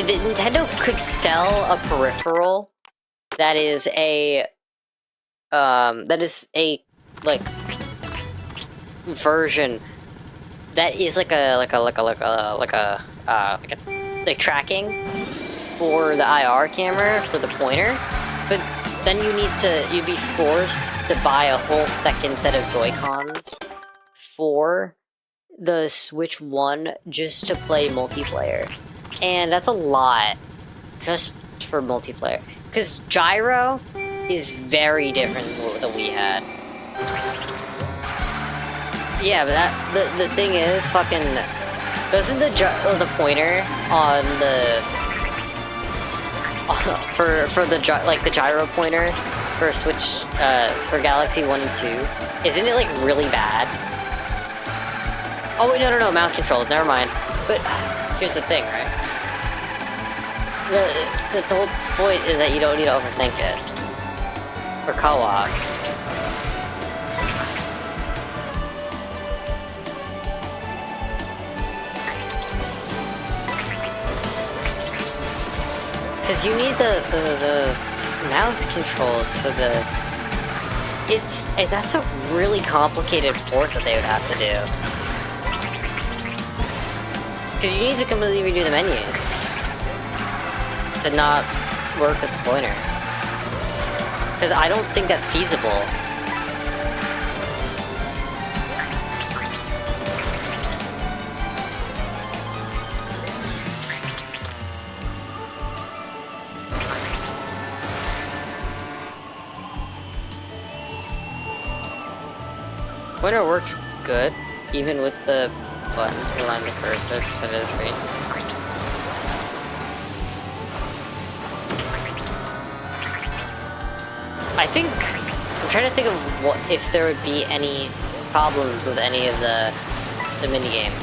Nintendo could sell a peripheral that is a like version that is like tracking for the IR camera for the pointer, but then you'd be forced to buy a whole second set of Joy-Cons for the Switch 1 just to play multiplayer. And that's a lot just for multiplayer. Because gyro is very different than what the Wii had. Yeah, but the thing is, fucking... Doesn't the pointer on the... for the gyro pointer for Switch, for Galaxy 1 and 2, isn't it, like, really bad? Oh, wait, no, mouse controls, never mind. But, here's the thing, right? The whole point is that you don't need to overthink it. For co-op. Because you need the mouse controls for the... That's a really complicated port that they would have to do. Because you need to completely redo the menus to not work with the pointer. Because I don't think that's feasible. Pointer works good, even with the button to align the cursor to the screen. I think I'm trying to think of what if there would be any problems with any of the minigame.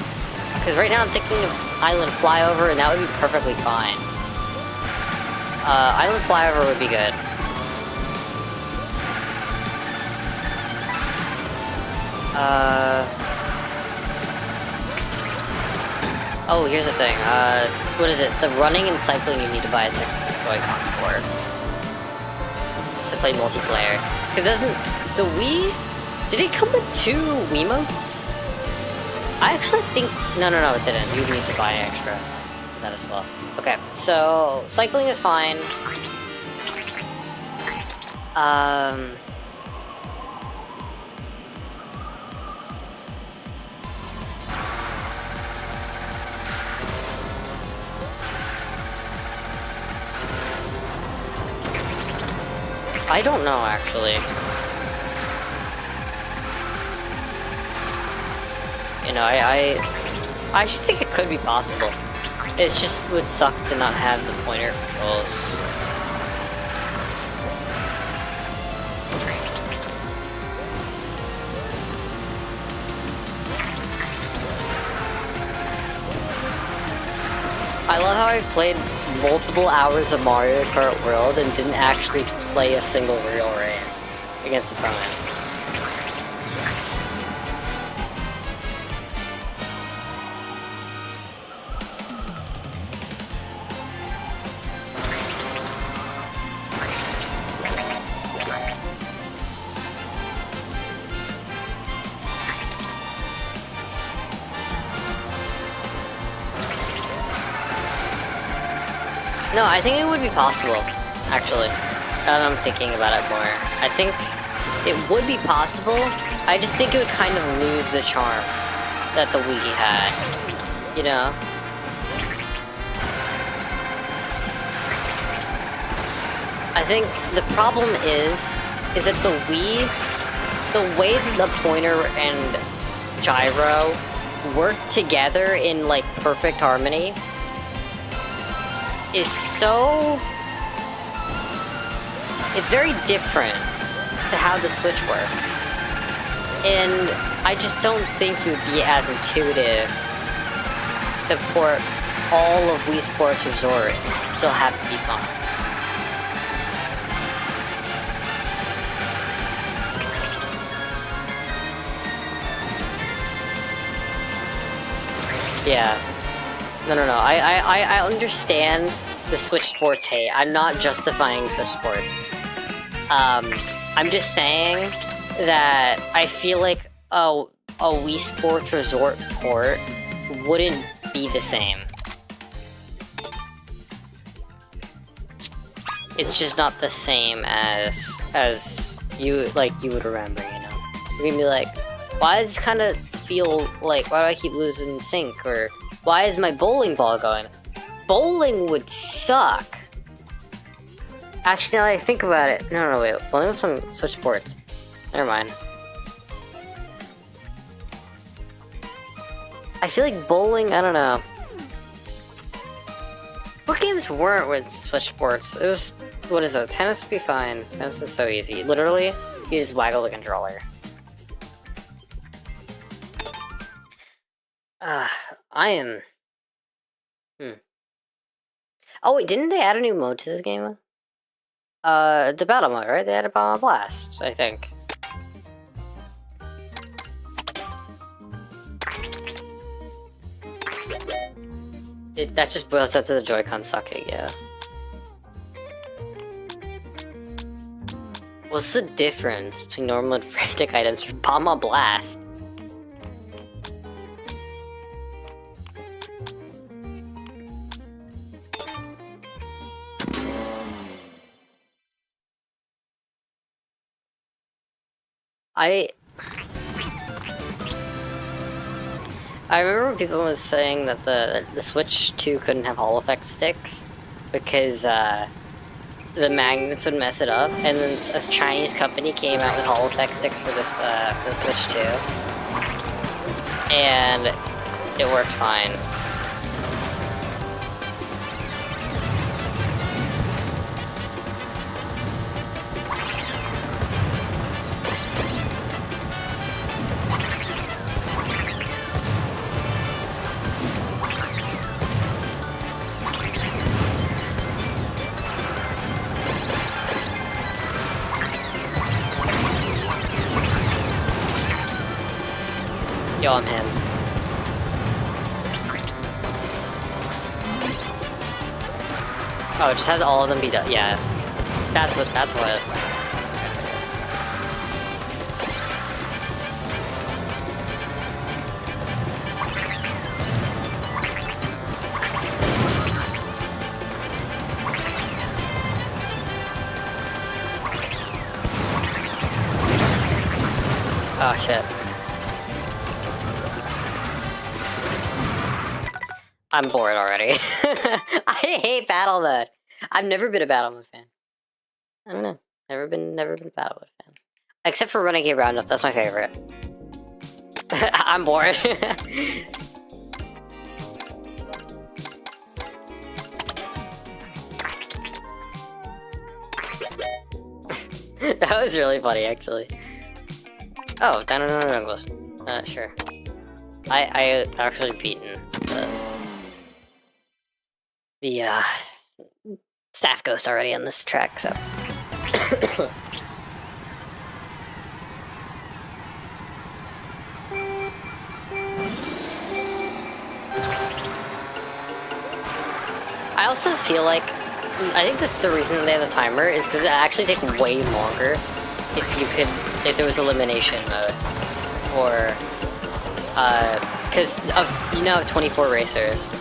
Because right now I'm thinking of Island Flyover, and that would be perfectly fine. Island Flyover would be good. Oh, here's the thing. What is it? The running and cycling you need to buy a second Joy-Cons for to play multiplayer. Because doesn't the Wii? Did it come with 2 Wiimotes? I actually think no, it didn't. You need to buy extra for that as well. Okay, so cycling is fine. I don't know, actually. You know, I just think it could be possible. It's just would suck to not have the pointer controls. I love how I've played multiple hours of Mario Kart World and didn't actually play a single real race. against opponents. No, I think it would be possible, actually. Now that I'm thinking about it more. I think it would be possible. I just think it would kind of lose the charm that the Wii had. You know? I think the problem is that the Wii, the way that the pointer and gyro work together in, like, perfect harmony is so... It's very different to how the Switch works. And I just don't think it would be as intuitive to port all of Wii Sports Resort and still have it be fun. Yeah. No. I understand the Switch Sports hate. I'm not justifying Switch Sports. I'm just saying that I feel like a Wii Sports Resort port wouldn't be the same. It's just not the same as you would remember, you know? You're gonna be like, why does this kind of feel like, why do I keep losing sync? Or why is my bowling ball going? Bowling would suck. Actually, now that I think about it, no, wait. Bowling with some Switch Sports. Never mind. I feel like bowling, I don't know. What games weren't with Switch Sports? It was, what is it? Tennis would be fine. Tennis is so easy. Literally, you just waggle the controller. I am... Oh wait, didn't they add a new mode to this game? The battle mode, right? They added Bomb Blast, I think. That just boils down to the Joy-Con sucking, yeah. What's the difference between normal and frantic items for Bomb Blast? I remember people was saying that the Switch 2 couldn't have Hall effect sticks because the magnets would mess it up, and then a Chinese company came out with Hall effect sticks for this for the Switch 2, and it works fine. Yo, I'm him. Oh, it just has all of them be done. Yeah, that's what. Oh shit. I'm bored already. I hate battle mode. I've never been a battle mode fan. I don't know. Never been a battle mode fan. Except for Renegade Roundup, that's my favorite. I'm bored. That was really funny, actually. Oh, no, sure. I actually beaten the Staff Ghost already on this track, so. also feel like, I think the reason they have the timer is because it actually take way longer if there was elimination mode. Or, because you now have 24 racers.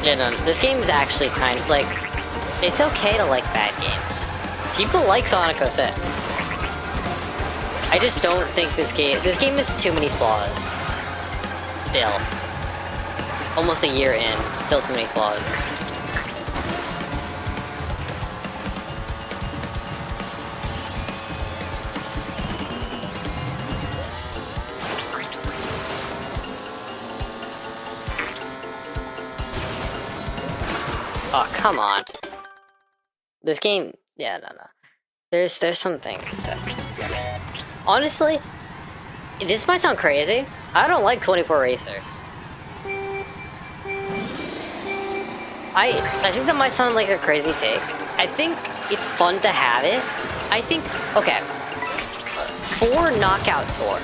Yeah, no, this game is actually kind of, like, it's okay to like bad games. People like Sonic 06. I just don't think this game has too many flaws. Still. Almost a year in, still too many flaws. Oh, come on. This game, yeah, no. There's some things that... Honestly, this might sound crazy. I don't like 24 racers. I think that might sound like a crazy take. I think it's fun to have it. I think, okay, for Knockout Tour,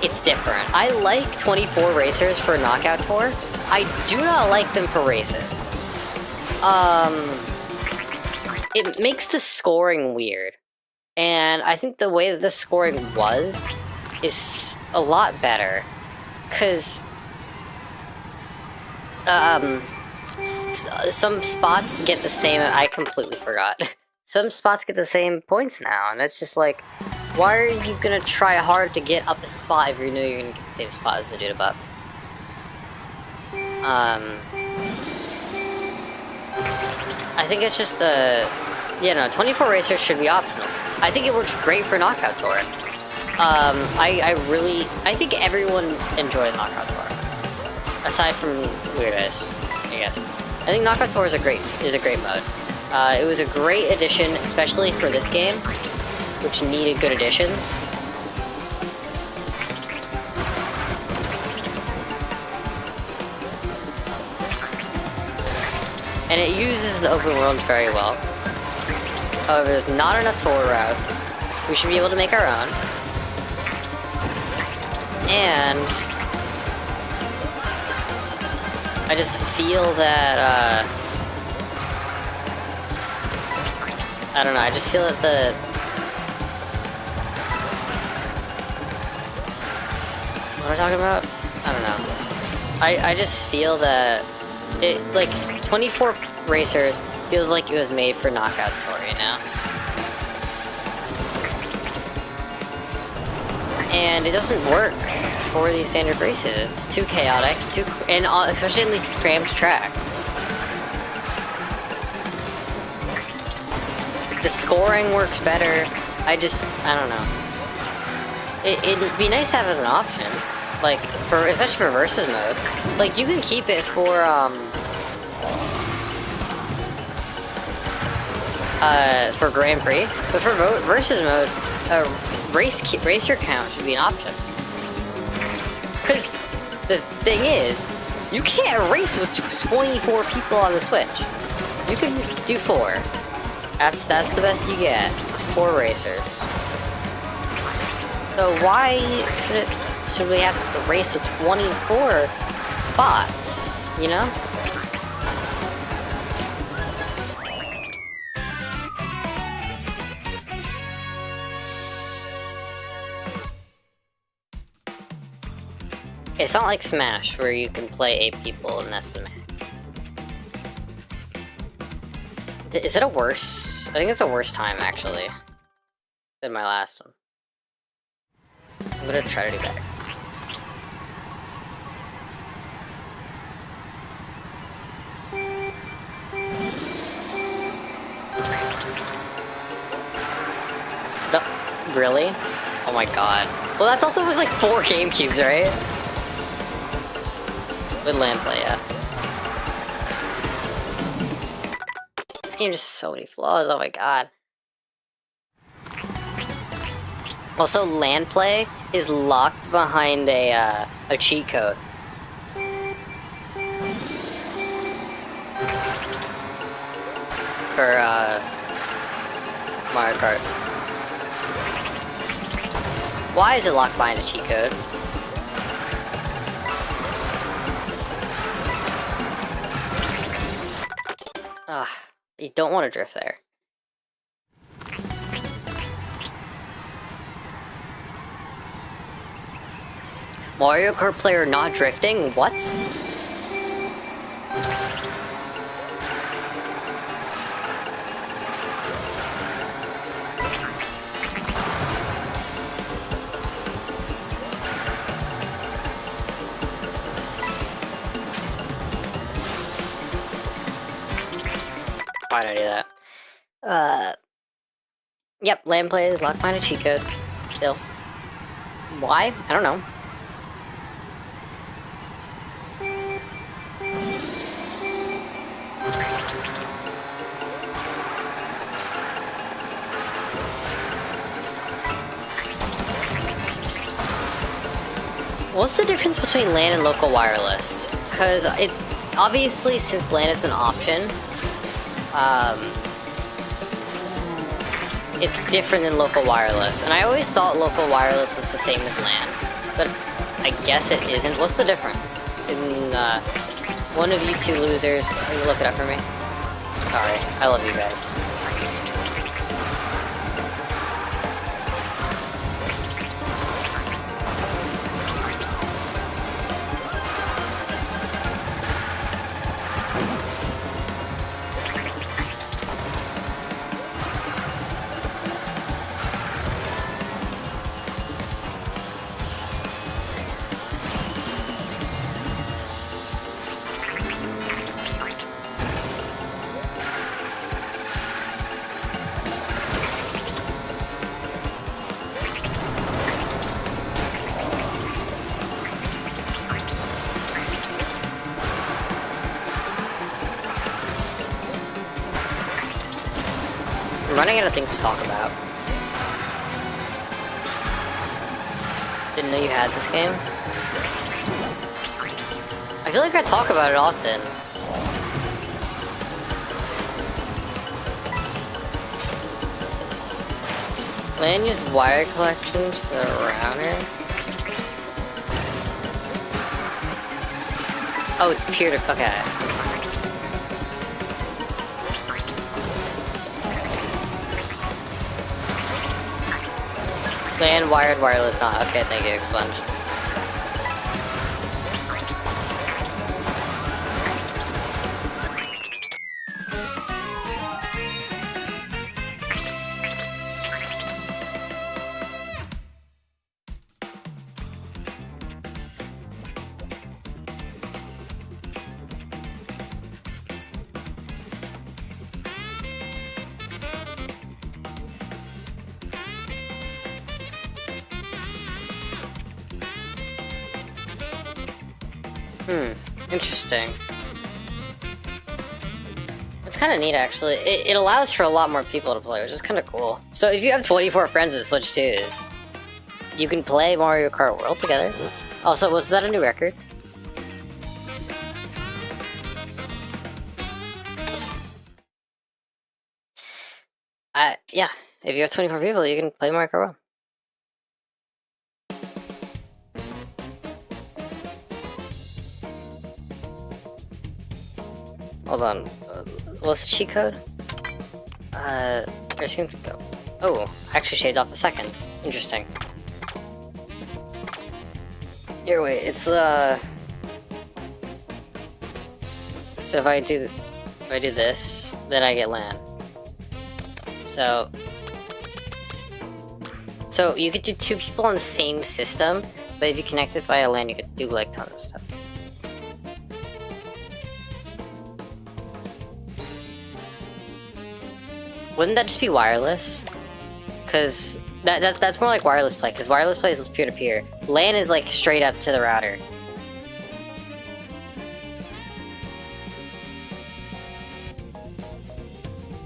it's different. I like 24 racers for Knockout Tour. I do not like them for races. It makes the scoring weird. And I think the way that the scoring is a lot better. Cause, some spots get the same, I completely forgot. Some spots get the same points now, and it's just like, why are you gonna try hard to get up a spot if you know you're gonna get the same spot as the dude above? I think it's just, 24 racers should be optional. I think it works great for Knockout Tour. I think everyone enjoys Knockout Tour. Aside from Weirdos, I guess. I think Knockout Tour is a great mode. It was a great addition, especially for this game, which needed good additions. And it uses the open world very well. However, there's not enough tour routes. We should be able to make our own. And I just feel that, I don't know, I just feel that what am I talking about? I don't know. I just feel that it, like, 24 racers feels like it was made for Knockout Tour, you know? And it doesn't work for these standard races. It's too chaotic, and especially in these cramped tracks. The scoring works better. I don't know. It'd be nice to have as an option. Like, especially for versus mode. Like, you can keep it for Grand Prix, but for versus mode, racer count should be an option. Because the thing is, you can't race with 24 people on the Switch. You can do 4. That's the best you get. It's 4 racers. So why should we have to race with 24 bots? You know? It's not like Smash, where you can play 8 people and that's the max. Is it a worse? I think it's a worse time, actually, than my last one. I'm gonna try to do better. Really? Oh my god. Well, that's also with like 4 GameCubes, right? With LAN play, yeah. This game just has so many flaws, oh my god. Also, LAN play is locked behind a cheat code. for Mario Kart. Why is it locked behind a cheat code? Ugh, you don't want to drift there. Mario Kart player not drifting? What? Why'd I do that? Yep, land play is locked behind a cheat code. Still. Why? I don't know. What's the difference between LAN and local wireless? Because it obviously, since LAN is an option, it's different than local wireless. And I always thought local wireless was the same as LAN, but I guess it isn't. What's the difference? One of you two losers, look it up for me. Sorry, I love you guys. I'm running out of things to talk about. Didn't know you had this game. I feel like I talk about it often. LAN use wire collection to the router. Oh, it's peer to. Okay. LAN wired, wireless not. Okay, thank you, Expunge. Interesting. It's kind of neat, actually. It allows for a lot more people to play, which is kind of cool. So if you have 24 friends with Switch 2s, you can play Mario Kart World together. Also, was that a new record? Yeah. If you have 24 people, you can play Mario Kart World. Hold on. What's the cheat code? There's going to go. Oh, I actually shaved off a second. Interesting. Here, wait. It's So if I do this, then I get LAN. So you could do 2 people on the same system, but if you connect it via LAN, you could do like tons of stuff. Wouldn't that just be wireless? Because that's more like wireless play, because wireless play is peer-to-peer. LAN is like straight up to the router.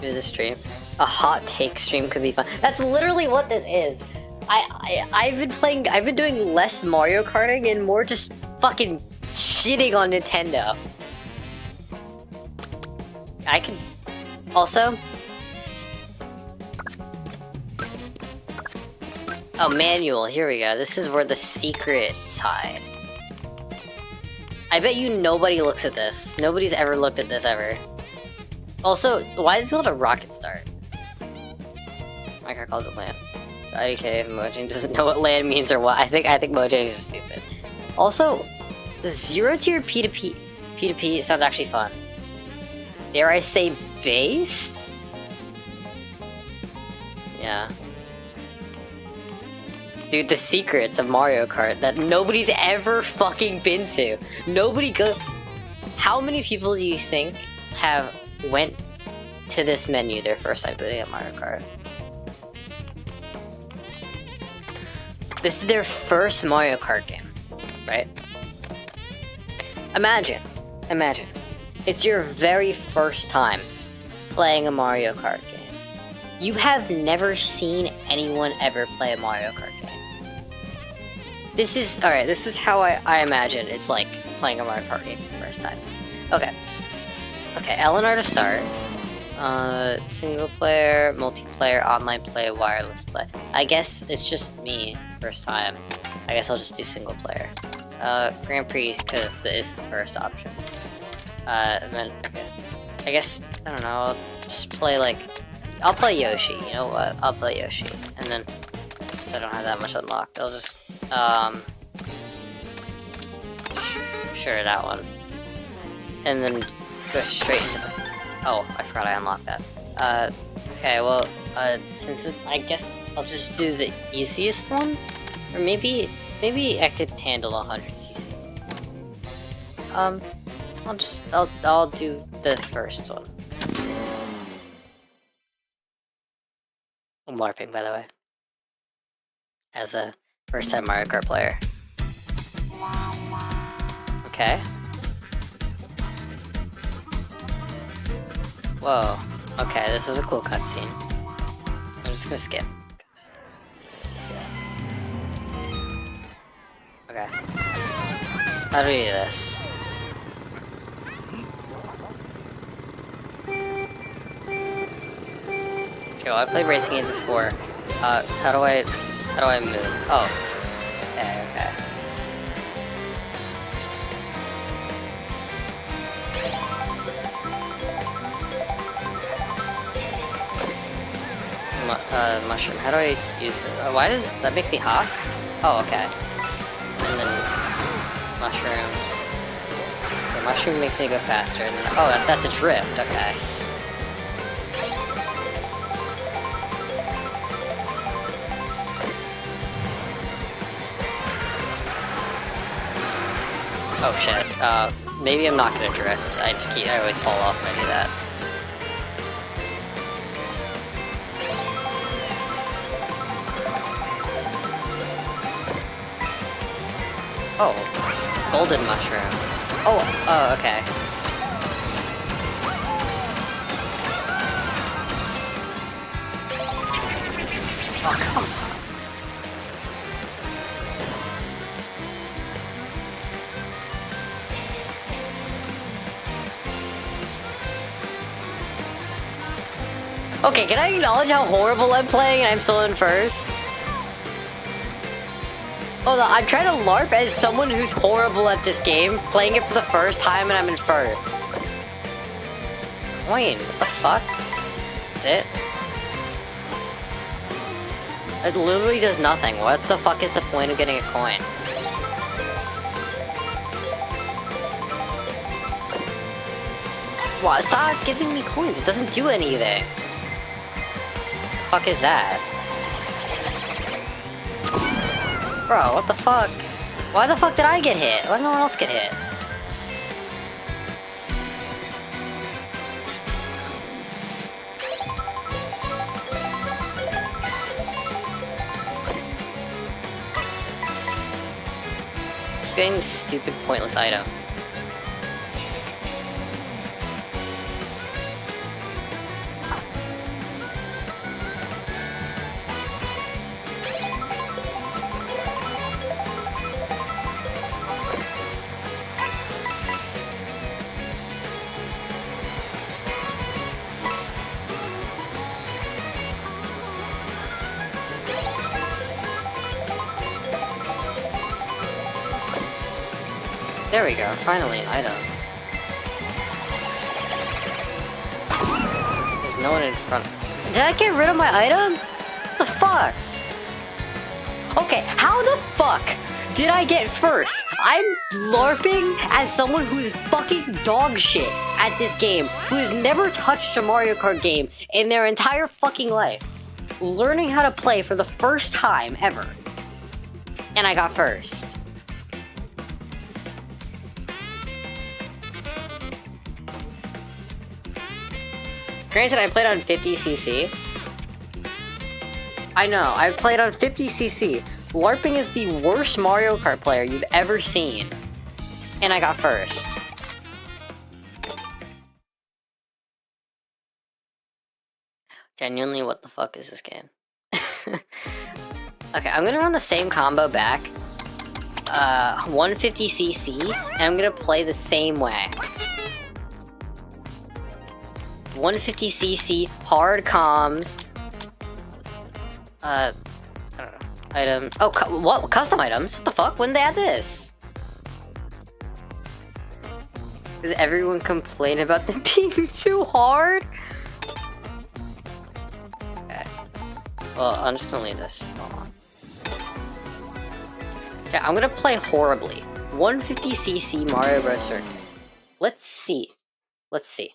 Do the stream. A hot take stream could be fun. That's literally what this is. I've been doing less Mario Karting and more just fucking shitting on Nintendo. Also, oh, manual, here we go. This is where the secrets hide. I bet you nobody looks at this. Nobody's ever looked at this ever. Also, why is it called a rocket start? My car calls it land. So IDK if Mojang doesn't know what land means or what. I think Mojang is just stupid. Also, zero-tier P2P sounds actually fun. Dare I say based? Yeah. Dude, the secrets of Mario Kart that nobody's ever fucking been to. Nobody go. How many people do you think have went to this menu their first time booting at Mario Kart? This is their first Mario Kart game, right? Imagine. It's your very first time playing a Mario Kart game. You have never seen anyone ever play a Mario Kart game. This is how I imagine it's like playing a Mario Kart game for the first time. Okay, LNR to start. Single player, multiplayer, online play, wireless play. I guess it's just me, first time. I guess I'll just do single player. Grand Prix, because it's the first option. And then, okay. I guess, I don't know, I'll just play like... I'll play Yoshi, you know what? I'll play Yoshi. And then, since I don't have that much unlocked, I'll just, sure, that one. And then go straight into the... Oh, I forgot I unlocked that. Okay, well, I guess I'll just do the easiest one? Or maybe I could handle 100cc. I'll do the first one. I'm LARPing, by the way. As a first-time Mario Kart player. Okay. Whoa. Okay, this is a cool cutscene. I'm just gonna skip. Okay. How do we do this? Okay, well, I played racing games before. How do I move? Oh. Okay. Mushroom. How do I use it? Why does that makes me hop? Oh, okay. And then mushroom. The mushroom makes me go faster. And then that's a drift. Okay. Oh shit. Maybe I'm not gonna drift. I always fall off when I do that. Oh, golden mushroom. Oh, okay. Oh, come on. Okay, can I acknowledge how horrible I'm playing and I'm still in first? Hold on, I'm trying to LARP as someone who's horrible at this game, playing it for the first time and I'm in first. Coin, what the fuck? That's it? It literally does nothing. What the fuck is the point of getting a coin? What? Stop giving me coins, it doesn't do anything. The fuck is that? Bro, what the fuck? Why the fuck did I get hit? Why did no one else get hit? Just getting this stupid, pointless item. There we go, finally an item. There's no one in front. Did I get rid of my item? What the fuck? Okay, how the fuck did I get first? I'm LARPing as someone who's fucking dog shit at this game, who has never touched a Mario Kart game in their entire fucking life. Learning how to play for the first time ever. And I got first. Granted, I played on 50cc. I know, I played on 50cc. LARPing is the worst Mario Kart player you've ever seen. And I got first. Genuinely, what the fuck is this game? Okay, I'm gonna run the same combo back. 150cc, and I'm gonna play the same way. 150cc, hard comms. I don't know. Item. Oh, what? Custom items? What the fuck? When did they add this? Does everyone complain about them being too hard? Okay. Well, I'm just gonna leave this. Hold on. Okay, I'm gonna play horribly. 150cc Mario Bros. Circuit. Let's see. Let's see.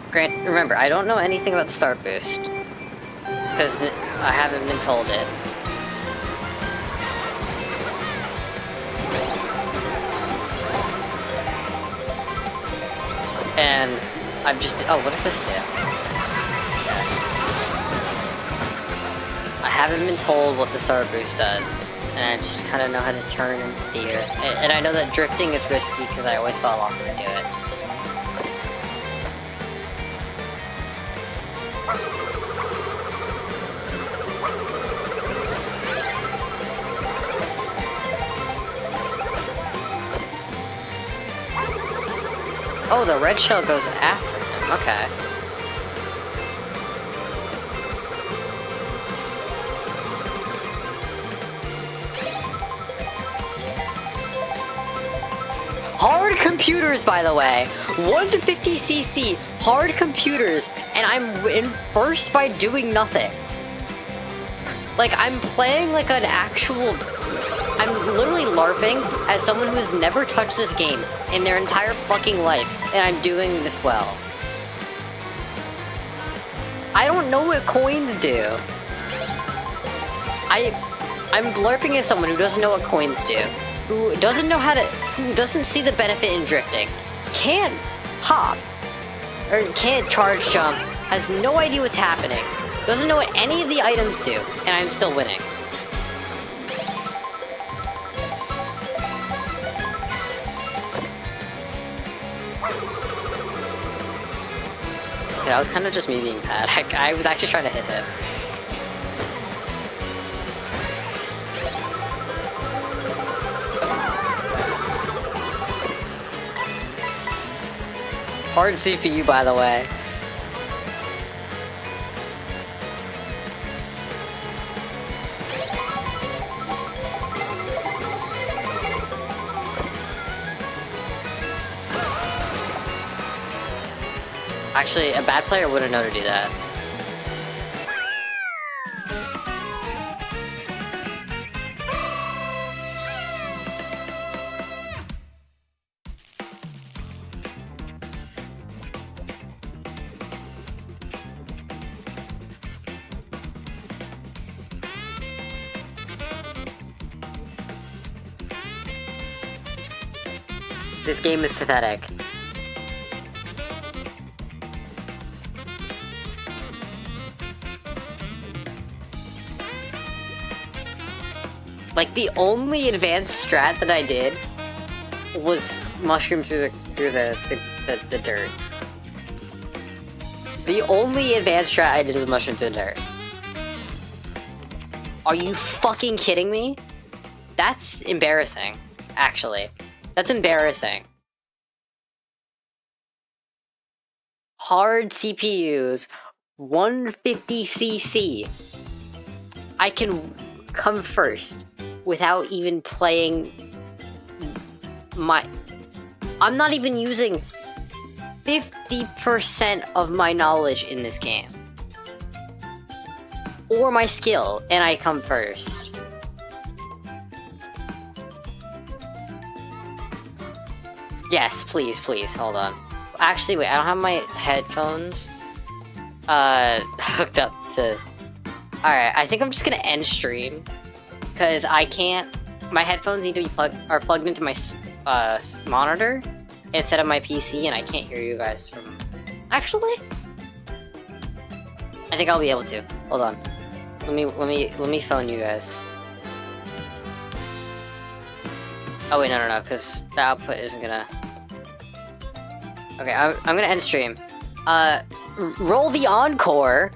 Granted, remember, I don't know anything about the start boost. Because I haven't been told it. And I've just... Oh, what does this do? I haven't been told what the start boost does. And I just kind of know how to turn and steer. And I know that drifting is risky because I always fall off when I do it. Oh, the red shell goes after him. Okay. Hard computers, by the way. 150cc hard computers, and I'm in first by doing nothing. Like, I'm playing like an actual... I'm literally LARPing as someone who's never touched this game in their entire fucking life, and I'm doing this well. I don't know what coins do. I'm LARPing as someone who doesn't know what coins do, who doesn't know how to, who doesn't see the benefit in drifting, can't hop, or can't charge jump, has no idea what's happening, doesn't know what any of the items do, and I'm still winning. That was kind of just me being bad. I was actually trying to hit him. Hard CPU, by the way. Actually, a bad player wouldn't know to do that. This game is pathetic. Like, the only advanced strat that I did was mushroom through the dirt. The only advanced strat I did was mushroom through the dirt. Are you fucking kidding me? That's embarrassing, actually. That's embarrassing. Hard CPUs, 150cc. I can come first without even playing I'm not even using 50% of my knowledge in this game. Or my skill, and I come first. Yes, please, hold on. Actually, wait, I don't have my headphones hooked up to... Alright, I think I'm just gonna end stream. Because I can't... My headphones need to be plugged into my monitor instead of my PC, and I can't hear you guys from... Actually? I think I'll be able to. Hold on. Let me phone you guys. Oh wait, no, because the output isn't gonna... Okay, I'm gonna end stream. Roll the encore!